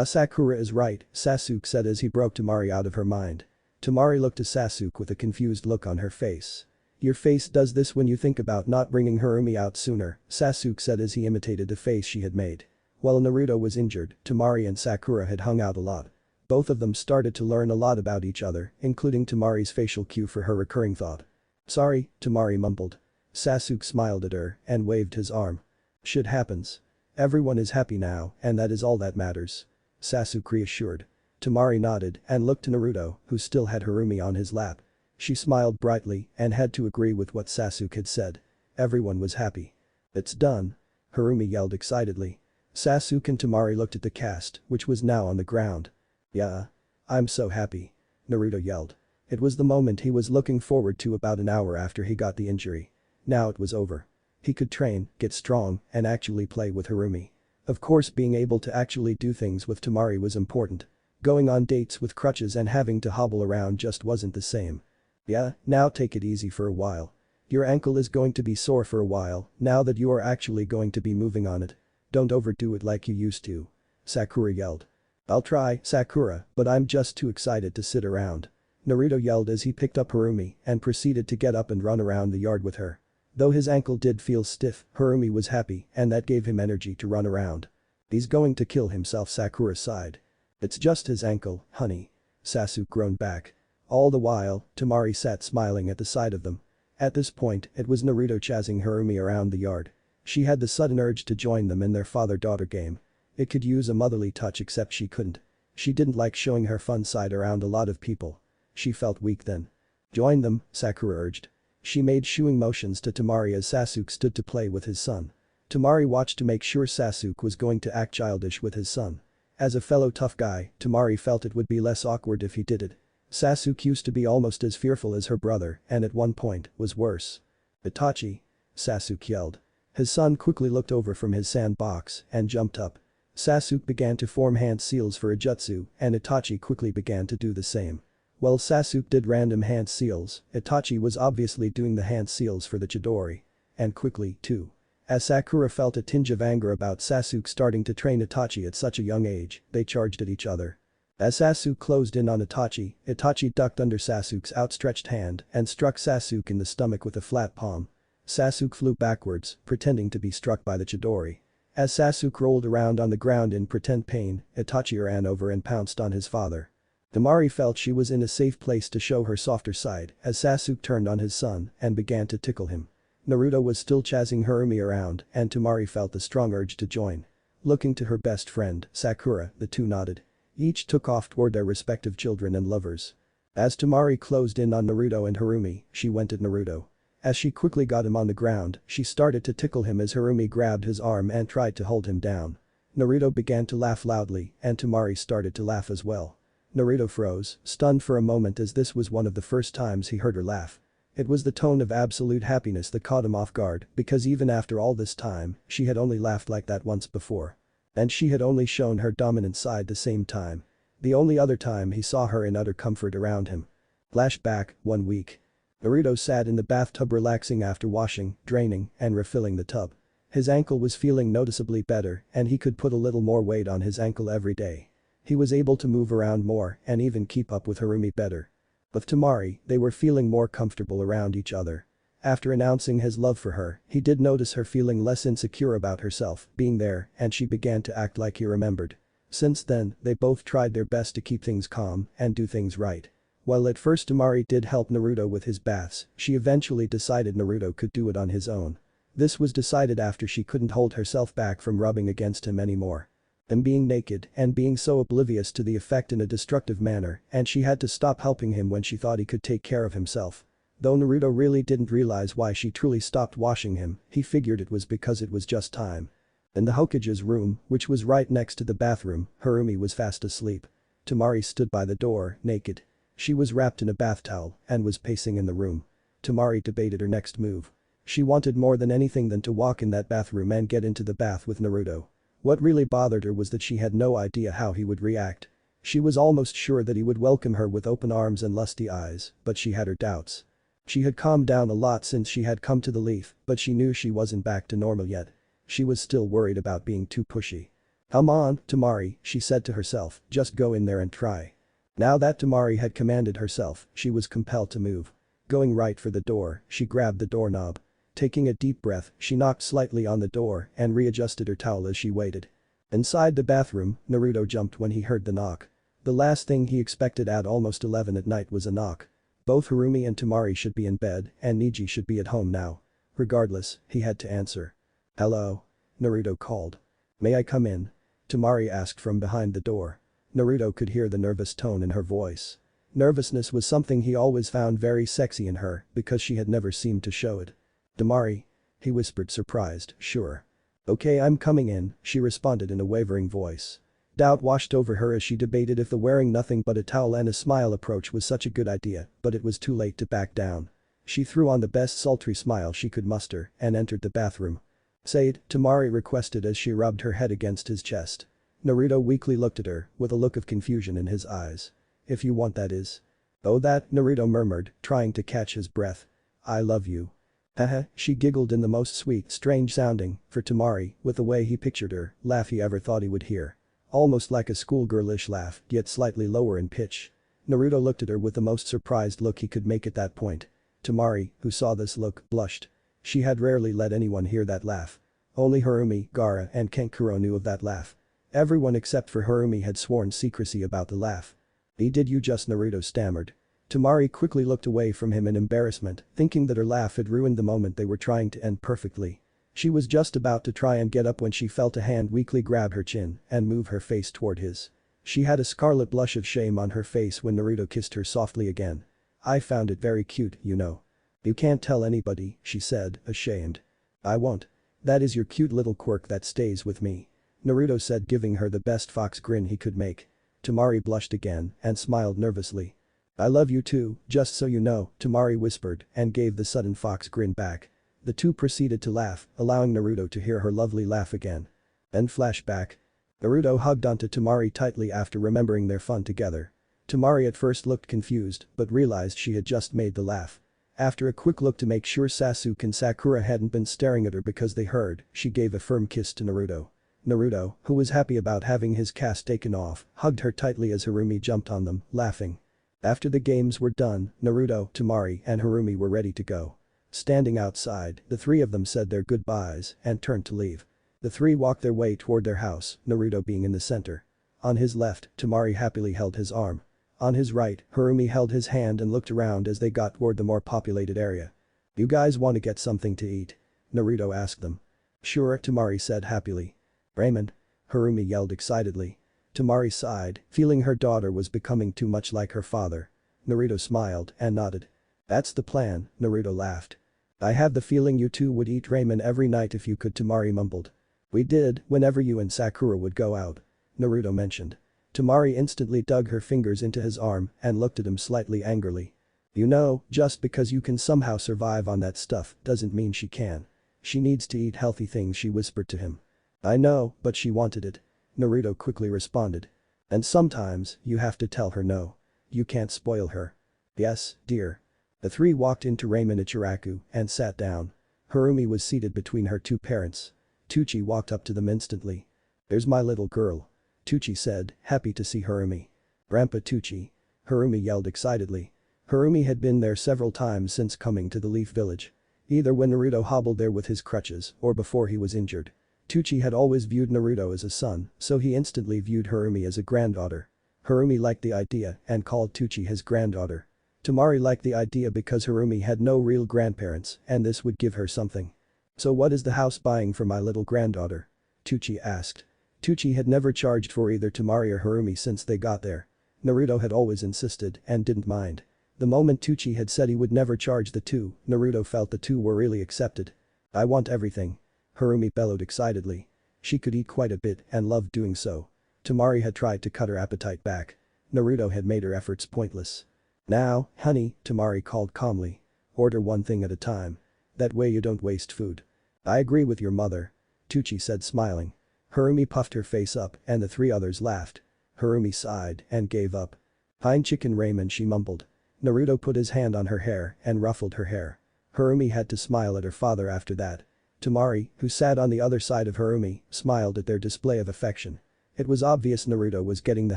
Sakura is right, Sasuke said as he broke Temari out of her mind. Temari looked at Sasuke with a confused look on her face. Your face does this when you think about not bringing Harumi out sooner, Sasuke said as he imitated the face she had made. While Naruto was injured, Temari and Sakura had hung out a lot. Both of them started to learn a lot about each other, including Temari's facial cue for her recurring thought. Sorry, Temari mumbled. Sasuke smiled at her and waved his arm. Shit happens. Everyone is happy now and that is all that matters. Sasuke reassured. Temari nodded and looked to Naruto, who still had Harumi on his lap. She smiled brightly and had to agree with what Sasuke had said. Everyone was happy. It's done. Harumi yelled excitedly. Sasuke and Temari looked at the cast, which was now on the ground. Yeah. I'm so happy. Naruto yelled. It was the moment he was looking forward to about an hour after he got the injury. Now it was over. He could train, get strong, and actually play with Harumi. Of course being able to actually do things with Temari was important. Going on dates with crutches and having to hobble around just wasn't the same. Yeah, now take it easy for a while. Your ankle is going to be sore for a while, now that you are actually going to be moving on it. Don't overdo it like you used to. Sakura yelled. I'll try, Sakura, but I'm just too excited to sit around. Naruto yelled as he picked up Harumi and proceeded to get up and run around the yard with her. Though his ankle did feel stiff, Harumi was happy and that gave him energy to run around. He's going to kill himself, Sakura sighed. It's just his ankle, honey. Sasuke groaned back. All the while, Temari sat smiling at the sight of them. At this point, it was Naruto chasing Harumi around the yard. She had the sudden urge to join them in their father-daughter game. It could use a motherly touch except she couldn't. She didn't like showing her fun side around a lot of people. She felt weak then. Join them, Sakura urged. She made shooing motions to Temari as Sasuke stood to play with his son. Temari watched to make sure Sasuke was going to act childish with his son. As a fellow tough guy, Temari felt it would be less awkward if he did it. Sasuke used to be almost as fearful as her brother and at one point was worse. Itachi! Sasuke yelled. His son quickly looked over from his sandbox and jumped up. Sasuke began to form hand seals for a jutsu and Itachi quickly began to do the same. While Sasuke did random hand seals, Itachi was obviously doing the hand seals for the Chidori. And quickly, too. As Sakura felt a tinge of anger about Sasuke starting to train Itachi at such a young age, they charged at each other. As Sasuke closed in on Itachi, Itachi ducked under Sasuke's outstretched hand and struck Sasuke in the stomach with a flat palm. Sasuke flew backwards, pretending to be struck by the Chidori. As Sasuke rolled around on the ground in pretend pain, Itachi ran over and pounced on his father. Temari felt she was in a safe place to show her softer side as Sasuke turned on his son and began to tickle him. Naruto was still chasing Harumi around and Temari felt the strong urge to join. Looking to her best friend, Sakura, the two nodded. Each took off toward their respective children and lovers. As Temari closed in on Naruto and Harumi, she went at Naruto. As she quickly got him on the ground, she started to tickle him as Harumi grabbed his arm and tried to hold him down. Naruto began to laugh loudly and Temari started to laugh as well. Naruto froze, stunned for a moment as this was one of the first times he heard her laugh. It was the tone of absolute happiness that caught him off guard because even after all this time, she had only laughed like that once before. And she had only shown her dominant side the same time. The only other time he saw her in utter comfort around him. Flashback, 1 week. Naruto sat in the bathtub relaxing after washing, draining, and refilling the tub. His ankle was feeling noticeably better and he could put a little more weight on his ankle every day. He was able to move around more and even keep up with Harumi better. With Temari, they were feeling more comfortable around each other. After announcing his love for her, he did notice her feeling less insecure about herself being there and she began to act like he remembered. Since then, they both tried their best to keep things calm and do things right. While at first Temari did help Naruto with his baths, she eventually decided Naruto could do it on his own. This was decided after she couldn't hold herself back from rubbing against him anymore. Him being naked and being so oblivious to the effect in a destructive manner and she had to stop helping him when she thought he could take care of himself. Though Naruto really didn't realize why she truly stopped washing him, he figured it was because it was just time. In the Hokage's room, which was right next to the bathroom, Harumi was fast asleep. Temari stood by the door, naked. She was wrapped in a bath towel and was pacing in the room. Temari debated her next move. She wanted more than anything than to walk in that bathroom and get into the bath with Naruto. What really bothered her was that she had no idea how he would react. She was almost sure that he would welcome her with open arms and lusty eyes, but she had her doubts. She had calmed down a lot since she had come to the Leaf, but she knew she wasn't back to normal yet. She was still worried about being too pushy. "Come on, Temari," she said to herself, "just go in there and try." Now that Temari had commanded herself, she was compelled to move. Going right for the door, she grabbed the doorknob. Taking a deep breath, she knocked slightly on the door and readjusted her towel as she waited. Inside the bathroom, Naruto jumped when he heard the knock. The last thing he expected at almost 11 at night was a knock. Both Harumi and Temari should be in bed and Neji should be at home now. Regardless, he had to answer. "Hello?" Naruto called. "May I come in?" Temari asked from behind the door. Naruto could hear the nervous tone in her voice. Nervousness was something he always found very sexy in her because she had never seemed to show it. "Temari?" he whispered surprised, "Sure." "Okay, I'm coming in," she responded in a wavering voice. Doubt washed over her as she debated if the wearing nothing but a towel and a smile approach was such a good idea, but it was too late to back down. She threw on the best sultry smile she could muster and entered the bathroom. "Say it," Temari requested as she rubbed her head against his chest. Naruto weakly looked at her, with a look of confusion in his eyes. "If you want, that is." "Oh that," Naruto murmured, trying to catch his breath. "I love you." Haha, she giggled in the most sweet, strange sounding, for Temari, with the way he pictured her, laugh he ever thought he would hear. Almost like a schoolgirlish laugh, yet slightly lower in pitch. Naruto looked at her with the most surprised look he could make at that point. Temari, who saw this look, blushed. She had rarely let anyone hear that laugh. Only Harumi, Gaara, and Kankuro knew of that laugh. Everyone except for Harumi had sworn secrecy about the laugh. "Did you just?" Naruto stammered. Temari quickly looked away from him in embarrassment, thinking that her laugh had ruined the moment they were trying to end perfectly. She was just about to try and get up when she felt a hand weakly grab her chin and move her face toward his. She had a scarlet blush of shame on her face when Naruto kissed her softly again. "I found it very cute, you know." "You can't tell anybody," she said, ashamed. "I won't. That is your cute little quirk that stays with me," Naruto said, giving her the best fox grin he could make. Temari blushed again and smiled nervously. "I love you too, just so you know," Temari whispered and gave the sudden fox grin back. The two proceeded to laugh, allowing Naruto to hear her lovely laugh again. Then flashback. Naruto hugged onto Temari tightly after remembering their fun together. Temari at first looked confused but realized she had just made the laugh. After a quick look to make sure Sasuke and Sakura hadn't been staring at her because they heard, she gave a firm kiss to Naruto. Naruto, who was happy about having his cast taken off, hugged her tightly as Harumi jumped on them, laughing. After the games were done, Naruto, Temari, and Harumi were ready to go. Standing outside, the three of them said their goodbyes and turned to leave. The three walked their way toward their house, Naruto being in the center. On his left, Temari happily held his arm. On his right, Harumi held his hand and looked around as they got toward the more populated area. "You guys want to get something to eat?" Naruto asked them. "Sure," Temari said happily. "Ramen?" Harumi yelled excitedly. Temari sighed, feeling her daughter was becoming too much like her father. Naruto smiled and nodded. "That's the plan," Naruto laughed. "I had the feeling you two would eat ramen every night if you could," Temari mumbled. "We did, whenever you and Sakura would go out," Naruto mentioned. Temari instantly dug her fingers into his arm and looked at him slightly angrily. "You know, just because you can somehow survive on that stuff doesn't mean she can. She needs to eat healthy things," she whispered to him. "I know, but she wanted it," Naruto quickly responded. "And sometimes, you have to tell her no. You can't spoil her." "Yes, dear." The three walked into Ramen Ichiraku and sat down. Harumi was seated between her two parents. Tucci walked up to them instantly. "There's my little girl," Tucci said, happy to see Harumi. "Grandpa Tucci," Harumi yelled excitedly. Harumi had been there several times since coming to the Leaf Village. Either when Naruto hobbled there with his crutches or before he was injured. Tucci had always viewed Naruto as a son, so he instantly viewed Harumi as a granddaughter. Harumi liked the idea and called Tucci his granddaughter. Temari liked the idea because Harumi had no real grandparents and this would give her something. "So what is the house buying for my little granddaughter?" Tucci asked. Tucci had never charged for either Temari or Harumi since they got there. Naruto had always insisted and didn't mind. The moment Tucci had said he would never charge the two, Naruto felt the two were really accepted. "I want everything," Harumi bellowed excitedly. She could eat quite a bit and loved doing so. Temari had tried to cut her appetite back. Naruto had made her efforts pointless. "Now, honey," Temari called calmly. "Order one thing at a time. That way you don't waste food." "I agree with your mother," Tucci said smiling. Harumi puffed her face up and the three others laughed. Harumi sighed and gave up. "Pine chicken ramen," she mumbled. Naruto put his hand on her hair and ruffled her hair. Harumi had to smile at her father after that. Temari, who sat on the other side of Harumi, smiled at their display of affection. It was obvious Naruto was getting the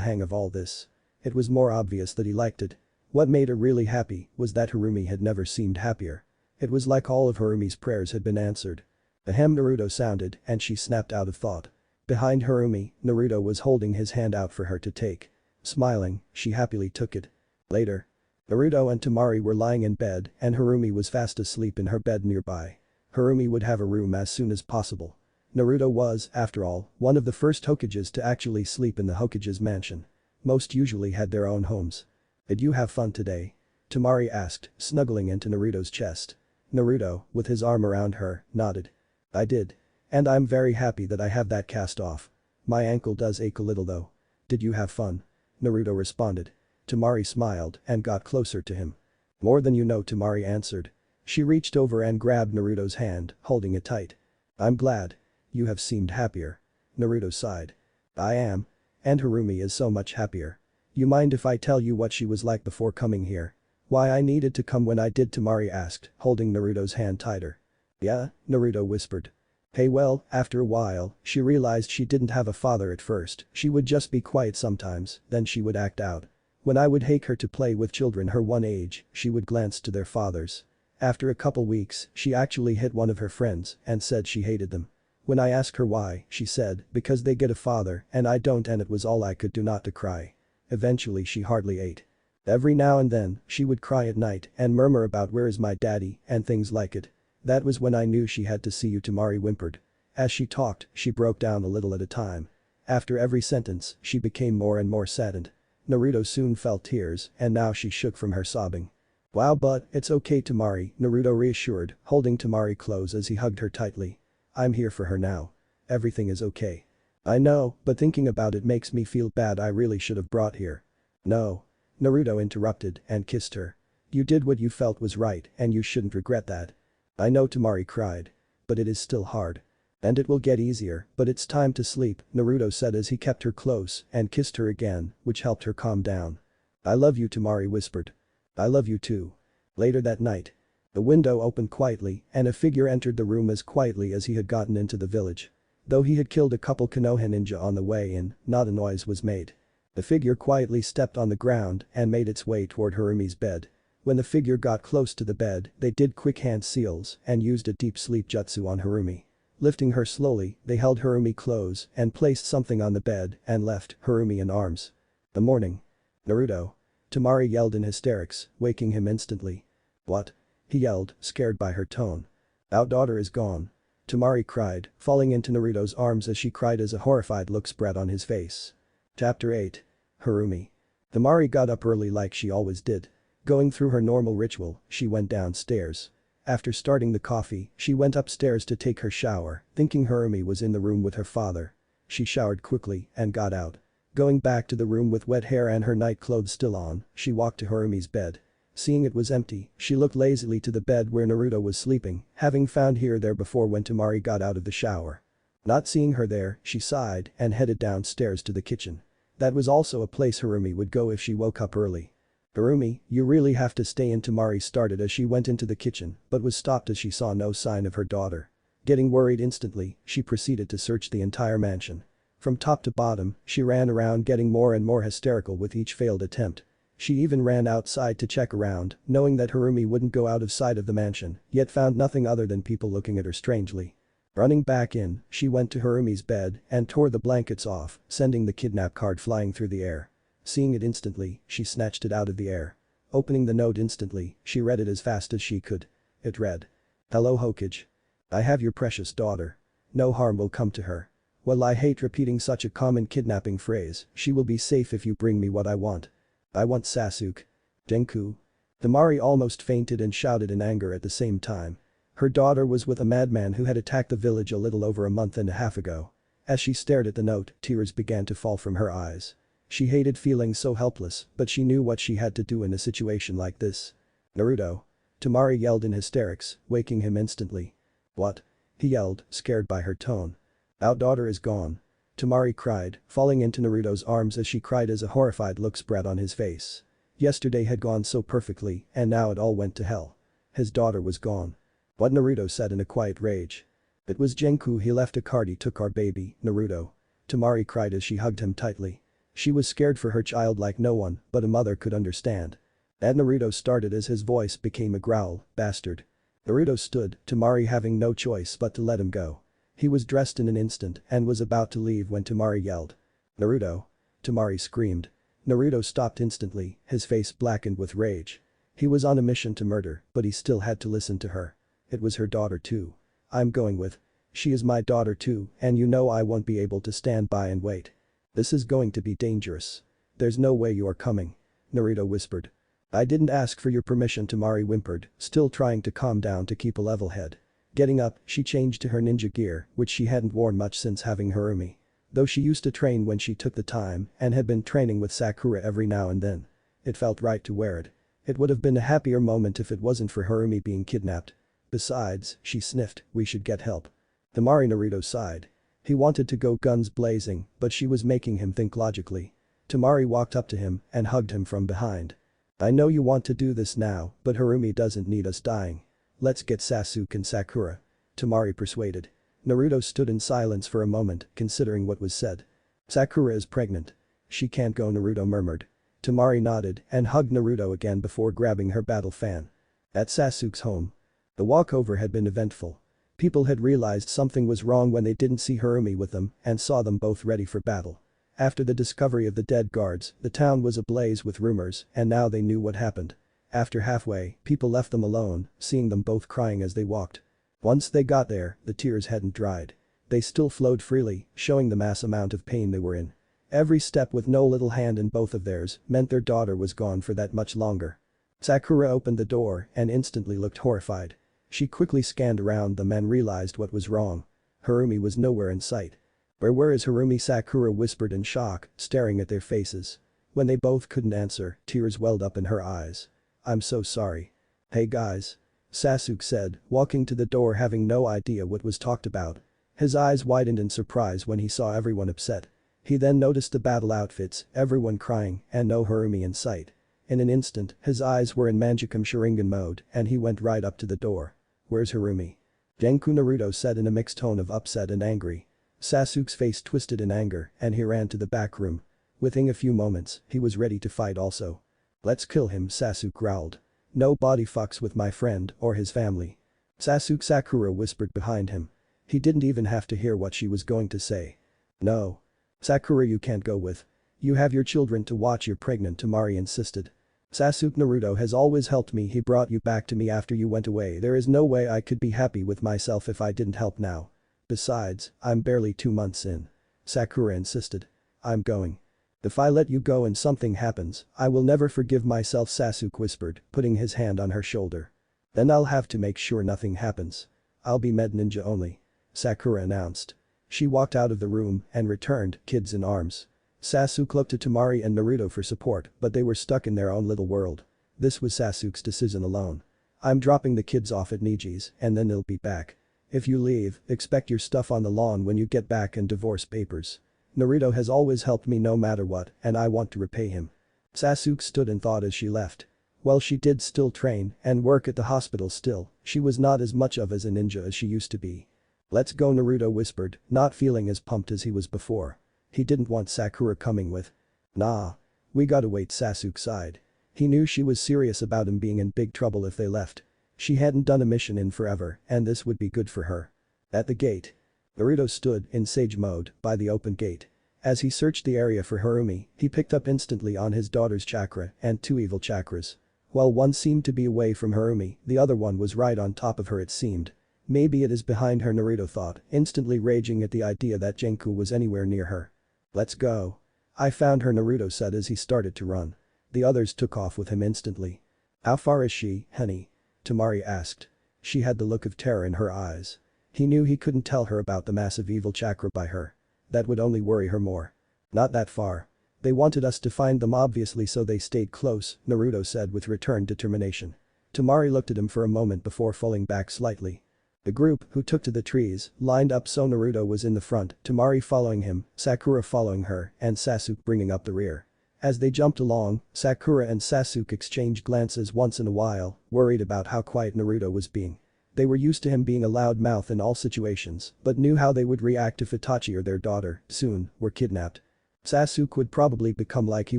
hang of all this. It was more obvious that he liked it. What made her really happy was that Harumi had never seemed happier. It was like all of Harumi's prayers had been answered. Ahem, Naruto sounded and she snapped out of thought. Behind Harumi, Naruto was holding his hand out for her to take. Smiling, she happily took it. Later. Naruto and Temari were lying in bed and Harumi was fast asleep in her bed nearby. Harumi would have a room as soon as possible. Naruto was, after all, one of the first Hokages to actually sleep in the Hokage's mansion. Most usually had their own homes. "Did you have fun today?" Temari asked, snuggling into Naruto's chest. Naruto, with his arm around her, nodded. "I did. And I'm very happy that I have that cast off. My ankle does ache a little though." "Did you have fun?" Naruto responded. Temari smiled and got closer to him. "More than you know," Temari answered. She reached over and grabbed Naruto's hand, holding it tight. "I'm glad. You have seemed happier." Naruto sighed. "I am. And Harumi is so much happier. You mind if I tell you what she was like before coming here? Why I needed to come when I did?" Temari asked, holding Naruto's hand tighter. "Yeah?" Naruto whispered. "Hey, well, after a while, she realized she didn't have a father at first, she would just be quiet sometimes, then she would act out. When I would take her to play with children her one age, she would glance to their fathers. After a couple weeks, she actually hit one of her friends and said she hated them. When I asked her why, she said, because they get a father and I don't, and it was all I could do not to cry. Eventually she hardly ate. Every now and then, she would cry at night and murmur about where is my daddy and things like it. That was when I knew she had to see you," Temari whimpered. As she talked, she broke down a little at a time. After every sentence, she became more and more saddened. Naruto soon felt tears and now she shook from her sobbing. "Wow, but it's okay, Temari," Naruto reassured, holding Temari close as he hugged her tightly. "I'm here for her now. Everything is okay." "I know, but thinking about it makes me feel bad. I really should have brought here." "No." Naruto interrupted and kissed her. "You did what you felt was right and you shouldn't regret that." "I know," Temari cried. "But it is still hard. And it will get easier, but it's time to sleep," Naruto said as he kept her close and kissed her again, which helped her calm down. "I love you," Temari whispered. "I love you too." Later that night. The window opened quietly and a figure entered the room as quietly as he had gotten into the village. Though he had killed a couple Konoha ninja on the way in, not a noise was made. The figure quietly stepped on the ground and made its way toward Harumi's bed. When the figure got close to the bed, they did quick hand seals and used a deep sleep jutsu on Harumi. Lifting her slowly, they held Harumi close and placed something on the bed and left Harumi in arms. The morning. Naruto. Temari yelled in hysterics, waking him instantly. What? He yelled, scared by her tone. Our daughter is gone. Temari cried, falling into Naruto's arms as she cried as a horrified look spread on his face. Chapter 8. Harumi. Temari got up early like she always did. Going through her normal ritual, she went downstairs. After starting the coffee, she went upstairs to take her shower, thinking Harumi was in the room with her father. She showered quickly and got out. Going back to the room with wet hair and her night clothes still on, she walked to Harumi's bed. Seeing it was empty, she looked lazily to the bed where Naruto was sleeping, having found there before when Temari got out of the shower. Not seeing her there, she sighed and headed downstairs to the kitchen. That was also a place Harumi would go if she woke up early. Harumi, you really have to stay in. Temari started as she went into the kitchen but was stopped as she saw no sign of her daughter. Getting worried instantly, she proceeded to search the entire mansion. From top to bottom, she ran around getting more and more hysterical with each failed attempt. She even ran outside to check around, knowing that Harumi wouldn't go out of sight of the mansion, yet found nothing other than people looking at her strangely. Running back in, she went to Harumi's bed and tore the blankets off, sending the kidnap card flying through the air. Seeing it instantly, she snatched it out of the air. Opening the note instantly, she read it as fast as she could. It read. Hello Hokage. I have your precious daughter. No harm will come to her. While I hate repeating such a common kidnapping phrase, she will be safe if you bring me what I want. I want Sasuke. Jenku. Temari almost fainted and shouted in anger at the same time. Her daughter was with a madman who had attacked the village a little over a month and a half ago. As she stared at the note, tears began to fall from her eyes. She hated feeling so helpless, but she knew what she had to do in a situation like this. Naruto. Temari yelled in hysterics, waking him instantly. What? He yelled, scared by her tone. Our daughter is gone. Temari cried, falling into Naruto's arms as she cried as a horrified look spread on his face. Yesterday had gone so perfectly and now it all went to hell. His daughter was gone. What? Naruto said in a quiet rage. It was Jenku. He left a card. He took our baby, Naruto. Temari cried as she hugged him tightly. She was scared for her child like no one but a mother could understand. And Naruto started as his voice became a growl, bastard. Naruto stood, Temari having no choice but to let him go. He was dressed in an instant and was about to leave when Temari yelled. Naruto. Temari screamed. Naruto stopped instantly, his face blackened with rage. He was on a mission to murder, but he still had to listen to her. It was her daughter too. I'm going with. She is my daughter too, and you know I won't be able to stand by and wait. This is going to be dangerous. There's no way you are coming. Naruto whispered. I didn't ask for your permission. Temari whimpered, still trying to calm down to keep a level head. Getting up, she changed to her ninja gear, which she hadn't worn much since having Harumi. Though she used to train when she took the time and had been training with Sakura every now and then. It felt right to wear it. It would have been a happier moment if it wasn't for Harumi being kidnapped. Besides, she sniffed, we should get help. Temari. Naruto sighed. He wanted to go guns blazing, but she was making him think logically. Temari walked up to him and hugged him from behind. I know you want to do this now, but Harumi doesn't need us dying. Let's get Sasuke and Sakura. Temari persuaded. Naruto stood in silence for a moment, considering what was said. Sakura is pregnant. She can't go. Naruto murmured. Temari nodded and hugged Naruto again before grabbing her battle fan. At Sasuke's home. The walkover had been eventful. People had realized something was wrong when they didn't see Harumi with them and saw them both ready for battle. After the discovery of the dead guards, the town was ablaze with rumors and now they knew what happened. After halfway, people left them alone, seeing them both crying as they walked. Once they got there, the tears hadn't dried. They still flowed freely, showing the mass amount of pain they were in. Every step with no little hand in both of theirs meant their daughter was gone for that much longer. Sakura opened the door and instantly looked horrified. She quickly scanned around them and realized what was wrong. Harumi was nowhere in sight. Where is Harumi? Sakura whispered in shock, staring at their faces. When they both couldn't answer, tears welled up in her eyes. I'm so sorry. Hey guys. Sasuke said, walking to the door having no idea what was talked about. His eyes widened in surprise when he saw everyone upset. He then noticed the battle outfits, everyone crying, and no Harumi in sight. In an instant, his eyes were in Manjikam Sharingan mode and he went right up to the door. "Where's Harumi?" Jenku Naruto said in a mixed tone of upset and angry. Sasuke's face twisted in anger and he ran to the back room. Within a few moments, he was ready to fight also. "Let's kill him," Sasuke growled. "Nobody fucks with my friend or his family." Sakura whispered behind him. He didn't even have to hear what she was going to say. "No. Sakura, you can't go with. You have your children to watch, you're pregnant," Temari insisted. "Sasuke, Naruto has always helped me, he brought you back to me after you went away, there is no way I could be happy with myself if I didn't help now. Besides, I'm barely 2 months in." Sakura insisted. "I'm going. If I let you go and something happens, I will never forgive myself," Sasuke whispered, putting his hand on her shoulder. "Then I'll have to make sure nothing happens. I'll be med ninja only," Sakura announced. She walked out of the room and returned, kids in arms. Sasuke looked to Temari and Naruto for support, but they were stuck in their own little world. This was Sasuke's decision alone. "I'm dropping the kids off at Niji's and then they'll be back. If you leave, expect your stuff on the lawn when you get back and divorce papers. Naruto has always helped me no matter what and I want to repay him." Sasuke stood and thought as she left. While she did still train and work at the hospital still, she was not as much of as a ninja as she used to be. "Let's go," Naruto whispered, not feeling as pumped as he was before. He didn't want Sakura coming with. "Nah. We gotta wait," Sasuke sighed. He knew she was serious about him being in big trouble if they left. She hadn't done a mission in forever and this would be good for her. At the gate. Naruto stood, in sage mode, by the open gate. As he searched the area for Harumi, he picked up instantly on his daughter's chakra and 2 evil chakras. While one seemed to be away from Harumi, the other one was right on top of her it seemed. Maybe it is behind her, Naruto thought, instantly raging at the idea that Jenku was anywhere near her. "Let's go. I found her," Naruto said as he started to run. The others took off with him instantly. "How far is she, honey?" Temari asked. She had the look of terror in her eyes. He knew he couldn't tell her about the massive evil chakra by her. That would only worry her more. "Not that far. They wanted us to find them obviously so they stayed close," Naruto said with returned determination. Temari looked at him for a moment before falling back slightly. The group, who took to the trees, lined up so Naruto was in the front, Temari following him, Sakura following her, and Sasuke bringing up the rear. As they jumped along, Sakura and Sasuke exchanged glances once in a while, worried about how quiet Naruto was being. They were used to him being a loud mouth in all situations, but knew how they would react if Itachi or their daughter, soon, were kidnapped. Sasuke would probably become like he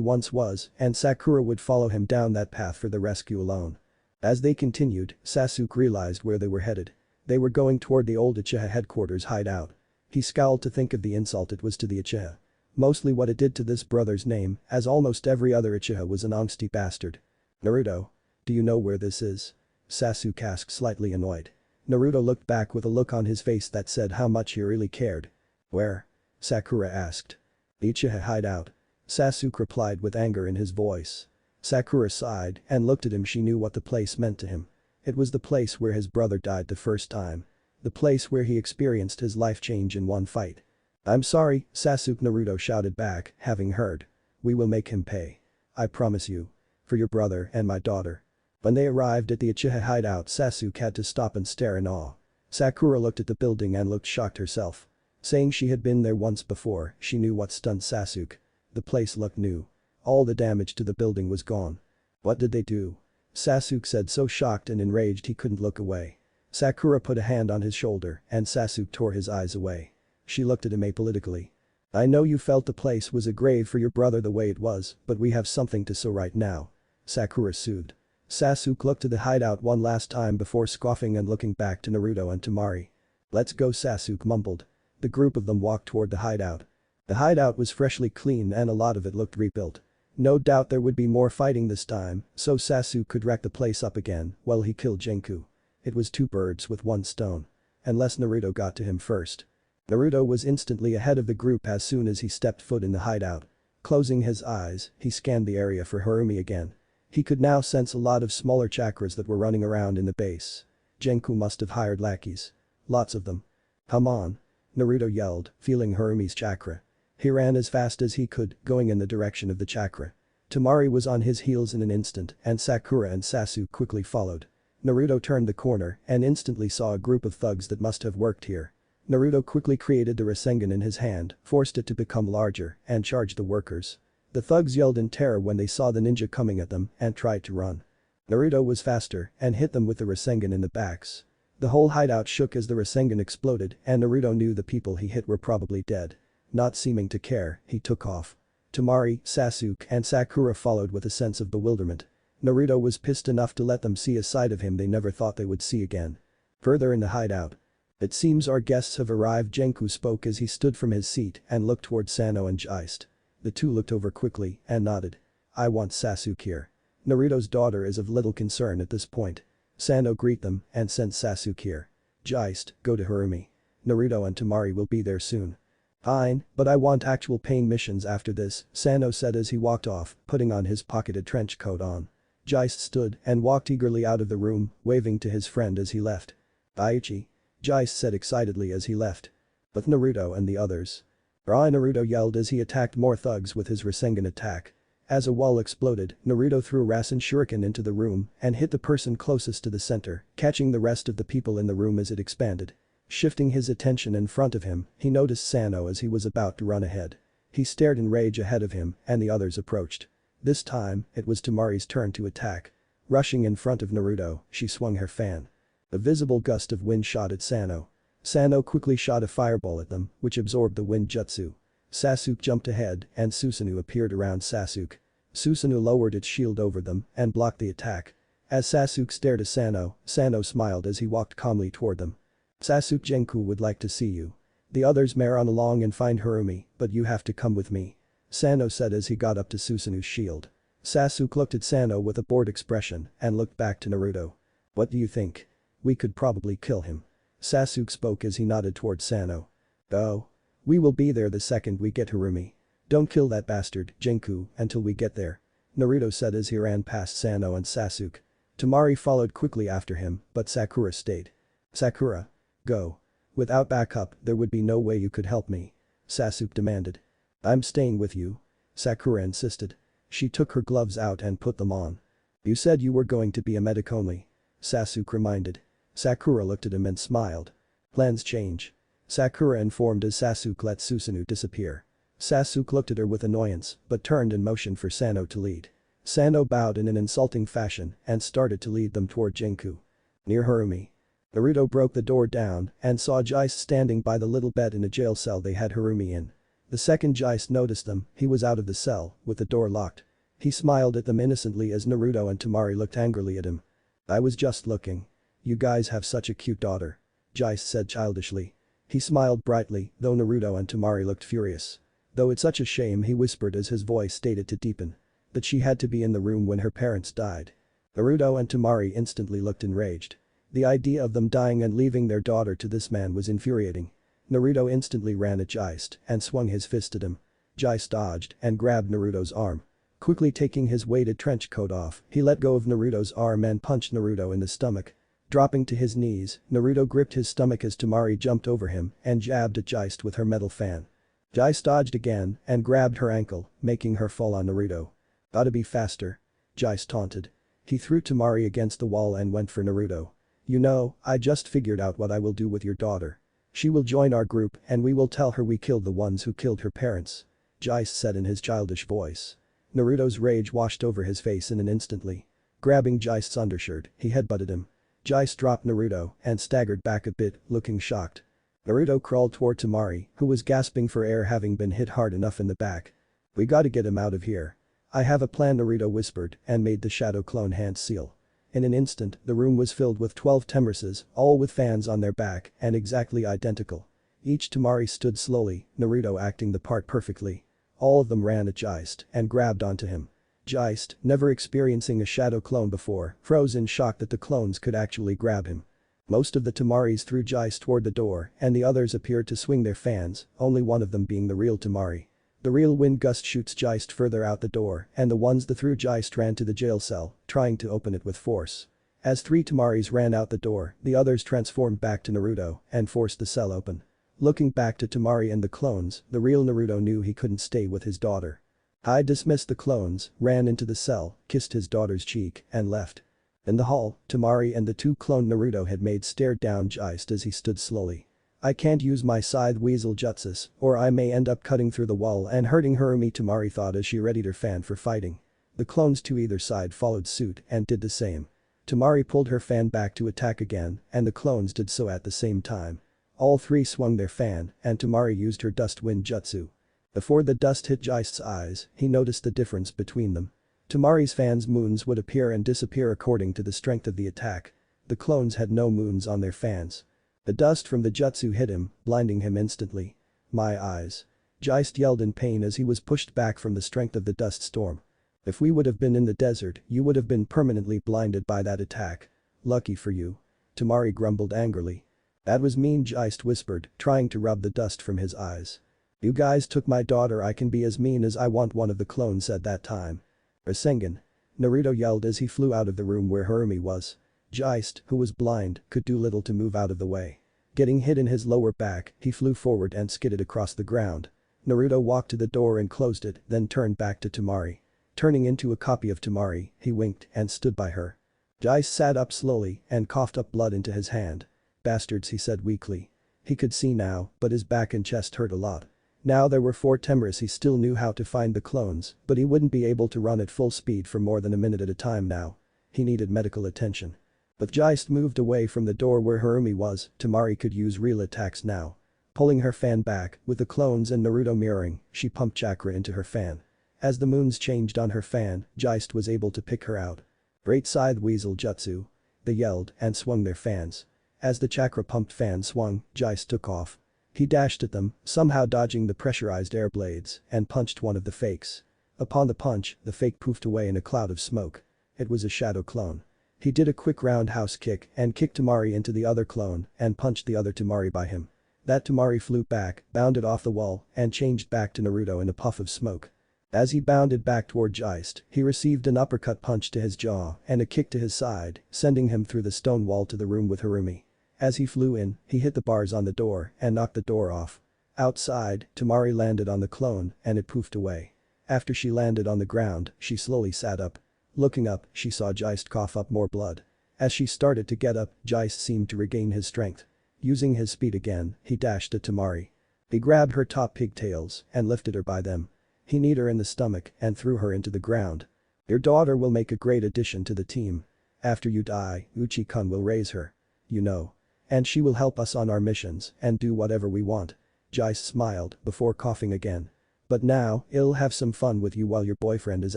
once was, and Sakura would follow him down that path for the rescue alone. As they continued, Sasuke realized where they were headed. They were going toward the old Uchiha headquarters hideout. He scowled to think of the insult it was to the Uchiha. Mostly what it did to this brother's name, as almost every other Uchiha was an angsty bastard. "Naruto. Do you know where this is?" Sasuke asked, slightly annoyed. Naruto looked back with a look on his face that said how much he really cared. "Where?" Sakura asked. "The Uchiha hideout." Sasuke replied with anger in his voice. Sakura sighed and looked at him. She knew what the place meant to him. It was the place where his brother died the first time. The place where he experienced his life change in one fight. "I'm sorry, Sasuke," Naruto shouted back, having heard. "We will make him pay. I promise you. For your brother and my daughter." When they arrived at the Uchiha hideout, Sasuke had to stop and stare in awe. Sakura looked at the building and looked shocked herself. Saying she had been there once before, she knew what stunned Sasuke. The place looked new. All the damage to the building was gone. "What did they do?" Sasuke said, so shocked and enraged he couldn't look away. Sakura put a hand on his shoulder and Sasuke tore his eyes away. She looked at him apolitically. "I know you felt the place was a grave for your brother the way it was, but we have something to show right now," Sakura soothed. Sasuke looked to the hideout one last time before scoffing and looking back to Naruto and Temari. "Let's go," Sasuke mumbled. The group of them walked toward the hideout. The hideout was freshly clean and a lot of it looked rebuilt. No doubt there would be more fighting this time, so Sasuke could wreck the place up again while he killed Jenku. It was 2 birds with 1 stone. Unless Naruto got to him first. Naruto was instantly ahead of the group as soon as he stepped foot in the hideout. Closing his eyes, he scanned the area for Harumi again. He could now sense a lot of smaller chakras that were running around in the base. Jenku must have hired lackeys. Lots of them. "Come on," Naruto yelled, feeling Harumi's chakra. He ran as fast as he could, going in the direction of the chakra. Temari was on his heels in an instant and Sakura and Sasuke quickly followed. Naruto turned the corner and instantly saw a group of thugs that must have worked here. Naruto quickly created the Rasengan in his hand, forced it to become larger, and charged the workers. The thugs yelled in terror when they saw the ninja coming at them and tried to run. Naruto was faster and hit them with the Rasengan in the backs. The whole hideout shook as the Rasengan exploded and Naruto knew the people he hit were probably dead. Not seeming to care, he took off. Temari, Sasuke and Sakura followed with a sense of bewilderment. Naruto was pissed enough to let them see a side of him they never thought they would see again. Further in the hideout. It seems our guests have arrived, Jenku spoke as he stood from his seat and looked toward Sano and Geist. The two looked over quickly and nodded. I want Sasuke here. Naruto's daughter is of little concern at this point. Sano greet them and sent Sasuke here. Geist, go to Harumi. Naruto and Temari will be there soon. Fine, but I want actual paying missions after this, Sano said as he walked off, putting on his pocketed trench coat on. Geist stood and walked eagerly out of the room, waving to his friend as he left. Daichi. Geist said excitedly as he left. But Naruto and the others. Naruto yelled as he attacked more thugs with his Rasengan attack. As a wall exploded, Naruto threw Rasen Shuriken into the room and hit the person closest to the center, catching the rest of the people in the room as it expanded. Shifting his attention in front of him, he noticed Sano as he was about to run ahead. He stared in rage ahead of him and the others approached. This time, it was Temari's turn to attack. Rushing in front of Naruto, she swung her fan. A visible gust of wind shot at Sano. Sano quickly shot a fireball at them, which absorbed the wind jutsu. Sasuke jumped ahead and Susanoo appeared around Sasuke. Susanoo lowered its shield over them and blocked the attack. As Sasuke stared at Sano, Sano smiled as he walked calmly toward them. Sasuke, Jenku would like to see you. The others may run along and find Harumi, but you have to come with me. Sano said as he got up to Susanoo's shield. Sasuke looked at Sano with a bored expression and looked back to Naruto. What do you think? We could probably kill him. Sasuke spoke as he nodded toward Sano. Oh. We will be there the second we get Harumi. Don't kill that bastard, Jenku, until we get there. Naruto said as he ran past Sano and Sasuke. Temari followed quickly after him, but Sakura stayed. Sakura. Go. Without backup, there would be no way you could help me. Sasuke demanded. I'm staying with you. Sakura insisted. She took her gloves out and put them on. You said you were going to be a medic only. Sasuke reminded. Sakura looked at him and smiled. Plans change. Sakura informed as Sasuke let Susanoo disappear. Sasuke looked at her with annoyance but turned and motioned for Sano to lead. Sano bowed in an insulting fashion and started to lead them toward Jenku. Near Harumi. Naruto broke the door down and saw Geist standing by the little bed in a jail cell they had Harumi in. The second Geist noticed them, he was out of the cell, with the door locked. He smiled at them innocently as Naruto and Temari looked angrily at him. I was just looking. You guys have such a cute daughter. Geist said childishly. He smiled brightly, though Naruto and Temari looked furious. Though it's such a shame, he whispered as his voice stated to deepen. That she had to be in the room when her parents died. Naruto and Temari instantly looked enraged. The idea of them dying and leaving their daughter to this man was infuriating. Naruto instantly ran at Geist and swung his fist at him. Geist dodged and grabbed Naruto's arm. Quickly taking his weighted trench coat off, he let go of Naruto's arm and punched Naruto in the stomach. Dropping to his knees, Naruto gripped his stomach as Temari jumped over him and jabbed at Geist with her metal fan. Geist dodged again and grabbed her ankle, making her fall on Naruto. Gotta be faster. Geist taunted. He threw Temari against the wall and went for Naruto. You know, I just figured out what I will do with your daughter. She will join our group and we will tell her we killed the ones who killed her parents. Geist said in his childish voice. Naruto's rage washed over his face in an instantly. Grabbing Geist's undershirt, he headbutted him. Geist dropped Naruto and staggered back a bit, looking shocked. Naruto crawled toward Temari, who was gasping for air having been hit hard enough in the back. We gotta get him out of here. I have a plan, Naruto whispered and made the shadow clone hand seal. In an instant, the room was filled with 12 Temarises, all with fans on their back and exactly identical. Each Temari stood slowly, Naruto acting the part perfectly. All of them ran at Geist and grabbed onto him. Geist, never experiencing a shadow clone before, froze in shock that the clones could actually grab him. Most of the Temaris threw Geist toward the door and the others appeared to swing their fans, only one of them being the real Temari. The real wind gust shoots Geist further out the door and the ones that threw Geist ran to the jail cell, trying to open it with force. As 3 Temaris ran out the door, the others transformed back to Naruto and forced the cell open. Looking back to Temari and the clones, the real Naruto knew he couldn't stay with his daughter. I dismissed the clones, ran into the cell, kissed his daughter's cheek, and left. In the hall, Temari and the 2 clone Naruto had made stared down Geist as he stood slowly. I can't use my scythe weasel jutsus, or I may end up cutting through the wall and hurting Harumi, Temari thought as she readied her fan for fighting. The clones to either side followed suit and did the same. Temari pulled her fan back to attack again, and the clones did so at the same time. All three swung their fan, and Temari used her dust wind jutsu. Before the dust hit Geist's eyes, he noticed the difference between them. Temari's fan's moons would appear and disappear according to the strength of the attack. The clones had no moons on their fans. The dust from the jutsu hit him, blinding him instantly. My eyes. Geist yelled in pain as he was pushed back from the strength of the dust storm. If we would have been in the desert, you would have been permanently blinded by that attack. Lucky for you. Temari grumbled angrily. That was mean, Geist whispered, trying to rub the dust from his eyes. You guys took my daughter, I can be as mean as I want, one of the clones said that time. Rasengan. Naruto yelled as he flew out of the room where Harumi was. Geist, who was blind, could do little to move out of the way. Getting hit in his lower back, he flew forward and skidded across the ground. Naruto walked to the door and closed it, then turned back to Temari. Turning into a copy of Temari, he winked and stood by her. Geist sat up slowly and coughed up blood into his hand. Bastards, he said weakly. He could see now, but his back and chest hurt a lot. Now there were 4 Temars. He still knew how to find the clones, but he wouldn't be able to run at full speed for more than a minute at a time now. He needed medical attention. But Geist moved away from the door where Harumi was. Temari could use real attacks now. Pulling her fan back, with the clones and Naruto mirroring, she pumped chakra into her fan. As the moons changed on her fan, Geist was able to pick her out. Great scythe weasel jutsu. They yelled and swung their fans. As the chakra pumped fan swung, Geist took off. He dashed at them, somehow dodging the pressurized air blades, and punched one of the fakes. Upon the punch, the fake poofed away in a cloud of smoke. It was a shadow clone. He did a quick roundhouse kick and kicked Temari into the other clone and punched the other Temari by him. That Temari flew back, bounded off the wall, and changed back to Naruto in a puff of smoke. As he bounded back toward Geist, he received an uppercut punch to his jaw and a kick to his side, sending him through the stone wall to the room with Harumi. As he flew in, he hit the bars on the door and knocked the door off. Outside, Temari landed on the clone and it poofed away. After she landed on the ground, she slowly sat up. Looking up, she saw Geist cough up more blood. As she started to get up, Geist seemed to regain his strength. Using his speed again, he dashed at Temari. He grabbed her top pigtails and lifted her by them. He kneed her in the stomach and threw her into the ground. Your daughter will make a great addition to the team. After you die, Uchi-kun will raise her. You know. And she will help us on our missions and do whatever we want. Geist smiled before coughing again. But now, it'll have some fun with you while your boyfriend is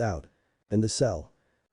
out. In the cell.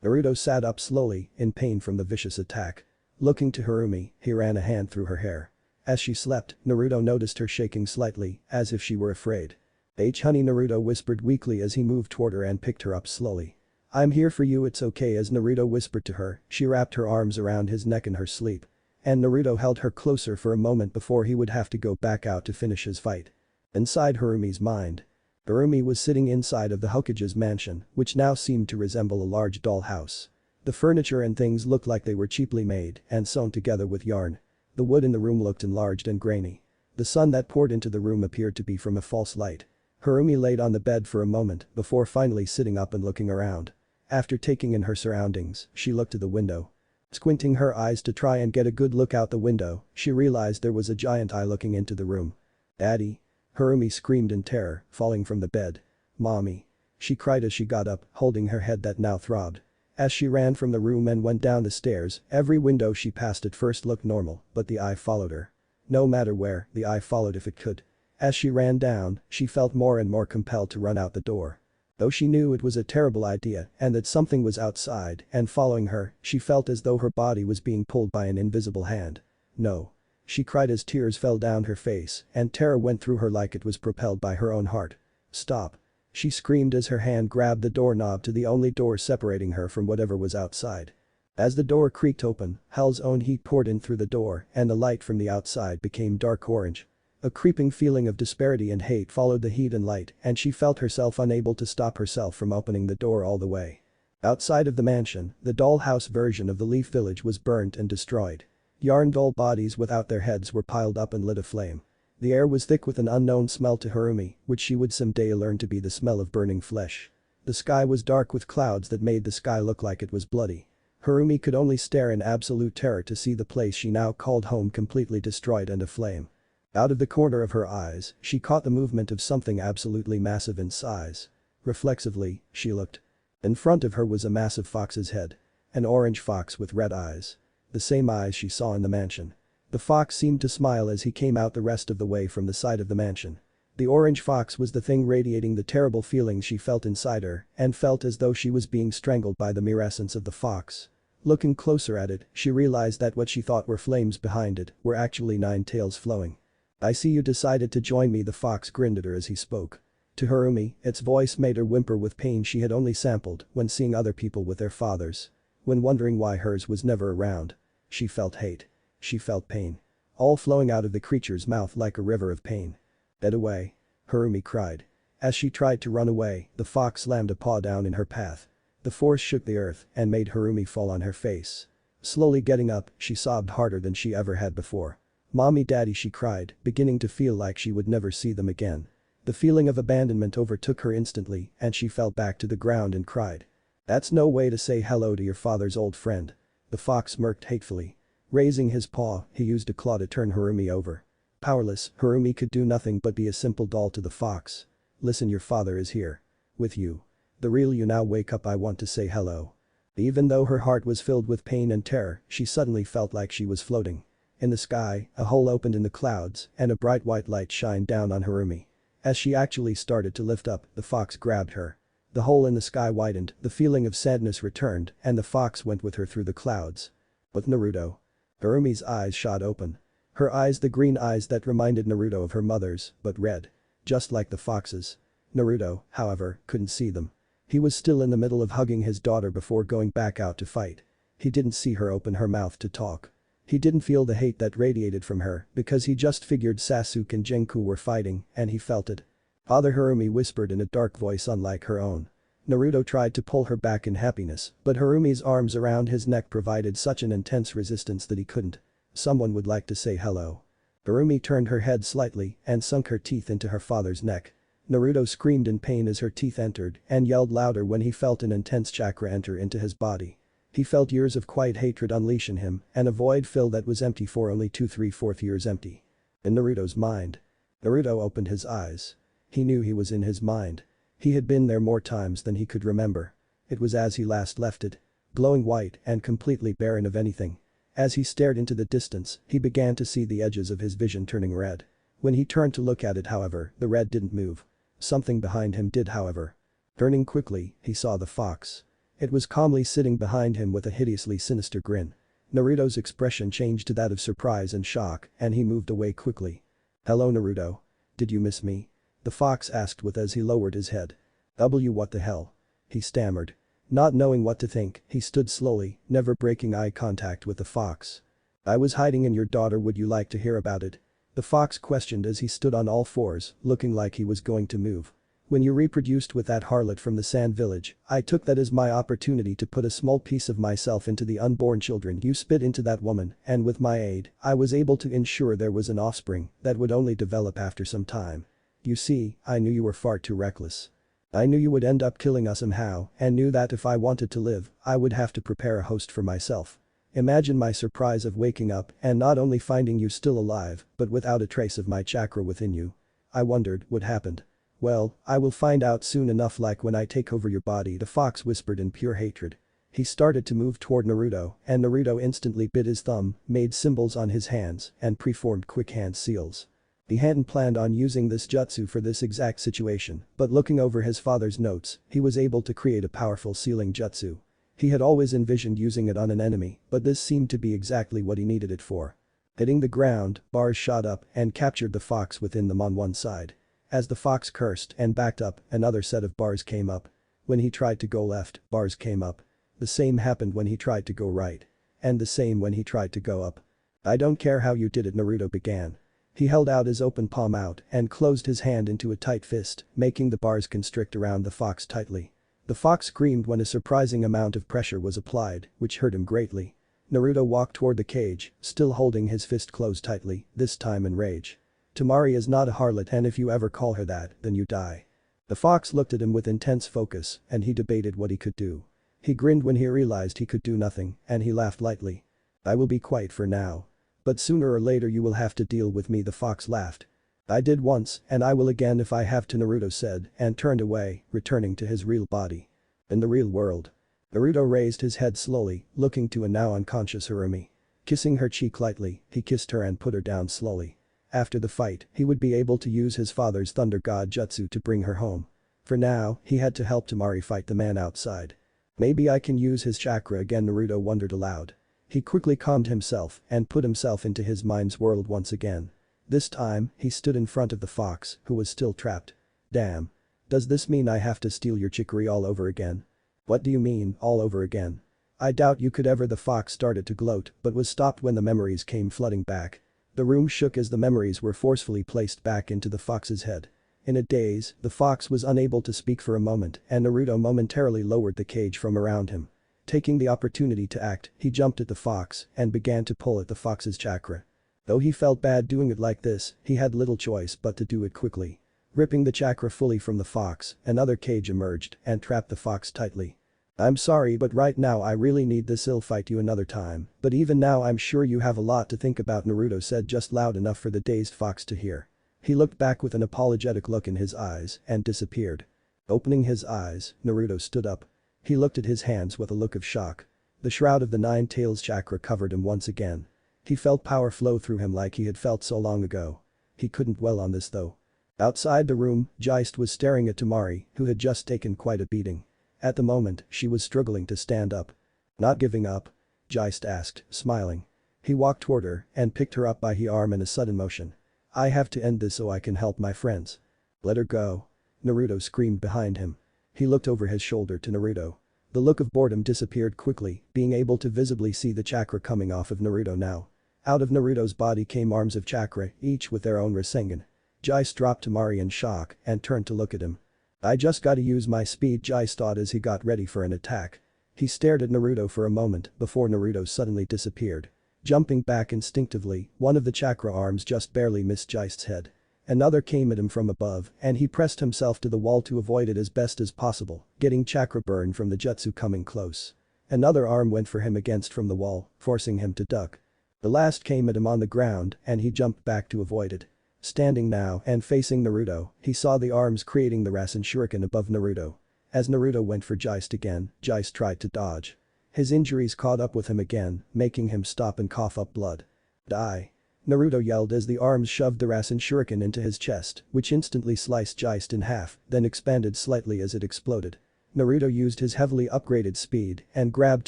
Naruto sat up slowly, in pain from the vicious attack. Looking to Harumi, he ran a hand through her hair. As she slept, Naruto noticed her shaking slightly, as if she were afraid. Honey, Naruto whispered weakly as he moved toward her and picked her up slowly. I'm here for you, it's okay, as Naruto whispered to her. She wrapped her arms around his neck in her sleep. And Naruto held her closer for a moment before he would have to go back out to finish his fight. Inside Harumi's mind. Harumi was sitting inside of the Hokage's mansion, which now seemed to resemble a large dollhouse. The furniture and things looked like they were cheaply made and sewn together with yarn. The wood in the room looked enlarged and grainy. The sun that poured into the room appeared to be from a false light. Harumi laid on the bed for a moment before finally sitting up and looking around. After taking in her surroundings, she looked to the window. Squinting her eyes to try and get a good look out the window, she realized there was a giant eye looking into the room. Daddy. Harumi screamed in terror, falling from the bed. Mommy. She cried as she got up, holding her head that now throbbed. As she ran from the room and went down the stairs, every window she passed at first looked normal, but the eye followed her. No matter where, the eye followed if it could. As she ran down, she felt more and more compelled to run out the door. Though she knew it was a terrible idea and that something was outside and following her, she felt as though her body was being pulled by an invisible hand. No. She cried as tears fell down her face and terror went through her like it was propelled by her own heart. Stop. She screamed as her hand grabbed the doorknob to the only door separating her from whatever was outside. As the door creaked open, hell's own heat poured in through the door and the light from the outside became dark orange. A creeping feeling of disparity and hate followed the heat and light and she felt herself unable to stop herself from opening the door all the way. Outside of the mansion, the dollhouse version of the Leaf Village was burnt and destroyed. Yarn doll bodies without their heads were piled up and lit aflame. The air was thick with an unknown smell to Harumi, which she would someday learn to be the smell of burning flesh. The sky was dark with clouds that made the sky look like it was bloody. Harumi could only stare in absolute terror to see the place she now called home completely destroyed and aflame. Out of the corner of her eyes, she caught the movement of something absolutely massive in size. Reflexively, she looked. In front of her was a massive fox's head. An orange fox with red eyes. The same eyes she saw in the mansion. The fox seemed to smile as he came out the rest of the way from the side of the mansion. The orange fox was the thing radiating the terrible feelings she felt inside her and felt as though she was being strangled by the mere essence of the fox. Looking closer at it, she realized that what she thought were flames behind it were actually 9 tails flowing. "I see you decided to join me," the fox grinned at her as he spoke. To Harumi, its voice made her whimper with pain she had only sampled when seeing other people with their fathers. When wondering why hers was never around. She felt hate. She felt pain. All flowing out of the creature's mouth like a river of pain. "Get away," Harumi cried. As she tried to run away, the fox slammed a paw down in her path. The force shook the earth and made Harumi fall on her face. Slowly getting up, she sobbed harder than she ever had before. "Mommy, Daddy," she cried, beginning to feel like she would never see them again. The feeling of abandonment overtook her instantly and she fell back to the ground and cried. "That's no way to say hello to your father's old friend." The fox smirked hatefully. Raising his paw, he used a claw to turn Harumi over. Powerless, Harumi could do nothing but be a simple doll to the fox. "Listen, your father is here. With you. The real you. Now wake up, I want to say hello." Even though her heart was filled with pain and terror, she suddenly felt like she was floating. In the sky, a hole opened in the clouds and a bright white light shined down on Harumi. As she actually started to lift up, the fox grabbed her. The hole in the sky widened, the feeling of sadness returned, and the fox went with her through the clouds. "But Naruto?" Harumi's eyes shot open. Her eyes, the green eyes that reminded Naruto of her mother's, but red. Just like the fox's. Naruto, however, couldn't see them. He was still in the middle of hugging his daughter before going back out to fight. He didn't see her open her mouth to talk. He didn't feel the hate that radiated from her because he just figured Sasuke and Jenku were fighting and he felt it. Father, Harumi whispered in a dark voice unlike her own. Naruto tried to pull her back in happiness, but Harumi's arms around his neck provided such an intense resistance that he couldn't. "Someone would like to say hello." Harumi turned her head slightly and sunk her teeth into her father's neck. Naruto screamed in pain as her teeth entered and yelled louder when he felt an intense chakra enter into his body. He felt years of quiet hatred unleash in him and a void fill that was empty for only 2 3/4 years empty. In Naruto's mind. Naruto opened his eyes. He knew he was in his mind. He had been there more times than he could remember. It was as he last left it. Glowing white and completely barren of anything. As he stared into the distance, he began to see the edges of his vision turning red. When he turned to look at it, however, the red didn't move. Something behind him did, however. Turning quickly, he saw the fox. It was calmly sitting behind him with a hideously sinister grin. Naruto's expression changed to that of surprise and shock and he moved away quickly. "Hello, Naruto. Did you miss me?" The fox asked as he lowered his head. What the hell?" he stammered. Not knowing what to think, he stood slowly, never breaking eye contact with the fox. "I was hiding in your daughter, would you like to hear about it?" The fox questioned as he stood on all fours, looking like he was going to move. "When you reproduced with that harlot from the sand village, I took that as my opportunity to put a small piece of myself into the unborn children you spit into that woman, and with my aid, I was able to ensure there was an offspring that would only develop after some time. You see, I knew you were far too reckless. I knew you would end up killing us somehow and knew that if I wanted to live, I would have to prepare a host for myself. Imagine my surprise of waking up and not only finding you still alive, but without a trace of my chakra within you. I wondered what happened. Well, I will find out soon enough, like when I take over your body," the fox whispered in pure hatred. He started to move toward Naruto and Naruto instantly bit his thumb, made symbols on his hands and preformed quick hand seals. He hadn't planned on using this jutsu for this exact situation, but looking over his father's notes, he was able to create a powerful sealing jutsu. He had always envisioned using it on an enemy, but this seemed to be exactly what he needed it for. Hitting the ground, bars shot up and captured the fox within them on one side. As the fox cursed and backed up, another set of bars came up. When he tried to go left, bars came up. The same happened when he tried to go right. And the same when he tried to go up. "I don't care how you did it," Naruto began. He held out his open palm out and closed his hand into a tight fist, making the bars constrict around the fox tightly. The fox screamed when a surprising amount of pressure was applied, which hurt him greatly. Naruto walked toward the cage, still holding his fist closed tightly, this time in rage. "Temari is not a harlot, and if you ever call her that, then you die." The fox looked at him with intense focus and he debated what he could do. He grinned when he realized he could do nothing and he laughed lightly. "I will be quiet for now. But sooner or later you will have to deal with me, the fox laughed. I did once, and I will again if I have to, Naruto said and turned away, returning to his real body. In the real world. Naruto raised his head slowly, looking to a now unconscious Harumi. Kissing her cheek lightly, he kissed her and put her down slowly. After the fight, he would be able to use his father's Thunder God Jutsu to bring her home. For now, he had to help Temari fight the man outside. Maybe I can use his chakra again, Naruto wondered aloud. He quickly calmed himself and put himself into his mind's world once again. This time, he stood in front of the fox, who was still trapped. Damn. Does this mean I have to steal your chicory all over again? What do you mean, all over again? I doubt you could ever, the fox started to gloat but was stopped when the memories came flooding back. The room shook as the memories were forcefully placed back into the fox's head. In a daze, the fox was unable to speak for a moment and Naruto momentarily lowered the cage from around him. Taking the opportunity to act, he jumped at the fox and began to pull at the fox's chakra. Though he felt bad doing it like this, he had little choice but to do it quickly. Ripping the chakra fully from the fox, another cage emerged and trapped the fox tightly. I'm sorry but right now I really need this, I'll fight you another time, but even now I'm sure you have a lot to think about, Naruto said just loud enough for the dazed fox to hear. He looked back with an apologetic look in his eyes and disappeared. Opening his eyes, Naruto stood up. He looked at his hands with a look of shock. The shroud of the Nine Tails chakra covered him once again. He felt power flow through him like he had felt so long ago. He couldn't dwell on this though. Outside the room, Geist was staring at Temari, who had just taken quite a beating. At the moment, she was struggling to stand up. Not giving up? Geist asked, smiling. He walked toward her and picked her up by the arm in a sudden motion. I have to end this so I can help my friends. Let her go. Naruto screamed behind him. He looked over his shoulder to Naruto. The look of boredom disappeared quickly, being able to visibly see the chakra coming off of Naruto now. Out of Naruto's body came arms of chakra, each with their own Rasengan. Geist dropped Temari in shock and turned to look at him. I just gotta use my speed, Geist thought as he got ready for an attack. He stared at Naruto for a moment before Naruto suddenly disappeared. Jumping back instinctively, one of the chakra arms just barely missed Geist's head. Another came at him from above and he pressed himself to the wall to avoid it as best as possible, getting chakra burn from the jutsu coming close. Another arm went for him against from the wall, forcing him to duck. The last came at him on the ground and he jumped back to avoid it. Standing now and facing Naruto, he saw the arms creating the Rasen Shuriken above Naruto. As Naruto went for Geist again, Geist tried to dodge. His injuries caught up with him again, making him stop and cough up blood. Die. Naruto yelled as the arms shoved the Rasen Shuriken into his chest, which instantly sliced Geist in half, then expanded slightly as it exploded. Naruto used his heavily upgraded speed and grabbed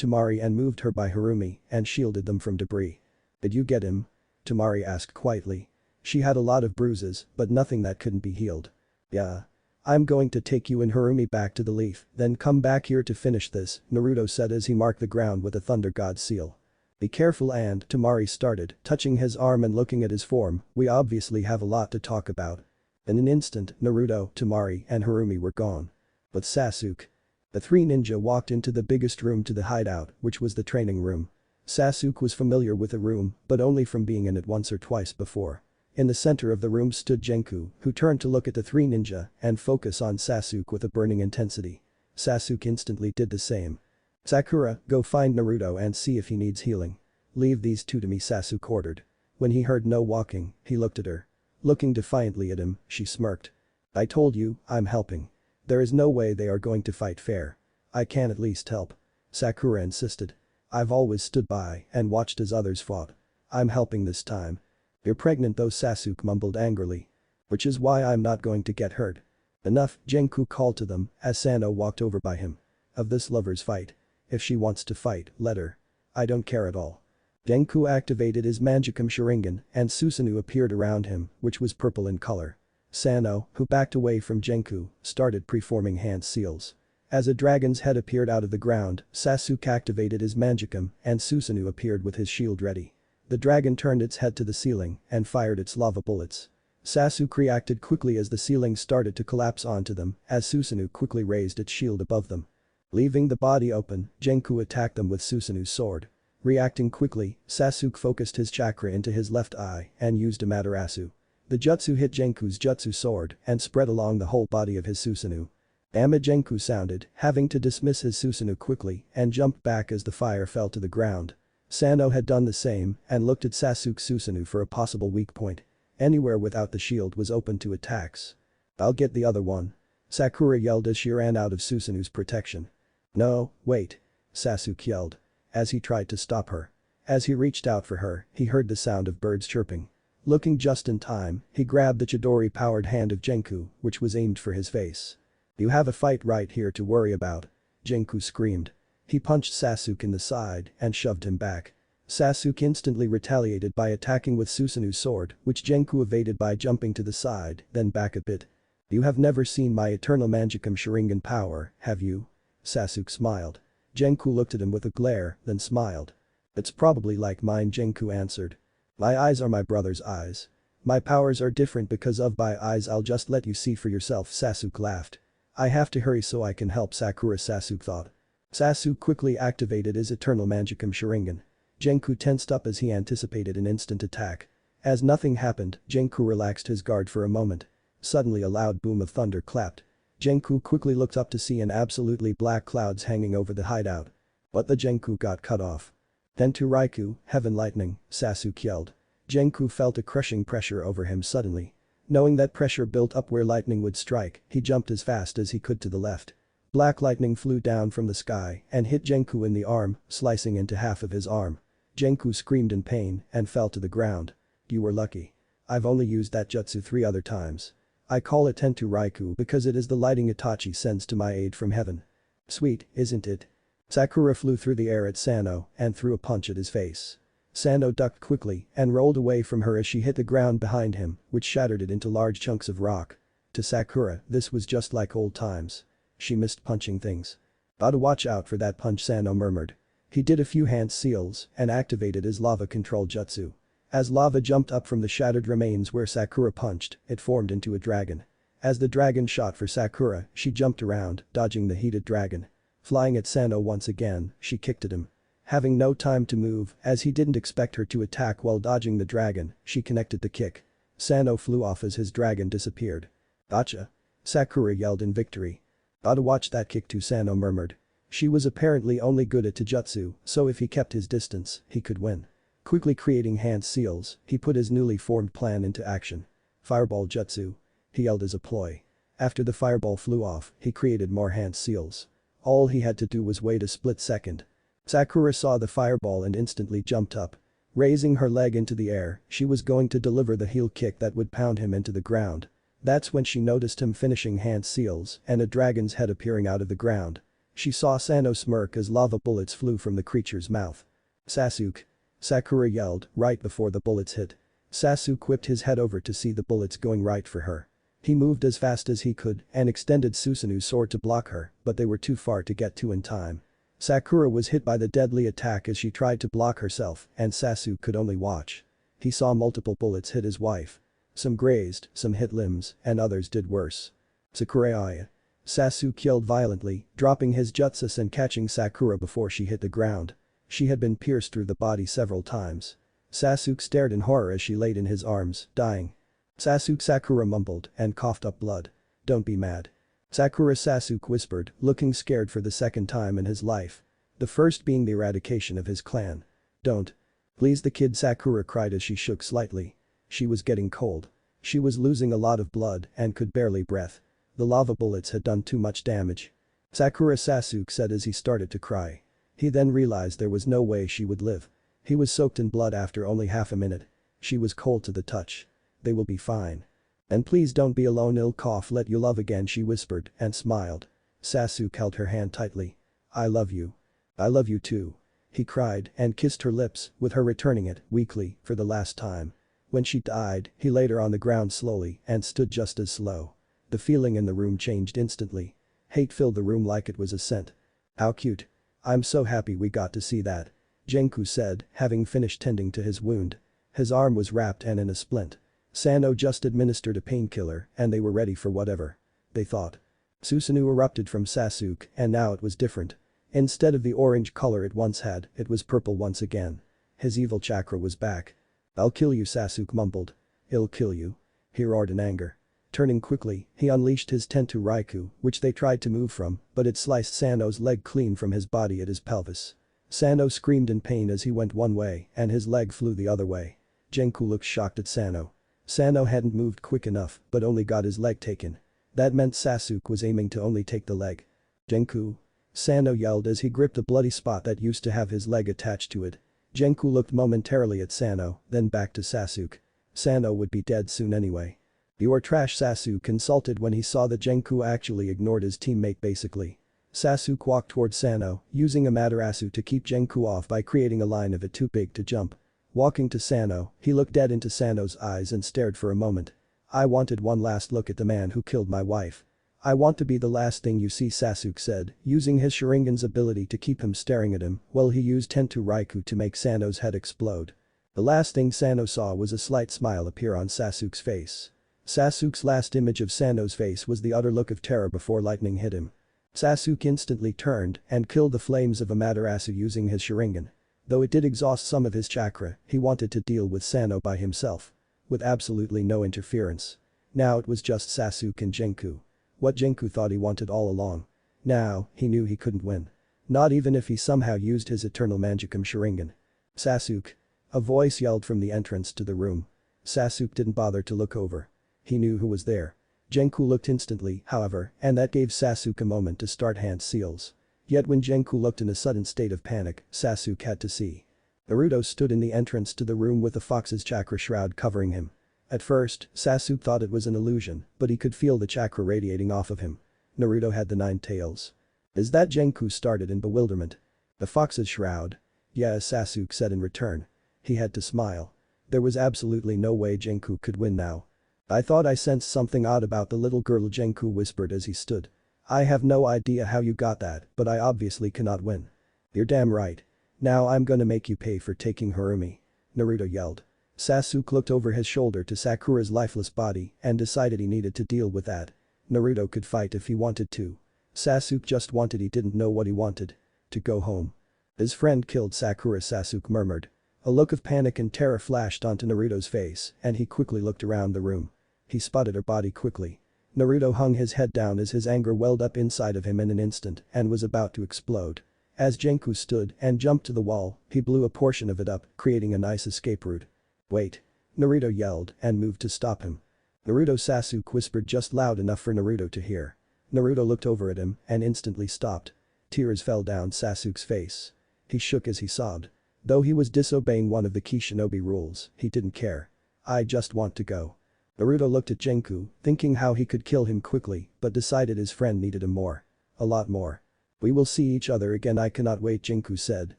Temari and moved her by Harumi and shielded them from debris. Did you get him? Temari asked quietly. She had a lot of bruises, but nothing that couldn't be healed. Yeah. I'm going to take you and Harumi back to the leaf, then come back here to finish this, Naruto said as he marked the ground with a Thunder God seal. Be careful and Temari started, touching his arm and looking at his form, we obviously have a lot to talk about. In an instant, Naruto, Temari, and Harumi were gone. But Sasuke. The three ninja walked into the biggest room to the hideout, which was the training room. Sasuke was familiar with the room, but only from being in it once or twice before. In the center of the room stood Jenku, who turned to look at the three ninja and focus on Sasuke with a burning intensity. Sasuke instantly did the same. Sakura, go find Naruto and see if he needs healing. Leave these two to me, Sasuke ordered. When he heard no walking, he looked at her. Looking defiantly at him, she smirked. I told you, I'm helping. There is no way they are going to fight fair. I can at least help. Sakura insisted. I've always stood by and watched as others fought. I'm helping this time. You're pregnant though, Sasuke mumbled angrily. Which is why I'm not going to get hurt. Enough, Jenku called to them as Sano walked over by him. Of this lover's fight. If she wants to fight, let her. I don't care at all. Jenku activated his Manjikam Sharingan and Susanoo appeared around him, which was purple in color. Sano, who backed away from Jenku, started preforming hand seals. As a dragon's head appeared out of the ground, Sasuke activated his Manjikam and Susanoo appeared with his shield ready. The dragon turned its head to the ceiling and fired its lava bullets. Sasuke reacted quickly as the ceiling started to collapse onto them as Susanoo quickly raised its shield above them. Leaving the body open, Jenku attacked them with Susanoo's sword. Reacting quickly, Sasuke focused his chakra into his left eye and used Amaterasu. The jutsu hit Jenku's jutsu sword and spread along the whole body of his Susanoo. Amma Jenku sounded, having to dismiss his Susanoo quickly and jumped back as the fire fell to the ground. Sano had done the same and looked at Sasuke Susanoo for a possible weak point. Anywhere without the shield was open to attacks. "I'll get the other one." Sakura yelled as she ran out of Susanoo's protection. "No, wait," Sasuke yelled. As he tried to stop her. As he reached out for her, he heard the sound of birds chirping. Looking just in time, he grabbed the Chidori-powered hand of Jenku, which was aimed for his face. "You have a fight right here to worry about," Jenku screamed. He punched Sasuke in the side and shoved him back. Sasuke instantly retaliated by attacking with Susanoo's sword, which Jenku evaded by jumping to the side, then back a bit. "You have never seen my eternal Mangekyou Sharingan power, have you?" Sasuke smiled. Jenku looked at him with a glare, then smiled. "It's probably like mine," Jenku answered. "My eyes are my brother's eyes. My powers are different because of my eyes. I'll just let you see for yourself," Sasuke laughed. "I have to hurry so I can help Sakura," Sasuke thought. Sasuke quickly activated his eternal Mangekyou Sharingan. Jenku tensed up as he anticipated an instant attack. As nothing happened, Jenku relaxed his guard for a moment. Suddenly a loud boom of thunder clapped. Jenku quickly looked up to see an absolutely black clouds hanging over the hideout. But the Jenku got cut off. "Tentu Raiku, Heaven Lightning," Sasuke yelled. Jenku felt a crushing pressure over him suddenly. Knowing that pressure built up where lightning would strike, he jumped as fast as he could to the left. Black lightning flew down from the sky and hit Jenku in the arm, slicing into half of his arm. Jenku screamed in pain and fell to the ground. "You were lucky. I've only used that jutsu 3 other times. I call it Tentu Raiku because it is the lighting Itachi sends to my aid from heaven. Sweet, isn't it?" Sakura flew through the air at Sano and threw a punch at his face. Sano ducked quickly and rolled away from her as she hit the ground behind him, which shattered it into large chunks of rock. To Sakura, this was just like old times. She missed punching things. "Gotta watch out for that punch," Sano murmured. He did a few hand seals and activated his lava control jutsu. As lava jumped up from the shattered remains where Sakura punched, it formed into a dragon. As the dragon shot for Sakura, she jumped around, dodging the heated dragon. Flying at Sano once again, she kicked at him. Having no time to move, as he didn't expect her to attack while dodging the dragon, she connected the kick. Sano flew off as his dragon disappeared. "Gotcha!" Sakura yelled in victory. "Gotta watch that kick too," Sano murmured. She was apparently only good at taijutsu, so if he kept his distance, he could win. Quickly creating hand seals, he put his newly formed plan into action. "Fireball jutsu," he yelled as a ploy. After the fireball flew off, he created more hand seals. All he had to do was wait a split second. Sakura saw the fireball and instantly jumped up. Raising her leg into the air, she was going to deliver the heel kick that would pound him into the ground. That's when she noticed him finishing hand seals and a dragon's head appearing out of the ground. She saw Sano smirk as lava bullets flew from the creature's mouth. "Sasuke!" Sakura yelled right before the bullets hit. Sasuke whipped his head over to see the bullets going right for her. He moved as fast as he could and extended Susanoo's sword to block her, but they were too far to get to in time. Sakura was hit by the deadly attack as she tried to block herself and Sasuke could only watch. He saw multiple bullets hit his wife. Some grazed, some hit limbs, and others did worse. "Sakura!" Sasuke yelled violently, dropping his jutsus and catching Sakura before she hit the ground. She had been pierced through the body several times. Sasuke stared in horror as she laid in his arms, dying. Sakura mumbled and coughed up blood. "Don't be mad." Sasuke whispered, looking scared for the second time in his life. The first being the eradication of his clan. "Don't. Please the kid," Sakura cried as she shook slightly. She was getting cold. She was losing a lot of blood and could barely breathe. The lava bullets had done too much damage. Sasuke said as he started to cry. He then realized there was no way she would live. He was soaked in blood after only half a minute. She was cold to the touch. "They will be fine. And please don't be alone, I'll let you love again," she whispered and smiled. Sasuke held her hand tightly. "I love you. I love you too." He cried and kissed her lips, with her returning it, weakly, for the last time. When she died, he laid her on the ground slowly and stood just as slow. The feeling in the room changed instantly. Hate filled the room like it was a scent. "How cute. I'm so happy we got to see that," Jenku said, having finished tending to his wound. His arm was wrapped and in a splint. Sano just administered a painkiller and they were ready for whatever. They thought. Susanoo erupted from Sasuke and now it was different. Instead of the orange color it once had, it was purple once again. His evil chakra was back. "I'll kill you," Sasuke mumbled. "I'll kill you," he roared in anger. Turning quickly, he unleashed his Tentu Raiku, which they tried to move from, but it sliced Sano's leg clean from his body at his pelvis. Sano screamed in pain as he went one way and his leg flew the other way. Jenku looked shocked at Sano. Sano hadn't moved quick enough but only got his leg taken. That meant Sasuke was aiming to only take the leg. Jenku. Sano yelled as he gripped a bloody spot that used to have his leg attached to it. Jenku looked momentarily at Sano, then back to Sasuke. Sano would be dead soon anyway. "You are trash," Sasuke insulted when he saw that Jenku actually ignored his teammate basically. Sasuke walked towards Sano, using Amaterasu to keep Jenku off by creating a line of it too big to jump. Walking to Sano, he looked dead into Sano's eyes and stared for a moment. "I wanted one last look at the man who killed my wife. I want to be the last thing you see," Sasuke said, using his Sharingan's ability to keep him staring at him while he used Tentu Raikou to make Sano's head explode. The last thing Sano saw was a slight smile appear on Sasuke's face. Sasuke's last image of Sano's face was the utter look of terror before lightning hit him. Sasuke instantly turned and killed the flames of Amaterasu using his Sharingan. Though it did exhaust some of his chakra, he wanted to deal with Sano by himself. With absolutely no interference. Now it was just Sasuke and Jenku. What Jenku thought he wanted all along. Now, he knew he couldn't win. Not even if he somehow used his eternal Manjikam Sharingan. "Sasuke." A voice yelled from the entrance to the room. Sasuke didn't bother to look over. He knew who was there. Jenku looked instantly, however, and that gave Sasuke a moment to start hand seals. Yet when Jenku looked in a sudden state of panic, Sasuke had to see. Naruto stood in the entrance to the room with the fox's chakra shroud covering him. At first, Sasuke thought it was an illusion, but he could feel the chakra radiating off of him. Naruto had the 9 tails. "Is that?" Jenku started in bewilderment. "The fox's shroud?" "Yeah," Sasuke said in return. He had to smile. There was absolutely no way Jenku could win now. "I thought I sensed something odd about the little girl," Jenku whispered as he stood. "I have no idea how you got that, but I obviously cannot win." "You're damn right. Now I'm gonna make you pay for taking Harumi," Naruto yelled. Sasuke looked over his shoulder to Sakura's lifeless body and decided he needed to deal with that. Naruto could fight if he wanted to. Sasuke just wanted, he didn't know what he wanted. To go home. "His friend killed Sakura," Sasuke murmured. A look of panic and terror flashed onto Naruto's face and he quickly looked around the room. He spotted her body quickly. Naruto hung his head down as his anger welled up inside of him in an instant and was about to explode. As Jenku stood and jumped to the wall, he blew a portion of it up, creating a nice escape route. "Wait." Naruto yelled and moved to stop him. "Naruto," Sasuke whispered just loud enough for Naruto to hear. Naruto looked over at him and instantly stopped. Tears fell down Sasuke's face. He shook as he sobbed. Though he was disobeying one of the key shinobi rules, he didn't care. "I just want to go." Naruto looked at Jenku, thinking how he could kill him quickly, but decided his friend needed him more. A lot more. "We will see each other again, I cannot wait," Jenku said,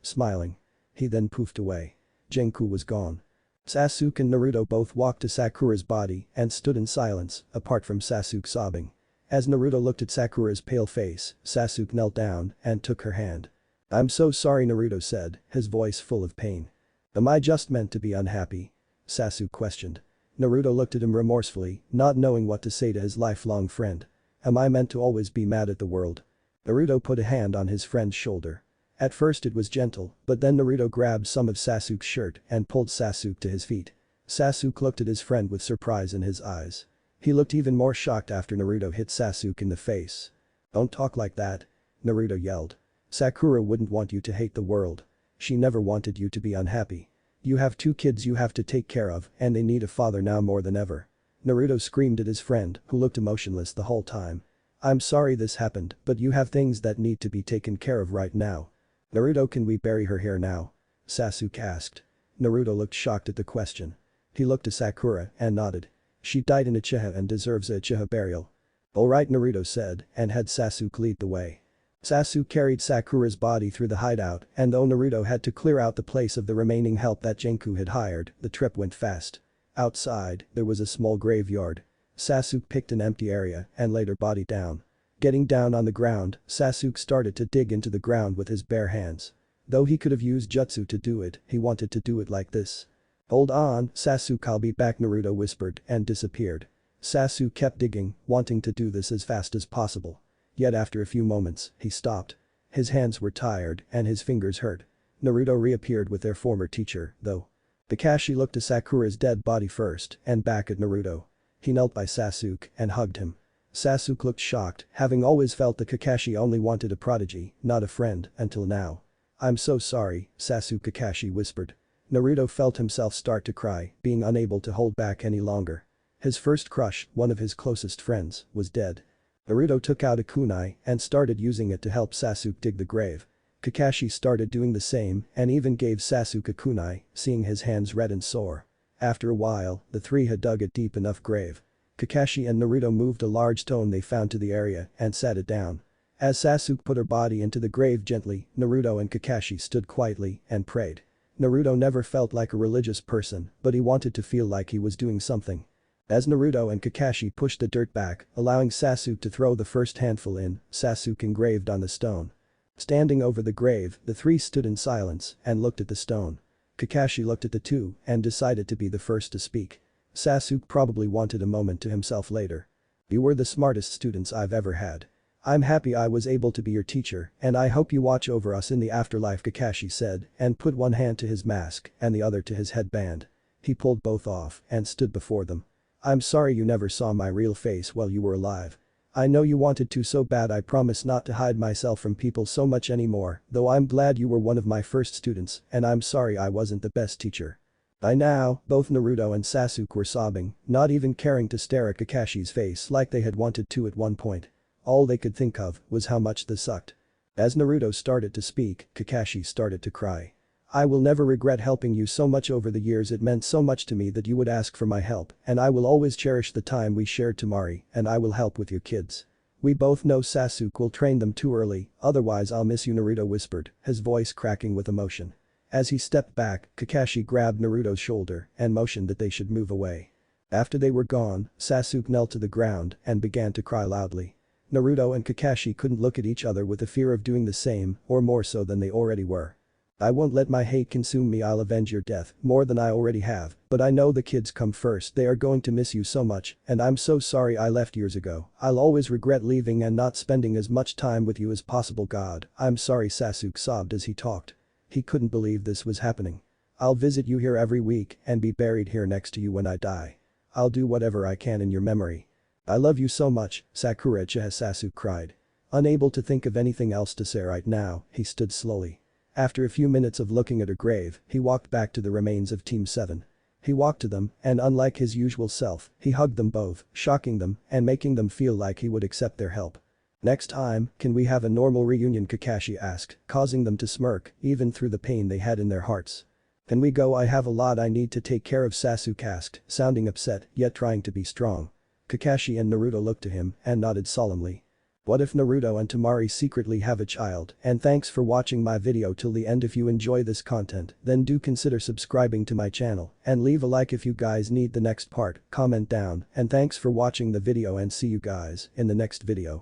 smiling. He then poofed away. Jenku was gone. Sasuke and Naruto both walked to Sakura's body and stood in silence, apart from Sasuke sobbing. As Naruto looked at Sakura's pale face, Sasuke knelt down and took her hand. "I'm so sorry," Naruto said, his voice full of pain. "Am I just meant to be unhappy?" Sasuke questioned. Naruto looked at him remorsefully, not knowing what to say to his lifelong friend. "Am I meant to always be mad at the world?" Naruto put a hand on his friend's shoulder. At first it was gentle, but then Naruto grabbed some of Sasuke's shirt and pulled Sasuke to his feet. Sasuke looked at his friend with surprise in his eyes. He looked even more shocked after Naruto hit Sasuke in the face. "Don't talk like that," Naruto yelled. "Sakura wouldn't want you to hate the world. She never wanted you to be unhappy. You have 2 kids you have to take care of and they need a father now more than ever." Naruto screamed at his friend, who looked emotionless the whole time. "I'm sorry this happened, but you have things that need to be taken care of right now." "Naruto, can we bury her here now?" Sasuke asked. Naruto looked shocked at the question. He looked to Sakura and nodded. "She died in Uchiha and deserves a Uchiha burial." "Alright," Naruto said and had Sasuke lead the way. Sasuke carried Sakura's body through the hideout and though Naruto had to clear out the place of the remaining help that Jenku had hired, the trip went fast. Outside, there was a small graveyard. Sasuke picked an empty area and laid her body down. Getting down on the ground, Sasuke started to dig into the ground with his bare hands. Though he could have used jutsu to do it, he wanted to do it like this. "Hold on, Sasuke, I'll be back," Naruto whispered and disappeared. Sasuke kept digging, wanting to do this as fast as possible. Yet after a few moments, he stopped. His hands were tired and his fingers hurt. Naruto reappeared with their former teacher, though. Kakashi looked at Sakura's dead body first and back at Naruto. He knelt by Sasuke and hugged him. Sasuke looked shocked, having always felt that Kakashi only wanted a prodigy, not a friend, until now. "I'm so sorry," Sasuke Kakashi whispered. Naruto felt himself start to cry, being unable to hold back any longer. His first crush, one of his closest friends, was dead. Naruto took out a kunai and started using it to help Sasuke dig the grave. Kakashi started doing the same and even gave Sasuke a kunai, seeing his hands red and sore. After a while, the three had dug a deep enough grave. Kakashi and Naruto moved a large stone they found to the area and sat it down. As Sasuke put her body into the grave gently, Naruto and Kakashi stood quietly and prayed. Naruto never felt like a religious person, but he wanted to feel like he was doing something. As Naruto and Kakashi pushed the dirt back, allowing Sasuke to throw the first handful in, Sasuke engraved on the stone. Standing over the grave, the three stood in silence and looked at the stone. Kakashi looked at the two and decided to be the first to speak. Sasuke probably wanted a moment to himself later. "You were the smartest students I've ever had. I'm happy I was able to be your teacher and I hope you watch over us in the afterlife," Kakashi said and put one hand to his mask and the other to his headband. He pulled both off and stood before them. "I'm sorry you never saw my real face while you were alive. I know you wanted to so bad. I promise not to hide myself from people so much anymore, though I'm glad you were one of my first students and I'm sorry I wasn't the best teacher." By now, both Naruto and Sasuke were sobbing, not even caring to stare at Kakashi's face like they had wanted to at one point. All they could think of was how much this sucked. As Naruto started to speak, Kakashi started to cry. "I will never regret helping you so much over the years. It meant so much to me that you would ask for my help and I will always cherish the time we shared, Temari, and I will help with your kids. We both know Sasuke will train them too early, otherwise I'll miss you," Naruto whispered, his voice cracking with emotion. As he stepped back, Kakashi grabbed Naruto's shoulder and motioned that they should move away. After they were gone, Sasuke knelt to the ground and began to cry loudly. Naruto and Kakashi couldn't look at each other with the fear of doing the same, or more so than they already were. "I won't let my hate consume me. I'll avenge your death more than I already have, but I know the kids come first. They are going to miss you so much and I'm so sorry I left years ago. I'll always regret leaving and not spending as much time with you as possible. God, I'm sorry," Sasuke sobbed as he talked. He couldn't believe this was happening. "I'll visit you here every week and be buried here next to you when I die. I'll do whatever I can in your memory. I love you so much, Sakura," Sasuke cried. Unable to think of anything else to say right now, he stood slowly. After a few minutes of looking at her grave, he walked back to the remains of Team 7. He walked to them and unlike his usual self, he hugged them both, shocking them and making them feel like he would accept their help. "Next time, can we have a normal reunion?" Kakashi asked, causing them to smirk even through the pain they had in their hearts. "Can we go? I have a lot I need to take care of," Sasuke asked, sounding upset yet trying to be strong. Kakashi and Naruto looked to him and nodded solemnly. What if Naruto and Temari secretly have a child? And thanks for watching my video till the end. If you enjoy this content, then do consider subscribing to my channel and leave a like if you guys need the next part, comment down, and thanks for watching the video and see you guys in the next video.